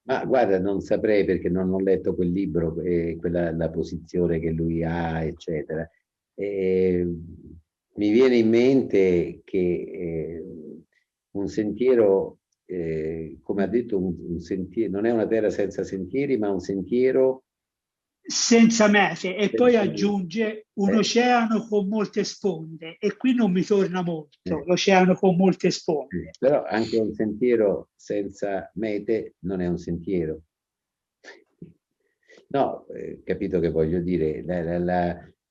Ma guarda, non saprei perché non ho letto quel libro e la posizione che lui ha, eccetera. Mi viene in mente che un sentiero, come ha detto, un sentiero, non è una terra senza sentieri, ma un sentiero senza mete, e poi aggiunge un oceano con molte sponde, e qui non mi torna molto l'oceano con molte sponde. Però anche un sentiero senza mete non è un sentiero. No, capito che voglio dire,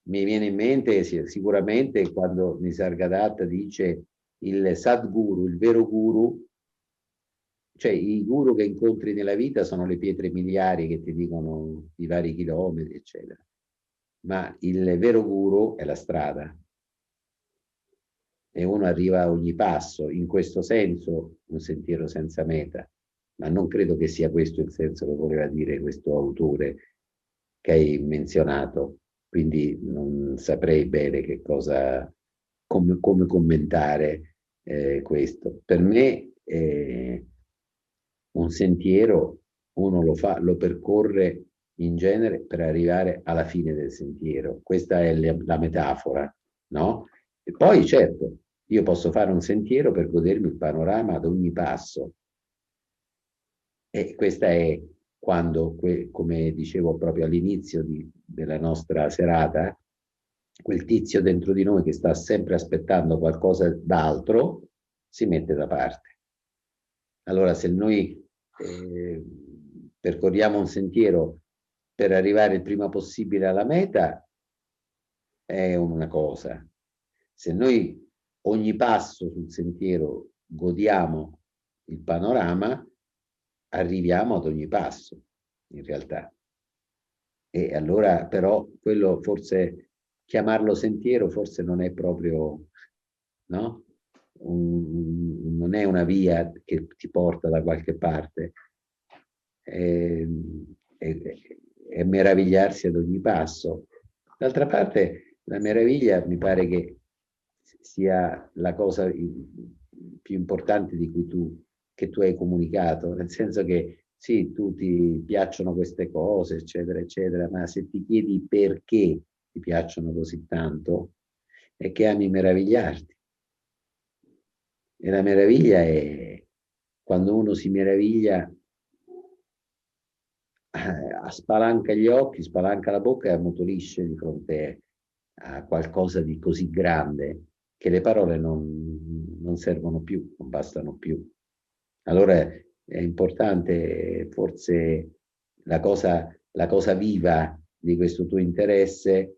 mi viene in mente sicuramente quando Nisargadatta dice il Sadguru, il vero guru, cioè i guru che incontri nella vita sono le pietre miliari che ti dicono i vari chilometri, eccetera. Ma il vero guru è la strada. E uno arriva a ogni passo, in questo senso un sentiero senza meta. Ma non credo che sia questo il senso che voleva dire questo autore che hai menzionato, quindi non saprei bene che cosa, come commentare questo. Per me un sentiero uno lo percorre in genere per arrivare alla fine del sentiero. Questa è la metafora, no? E poi certo, io posso fare un sentiero per godermi il panorama ad ogni passo. E questa è quando, come dicevo proprio all'inizio della nostra serata, quel tizio dentro di noi che sta sempre aspettando qualcosa d'altro si mette da parte. Allora, se noi percorriamo un sentiero per arrivare il prima possibile alla meta, è una cosa. Se noi ogni passo sul sentiero godiamo il panorama, arriviamo ad ogni passo, in realtà. E allora però quello forse, chiamarlo sentiero forse non è proprio, no? Non è una via che ti porta da qualche parte. È meravigliarsi ad ogni passo. D'altra parte, la meraviglia mi pare che sia la cosa più importante di cui che tu hai comunicato, nel senso che sì, ti piacciono queste cose, eccetera, eccetera, ma se ti chiedi perché ti piacciono così tanto, è che ami meravigliarti. E la meraviglia è quando uno si meraviglia, spalanca gli occhi, spalanca la bocca e ammutolisce di fronte a qualcosa di così grande che le parole non servono più, non bastano più. Allora è importante, forse la cosa viva di questo tuo interesse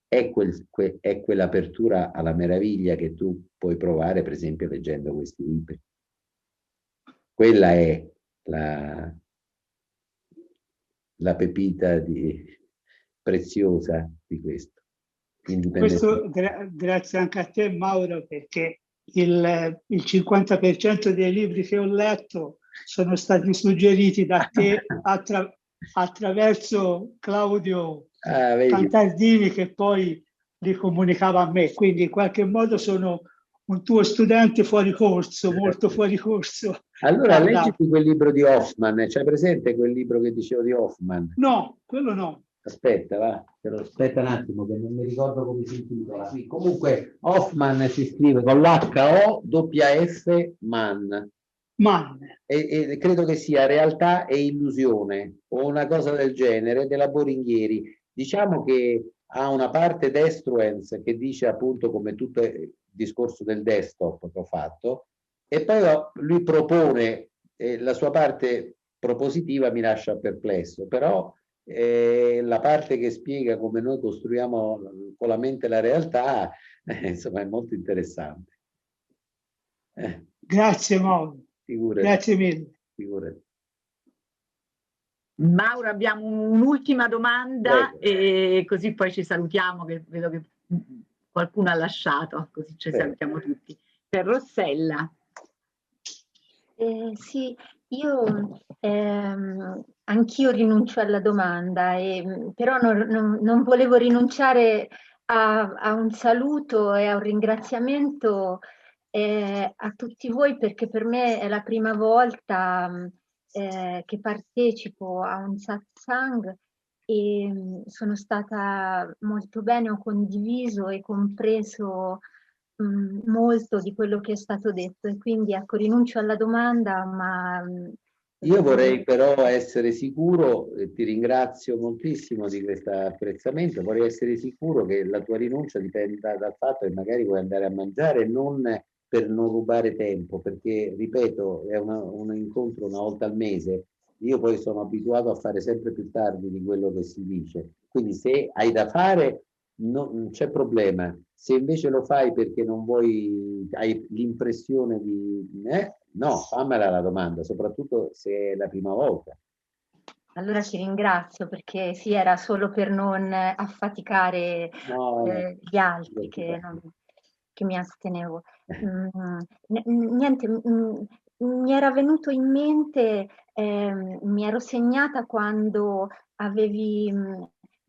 è quell'apertura alla meraviglia che tu puoi provare, per esempio, leggendo questi libri. Quella è la pepita preziosa di questo. Questo grazie anche a te, Mauro, perché il 50% dei libri che ho letto sono stati suggeriti da te attraverso Claudio Cantardini, che poi li comunicava a me, quindi in qualche modo sono un tuo studente fuori corso, molto fuori corso. Allora leggiti quel libro di Hoffman, c'hai presente quel libro che dicevo di Hoffman? No, quello no. Aspetta, va, aspetta un attimo che non mi ricordo come si intitola. Sì, comunque Hoffman si scrive con l'H-O-F-F Mann. E credo che sia Realtà e Illusione o una cosa del genere della Boringhieri. Diciamo che ha una parte destruence che dice appunto come tutto il discorso del desktop che ho fatto, e poi lui propone la sua parte propositiva mi lascia perplesso, però la parte che spiega come noi costruiamo con la mente la realtà, insomma, è molto interessante. Grazie Mauro. Figurati. Grazie mille. Figurati. Mauro, abbiamo un'ultima domanda e così poi ci salutiamo, che vedo che qualcuno ha lasciato, così ci salutiamo tutti. Per Rossella. Sì, io anch'io rinuncio alla domanda, però non volevo rinunciare a un saluto e a un ringraziamento a tutti voi, perché per me è la prima volta che partecipo a un satsang e sono stata molto bene, ho condiviso e compreso molto di quello che è stato detto, e quindi ecco, rinuncio alla domanda, ma Io vorrei però essere sicuro, ti ringrazio moltissimo di questo apprezzamento, vorrei essere sicuro che la tua rinuncia dipenda dal fatto che magari vuoi andare a mangiare, non per non rubare tempo, perché, ripeto, è un incontro una volta al mese, io poi sono abituato a fare sempre più tardi di quello che si dice, quindi se hai da fare non c'è problema, se invece lo fai perché non vuoi, hai l'impressione di... no, fammela la domanda, soprattutto se è la prima volta. Allora ti ringrazio, perché sì, era solo per non affaticare gli altri che mi astenevo. Niente, mi era venuto in mente, mi ero segnata quando avevi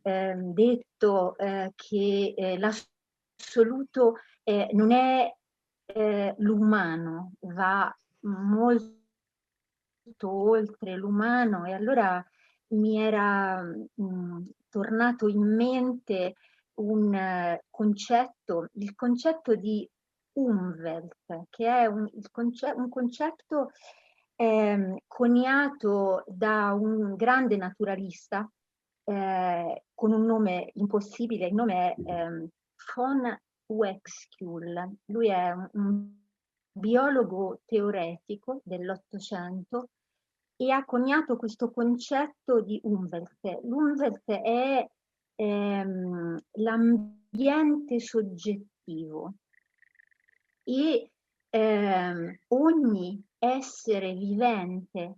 detto che l'assoluto non è l'umano, va molto oltre l'umano, e allora mi era tornato in mente un concetto, il concetto di Umwelt, che è un concetto coniato da un grande naturalista con un nome impossibile. Il nome è von Uexküll. Lui è un biologo teoretico dell'Ottocento e ha coniato questo concetto di Umwelt. L'Umwelt è l'ambiente soggettivo, e ogni essere vivente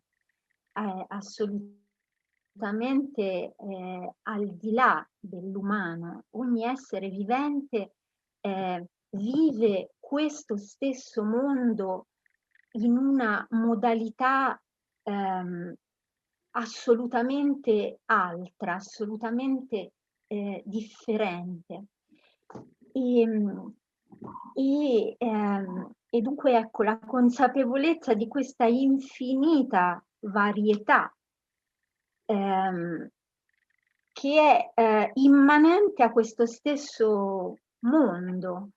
assolutamente al di là dell'umano, ogni essere vivente vive questo stesso mondo in una modalità assolutamente altra, assolutamente differente. E dunque, ecco, la consapevolezza di questa infinita varietà che è immanente a questo stesso mondo.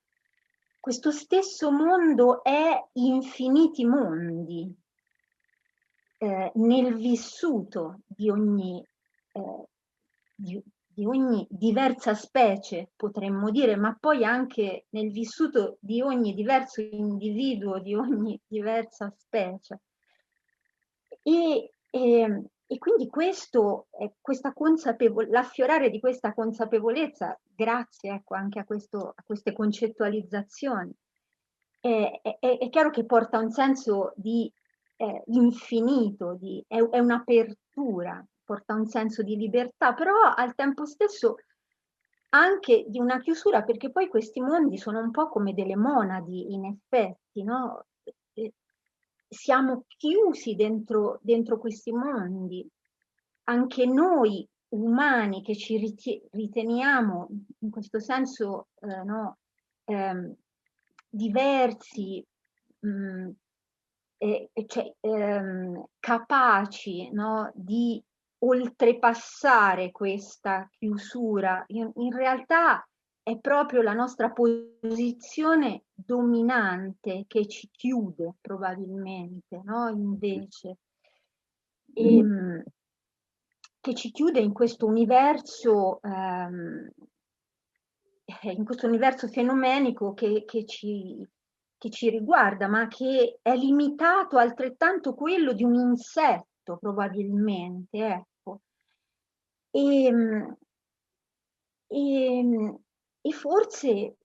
Questo stesso mondo è infiniti mondi nel vissuto di ogni diversa specie, potremmo dire, ma poi anche nel vissuto di ogni diverso individuo, di ogni diversa specie. E quindi questo, l'affiorare di questa consapevolezza, grazie, ecco, anche a queste concettualizzazioni, è chiaro che porta un senso di infinito, è un'apertura, porta un senso di libertà, però al tempo stesso anche di una chiusura, perché poi questi mondi sono un po' come delle monadi, in effetti, no? Siamo chiusi dentro questi mondi. Anche noi umani che ci riteniamo in questo senso diversi, cioè, capaci, no, di oltrepassare questa chiusura, in realtà è proprio la nostra posizione dominante che ci chiude probabilmente, no? Invece, che ci chiude in questo universo fenomenico che ci riguarda, ma che è limitato altrettanto quello di un insetto probabilmente, ecco. E forse,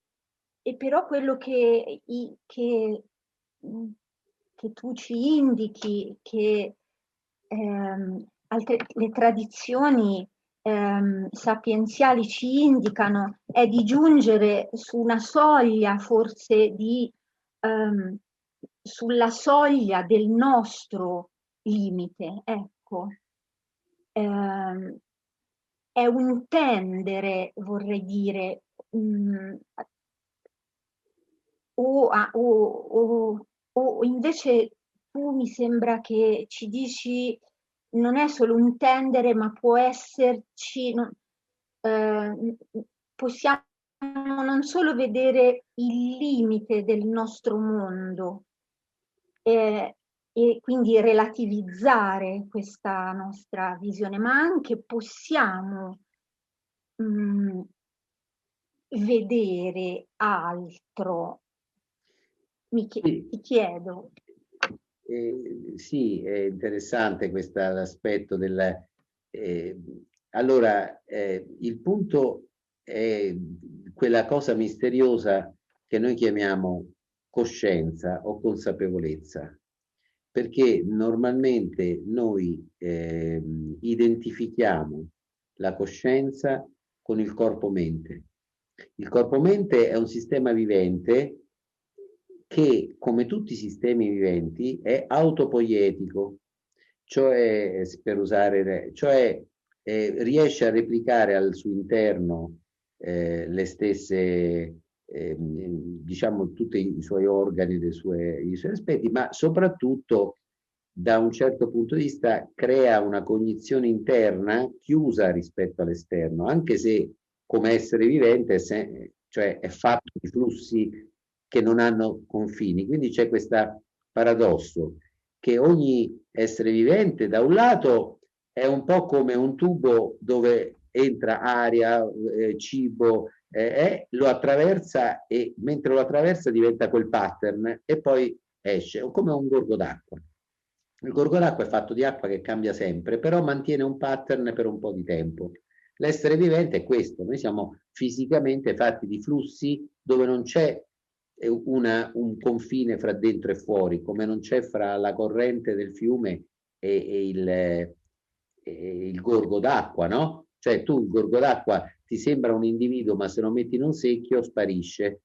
e però quello che tu ci indichi, che le tradizioni sapienziali ci indicano, è di giungere su una soglia, forse sulla soglia del nostro limite, ecco. È un tendere, vorrei dire, o invece tu mi sembra che ci dici non è solo un tendere, ma può esserci, possiamo non solo vedere il limite del nostro mondo, e e quindi relativizzare questa nostra visione, ma anche possiamo vedere altro. Ti chiedo. Sì, è interessante l'aspetto del... allora, il punto è quella cosa misteriosa che noi chiamiamo coscienza o consapevolezza, perché normalmente noi identifichiamo la coscienza con il corpo-mente. Il corpo-mente è un sistema vivente che, come tutti i sistemi viventi, è autopoietico, cioè, per usare, riesce a replicare al suo interno le stesse, diciamo, tutti i suoi organi, i suoi aspetti, ma soprattutto da un certo punto di vista crea una cognizione interna chiusa rispetto all'esterno, anche se come essere vivente cioè è fatto di flussi che non hanno confini. Quindi c'è questo paradosso che ogni essere vivente da un lato è un po' come un tubo dove entra aria, cibo, lo attraversa e mentre lo attraversa diventa quel pattern e poi esce, o come un gorgo d'acqua. Il gorgo d'acqua è fatto di acqua che cambia sempre, però mantiene un pattern per un po' di tempo. L'essere vivente è questo, noi siamo fisicamente fatti di flussi dove non c'è un confine fra dentro e fuori, come non c'è fra la corrente del fiume e il gorgo d'acqua, no? Cioè tu il gorgo d'acqua ti sembra un individuo, ma se lo metti in un secchio sparisce,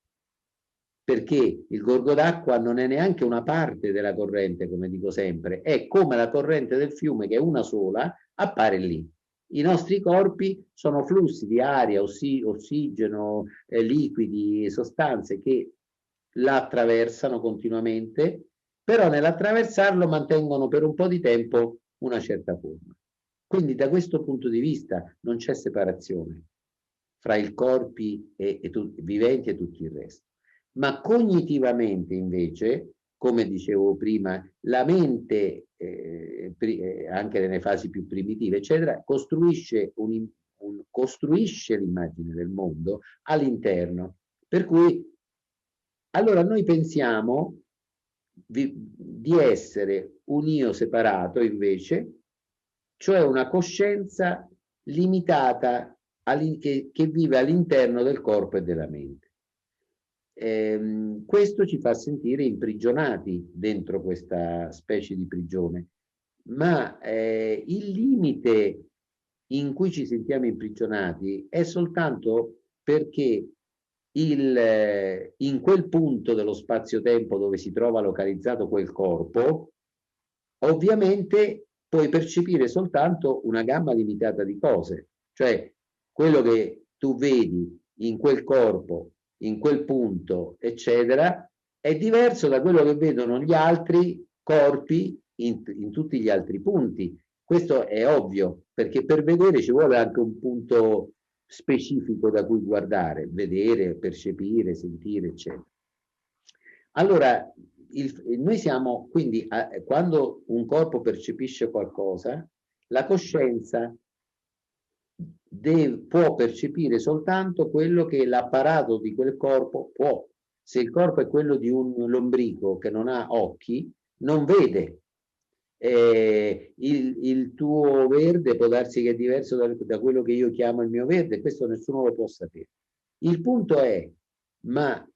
perché il gorgo d'acqua non è neanche una parte della corrente, come dico sempre, è come la corrente del fiume che è una sola, appare lì. I nostri corpi sono flussi di aria, ossigeno, liquidi, sostanze che la attraversano continuamente, però nell'attraversarlo mantengono per un po' di tempo una certa forma. Quindi da questo punto di vista non c'è separazione fra i corpi viventi e tutto il resto. Ma cognitivamente invece, come dicevo prima, la mente, anche nelle fasi più primitive, eccetera, costruisce l'immagine del mondo all'interno. Per cui allora noi pensiamo di essere un io separato invece, cioè una coscienza limitata che vive all'interno del corpo e della mente. Questo ci fa sentire imprigionati dentro questa specie di prigione, ma il limite in cui ci sentiamo imprigionati è soltanto perché in quel punto dello spazio-tempo dove si trova localizzato quel corpo, ovviamente puoi percepire soltanto una gamma limitata di cose, cioè quello che tu vedi in quel corpo, in quel punto, eccetera, è diverso da quello che vedono gli altri corpi in tutti gli altri punti. Questo è ovvio, perché per vedere ci vuole anche un punto specifico da cui guardare, vedere, percepire, sentire, eccetera. Allora, noi siamo, quindi, quando un corpo percepisce qualcosa, la coscienza può percepire soltanto quello che l'apparato di quel corpo può. Se il corpo è quello di un lombrico che non ha occhi, non vede. Il tuo verde può darsi che è diverso da quello che io chiamo il mio verde, questo nessuno lo può sapere. Il punto è, ma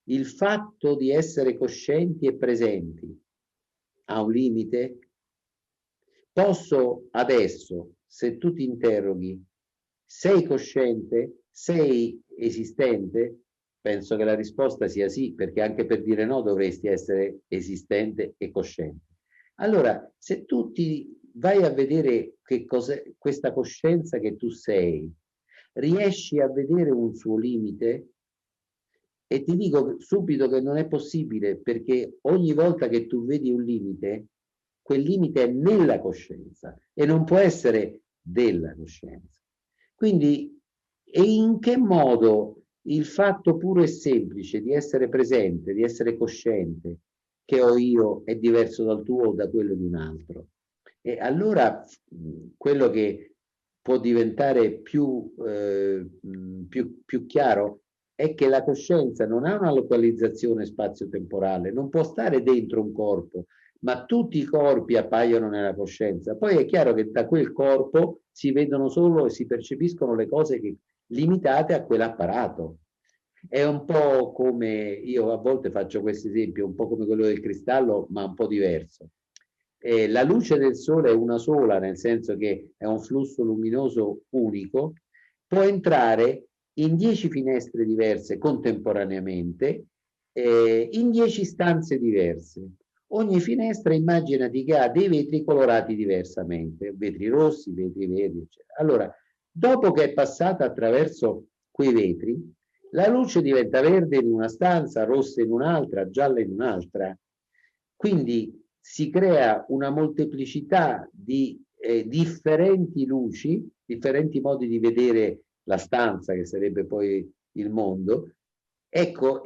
il fatto di essere coscienti e presenti ha un limite? Posso adesso, se tu ti interroghi, sei cosciente? Sei esistente? Penso che la risposta sia sì, perché anche per dire no dovresti essere esistente e cosciente. Allora, se tu ti vai a vedere che cos'è questa coscienza che tu sei, riesci a vedere un suo limite? E ti dico subito che non è possibile, perché ogni volta che tu vedi un limite, quel limite è nella coscienza e non può essere della coscienza. Quindi, e in che modo il fatto puro e semplice di essere presente, di essere cosciente, che ho io è diverso dal tuo o da quello di un altro. E allora quello che può diventare più chiaro è che la coscienza non ha una localizzazione spazio-temporale, non può stare dentro un corpo, ma tutti i corpi appaiono nella coscienza. Poi è chiaro che da quel corpo si vedono solo e si percepiscono le cose limitate a quell'apparato. È un po' come, io a volte faccio questo esempio, un po' come quello del cristallo, ma un po' diverso. La luce del sole è una sola, nel senso che è un flusso luminoso unico, può entrare in 10 finestre diverse contemporaneamente, in 10 stanze diverse. Ogni finestra, immaginati che ha dei vetri colorati diversamente, vetri rossi, vetri verdi, eccetera. Allora, dopo che è passata attraverso quei vetri, la luce diventa verde in una stanza, rossa in un'altra, gialla in un'altra. Quindi si crea una molteplicità di differenti luci, differenti modi di vedere la stanza, che sarebbe poi il mondo. Ecco,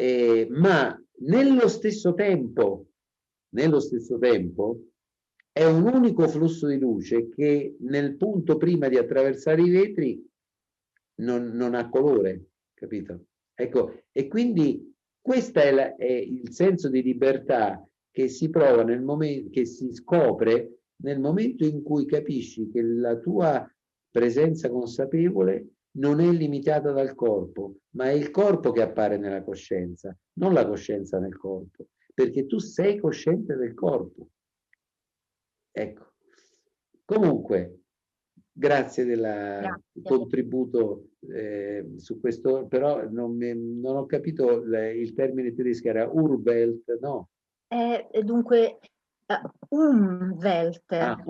ma nello stesso tempo è un unico flusso di luce che nel punto prima di attraversare i vetri non ha colore, capito? Ecco, e quindi questo è il senso di libertà che si prova nel momento, che si scopre nel momento in cui capisci che la tua presenza consapevole non è limitata dal corpo, ma è il corpo che appare nella coscienza, non la coscienza nel corpo, perché tu sei cosciente del corpo. Ecco. Comunque, grazie del contributo su questo, però non ho capito il termine tedesco, era Urwelt, no? Dunque, Umwelt. Ah,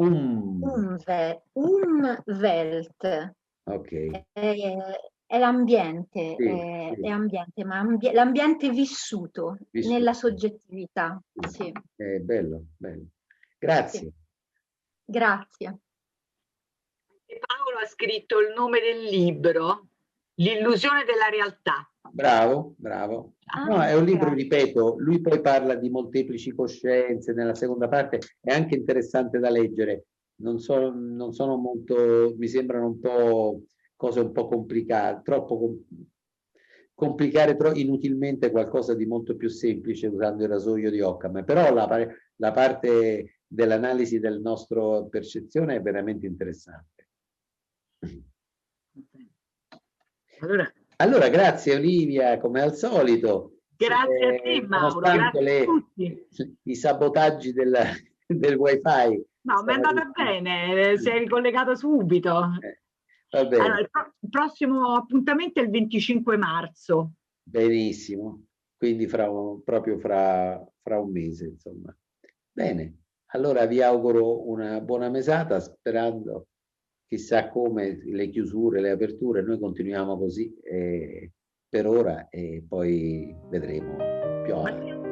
Umwelt. Ok. È l'ambiente, Sì, è ambiente, ma l'ambiente vissuto nella soggettività. Sì. Bello, bello. Grazie. Sì. Grazie. Paolo ha scritto il nome del libro, L'illusione della realtà. Bravo, bravo. No, è un libro, ripeto, lui poi parla di molteplici coscienze, nella seconda parte è anche interessante da leggere. Non sono molto, mi sembrano un po' cose un po' complicate, troppo complicare inutilmente qualcosa di molto più semplice usando il rasoio di Occam, però la parte dell'analisi del nostro percezione è veramente interessante. Allora, grazie Olivia, come al solito. Grazie a te, Mauro. Grazie a tutti. I sabotaggi del wifi. No, mi è andata bene, si è ricollegato subito. Va bene. Allora, il prossimo appuntamento è il 25 marzo. Benissimo, quindi proprio fra un mese, insomma. Bene, allora vi auguro una buona mesata, sperando chissà come le chiusure, le aperture, noi continuiamo così per ora e poi vedremo più avanti.